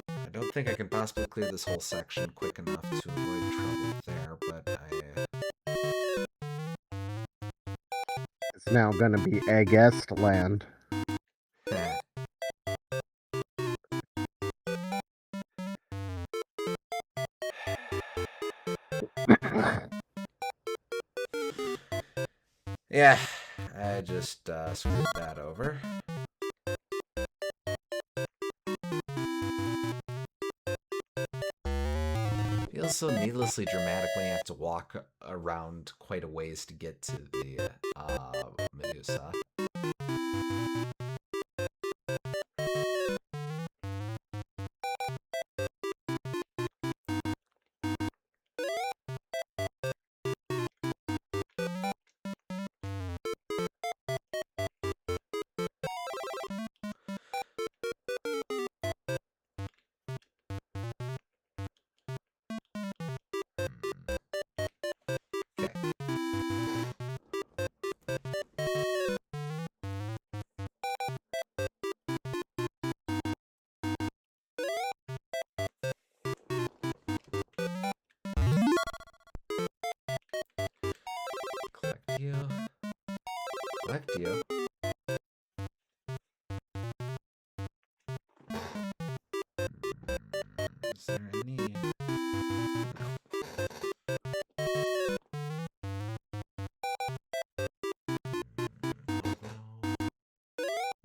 I don't think I can possibly clear this whole section quick enough to avoid trouble there, but It's now gonna be Eggest land. Yeah, I just screwed that over. Feels so needlessly dramatic when you have to walk around quite a ways to get to the Medusa. Collect you. Is there any?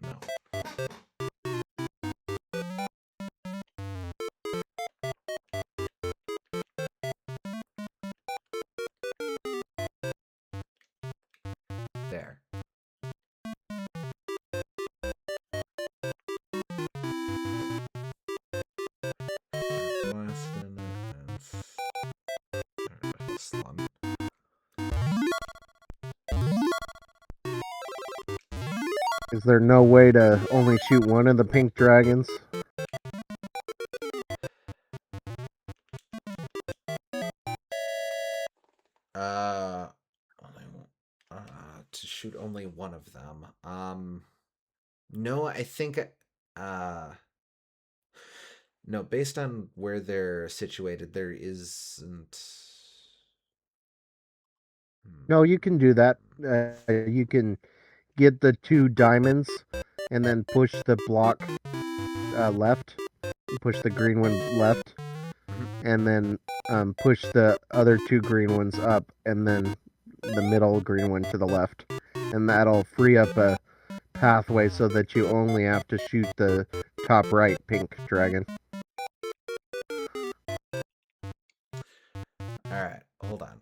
No. There. Is there no way to only shoot one of the pink dragons? To shoot only one of them. No, I think no, based on where they're situated, there isn't. No, you can do that. You can get the 2 diamonds and then push the block left. Push the green one left. And then push the other 2 green ones up, and then the middle green one to the left. And that'll free up a pathway so that you only have to shoot the top right pink dragon. Alright, hold on.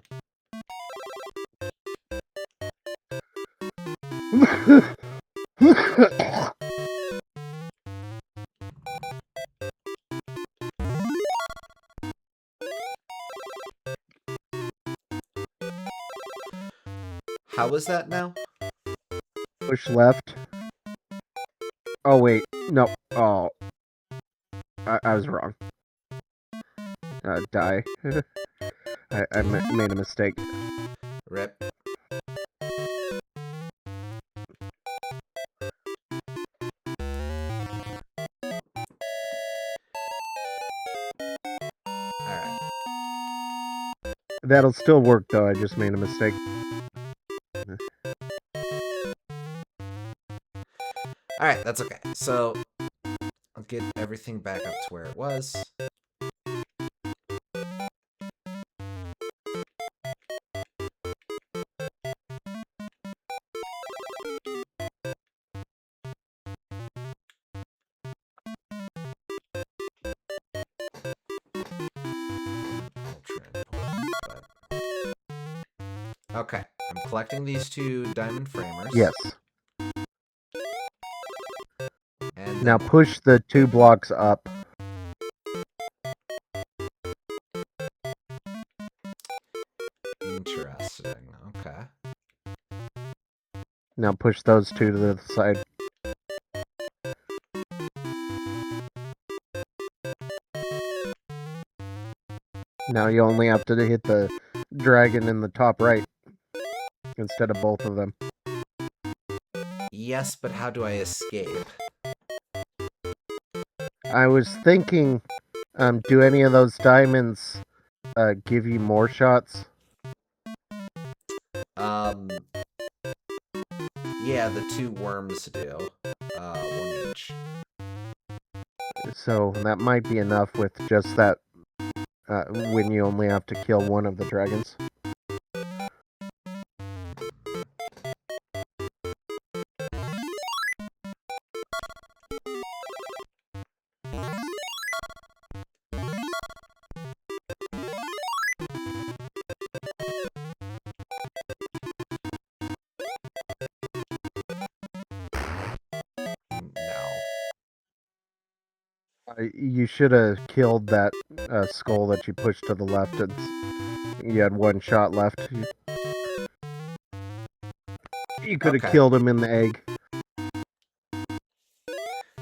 How was that now? Push left. Oh, wait. No. Oh. I was wrong. Die. I made a mistake. Rip. That'll still work, though. I just made a mistake. Alright, that's okay. So, I'll get everything back up to where it was. Okay, I'm collecting these 2 diamond framers. Yes. And now push the 2 blocks up. Interesting. Okay. Now push those 2 to the side. Now you only have to hit the dragon in the top right instead of both of them. Yes, but how do I escape? I was thinking, do any of those diamonds give you more shots? Yeah, the 2 worms do. 1 each. So that might be enough with just that when you only have to kill one of the dragons. You should have killed that skull that you pushed to the left. You had 1 shot left. You could have killed him in the egg.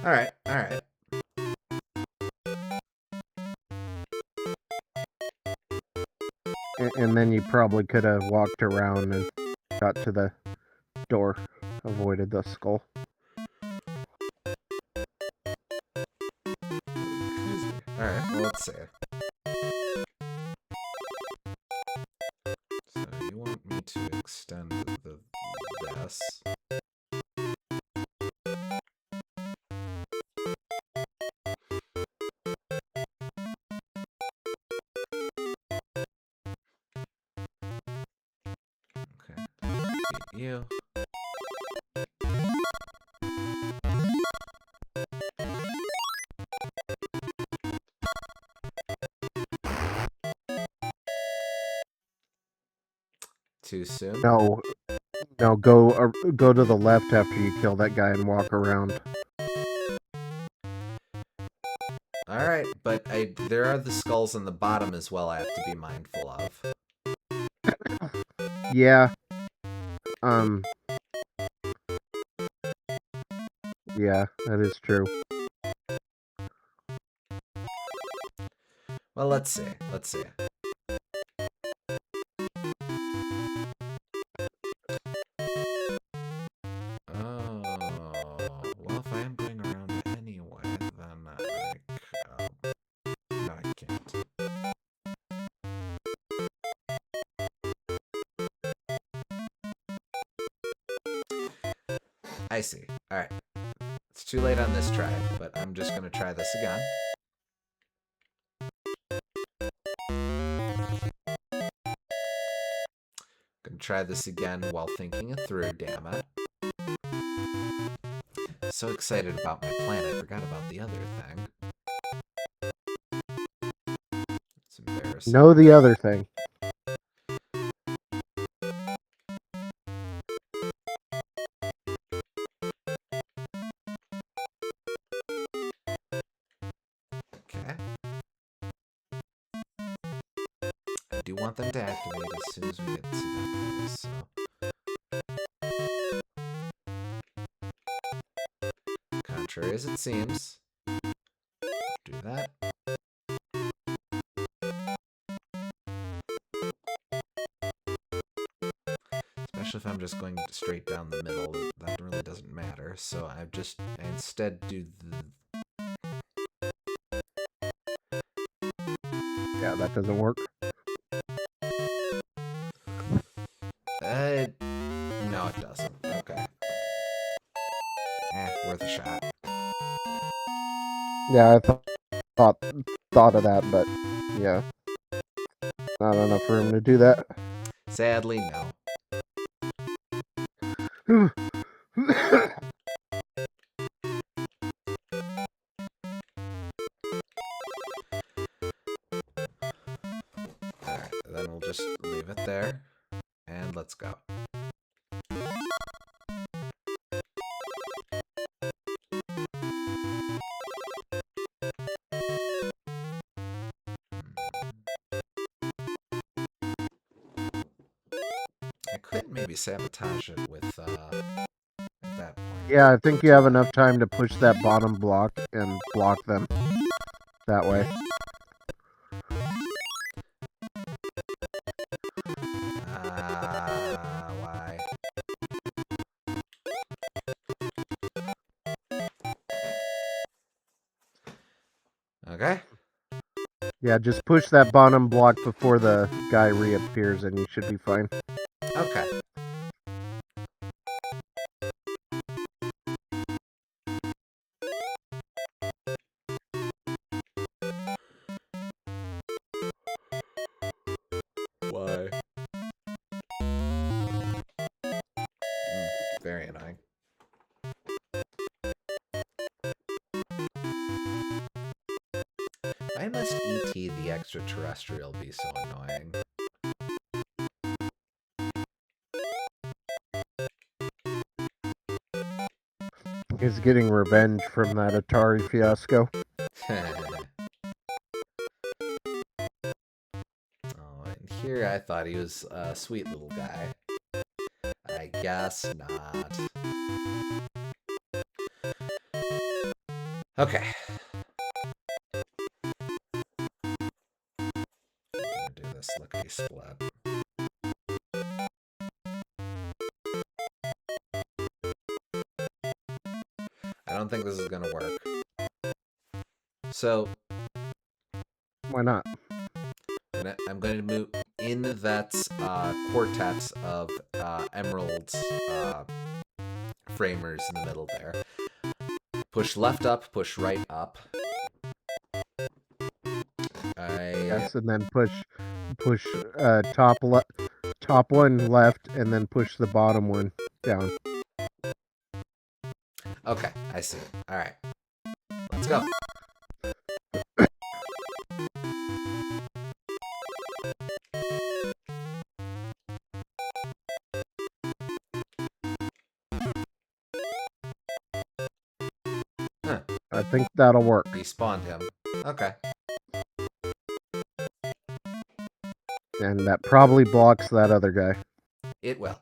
Alright, alright. And then you probably could have walked around and got to the door. Avoided the skull. Alright, well, let's see. So you want me to extend this. Okay. Beat you. Too soon? No, go to the left after you kill that guy and walk around. Alright, but there are the skulls on the bottom as well I have to be mindful of. Yeah. Yeah, that is true. Well, let's see. Let's see. Oh, well, if I am going around anyway, then no, I can't. I see. Alright. It's too late on this try, but I'm just going to try this again. Gonna try this again while thinking it through, damn it. So excited about my plan, I forgot about the other thing. It's embarrassing. Know the other thing. Okay. I do want them to activate as soon as we get to that phase, so... Contrary as it seems. Do that. Especially if I'm just going straight down the middle, that really doesn't matter. So I instead do the... Yeah, that doesn't work. Worth a shot. Yeah, I thought of that, but yeah, not enough room to do that. Sadly, no. Alright, then we'll just leave it there. And let's go. I could maybe sabotage it with, at that point. Yeah, I think you have enough time to push that bottom block and block them that way. Why? Okay. Yeah, just push that bottom block before the guy reappears and you should be fine. Okay. Why? Very annoying. Why must E.T. the extraterrestrial be so annoying? He's getting revenge from that Atari fiasco. Oh, and here I thought he was a sweet little guy. I guess not. Okay. I'm gonna do this lickety split. I don't think this is gonna work. So Why not? I'm going to move in that quartet of emerald framers in the middle there. Push left up, push right up. Yes, and then push top one left, and then push the bottom one down. Okay, I see. All right, let's go. Huh. I think that'll work. Despawned him. Okay. And that probably blocks that other guy. It will.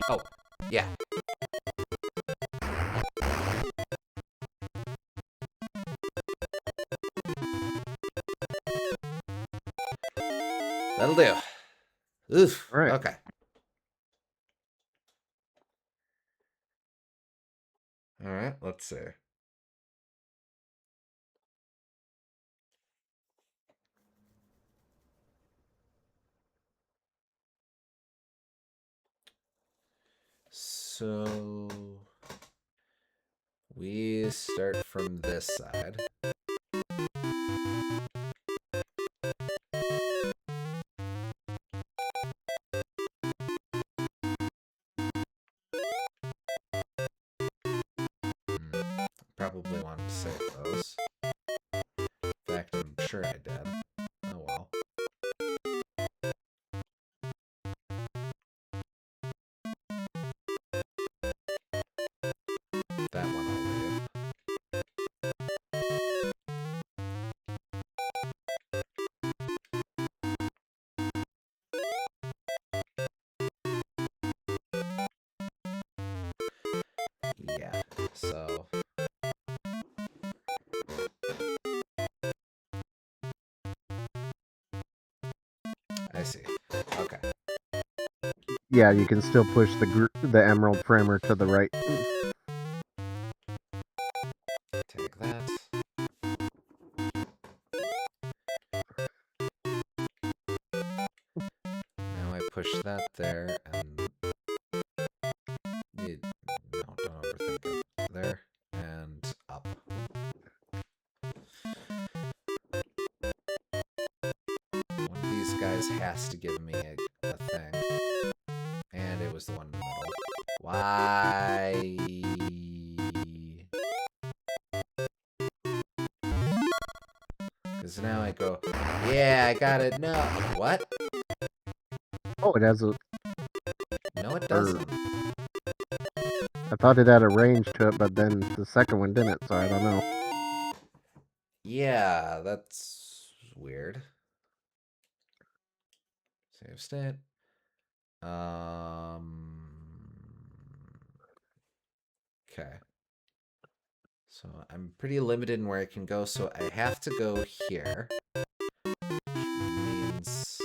Oh, yeah. That'll do. Oof. All right. Okay. All right, let's see. So we start from this side. Probably wanted to save those. In fact, I'm sure I did. Oh well. That one I'll leave. Yeah, so I see. Okay. Yeah, you can still push the emerald framer to the right. Take that. push that there, and no, don't overthink it. There and up. One of these guys has to give me a thing, and it was the one in the middle. Why? Because now I go, yeah, I got it. No, what? Oh, it has a. No, it doesn't. I thought it had a range to it, but then the second one didn't, so I don't know. Yeah, that's weird. Save state. Okay. So I'm pretty limited in where I can go, so I have to go here. Which means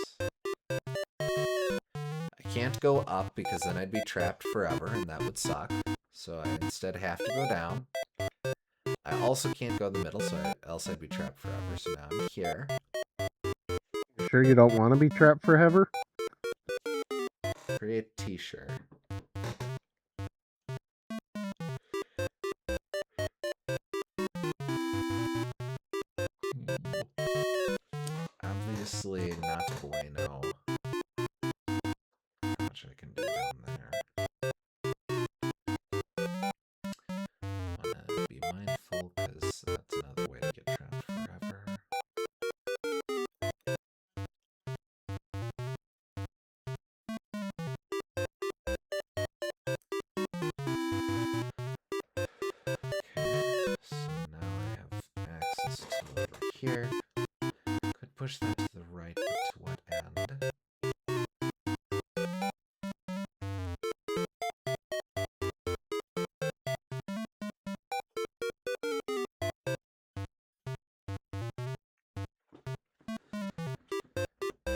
I can't go up because then I'd be trapped forever and that would suck. So I instead have to go down. I also can't go in the middle, else I'd be trapped forever. So now I'm here. You sure you don't want to be trapped forever? Create t-shirt. Obviously not bueno. How much I can do down there. Wanna be mindful because that's another way to get trapped forever. Okay, so now I have access to over here. Could push that to the right, but to what end?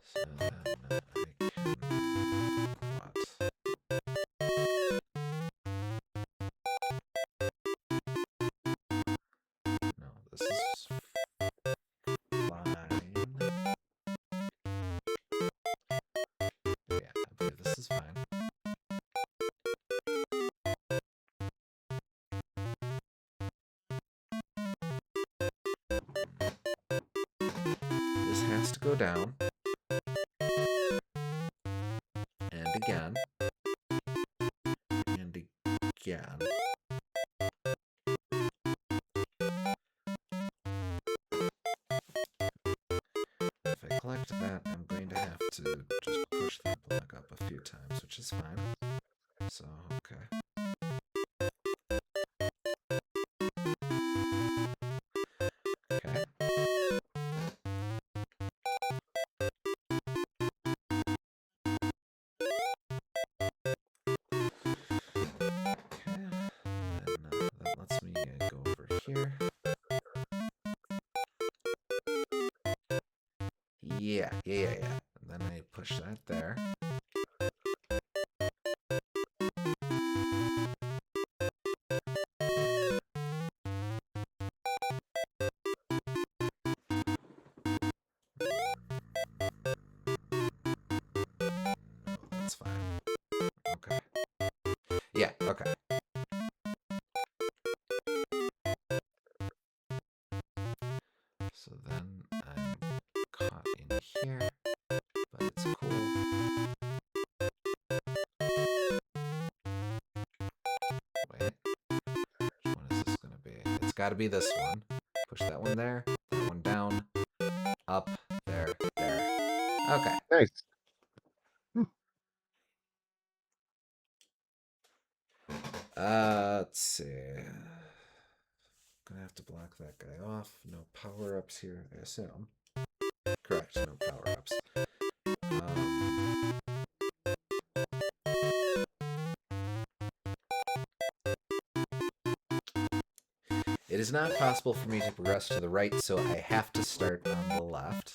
So then I can what? No, this is fine. Yeah, I believe this is fine. This has to go down. And again. And again. If I collect that, I'm going to have to just push that block up a few times, which is fine. So, okay. Okay. Okay. And then that lets me go over here. Yeah. And then I push that there. That's fine. Okay. Yeah, okay. So then I'm caught in here, but it's cool. Wait. Which one is this gonna be? It's gotta be this one. Push that one there, that one down, up, there. Okay. Nice. Let's see. Gonna have to block that guy off. No power-ups here, I assume. Correct, no power-ups. It is not possible for me to progress to the right, so I have to start on the left.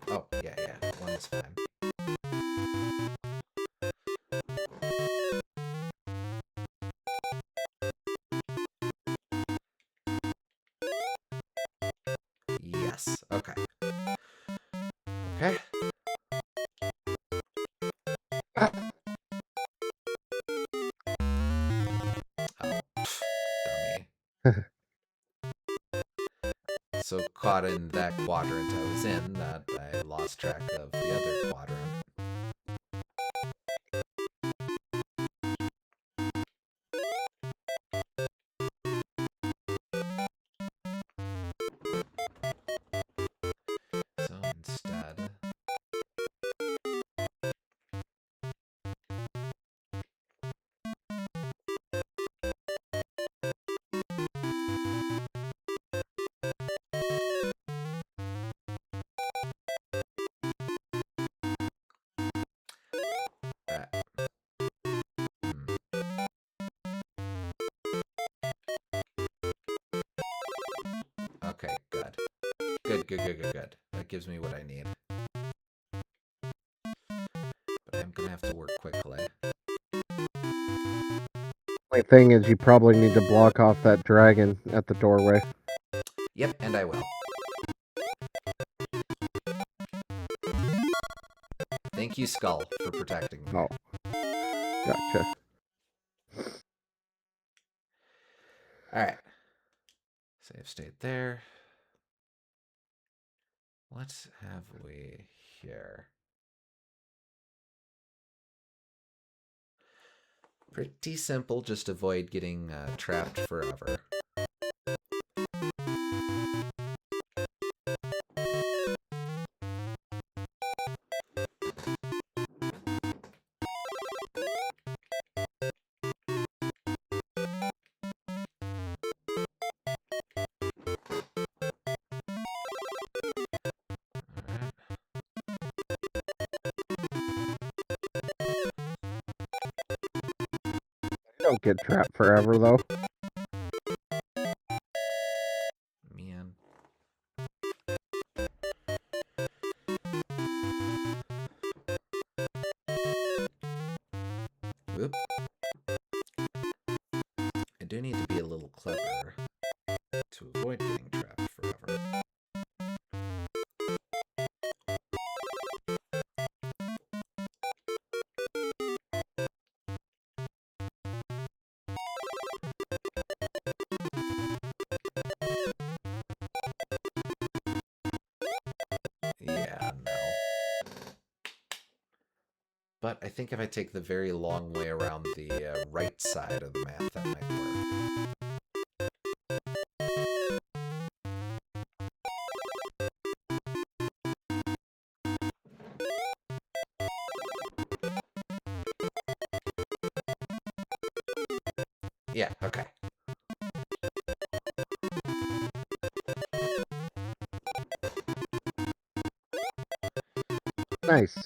Oh, yeah, one is fine. Oh, dummy. So caught in that quadrant I was in that I lost track of the other quadrant. So instead... Okay, good. Good. That gives me what I need. But I'm gonna have to work quickly. My thing is, you probably need to block off that dragon at the doorway. Yep, and I will. Thank you, Skull, for protecting me. Oh. Gotcha. Alright. Save state there. What have we here? Pretty simple, just avoid getting trapped forever. Don't get trapped forever, though. Man. Whoop. I do need to be a little clever to avoid getting trapped forever. Yeah, no. But I think if I take the very long way around the right side of the map, that might work. Yeah, okay. Nice.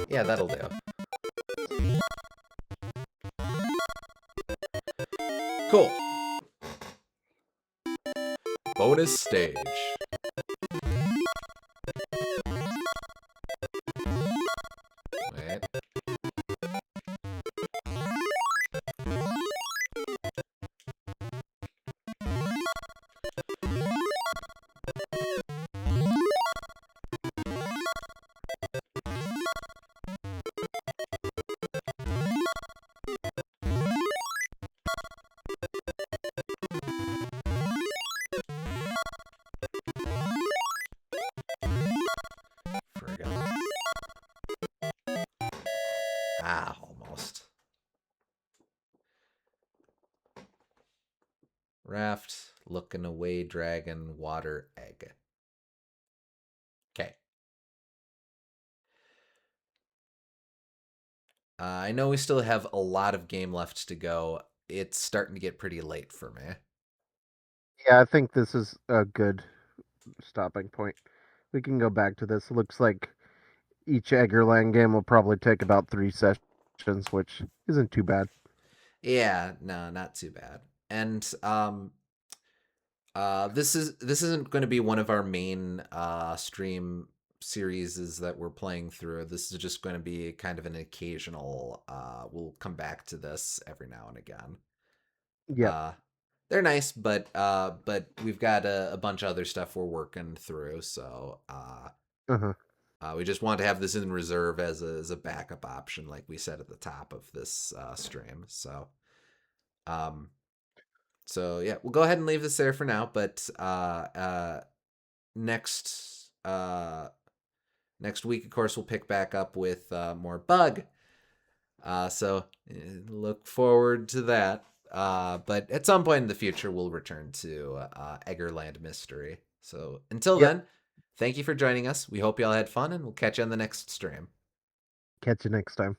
Yeah, that'll do. Cool. Bonus stage. Wait. Friggin'. Ah, almost. Raft, looking away, dragon, water, egg. Okay. I know we still have a lot of game left to go. It's starting to get pretty late for me. Yeah, I think this is a good stopping point. We can go back to this. It looks like each Eggerland game will probably take about 3 sessions, which isn't too bad. Yeah, no, not too bad. And this isn't going to be one of our main stream series that we're playing through. This is just going to be kind of an occasional. We'll come back to this every now and again. Yep. They're nice, but we've got a bunch of other stuff we're working through. So Uh-huh. We just want to have this in reserve as a backup option, like we said at the top of this stream. Um, so yeah, we'll go ahead and leave this there for now. But next next week, of course, we'll pick back up with more bug. Look forward to that. But at some point in the future, we'll return to Eggerland Mystery. So until Yep. then, thank you for joining us. We hope you all had fun, and we'll catch you on the next stream. Catch you next time.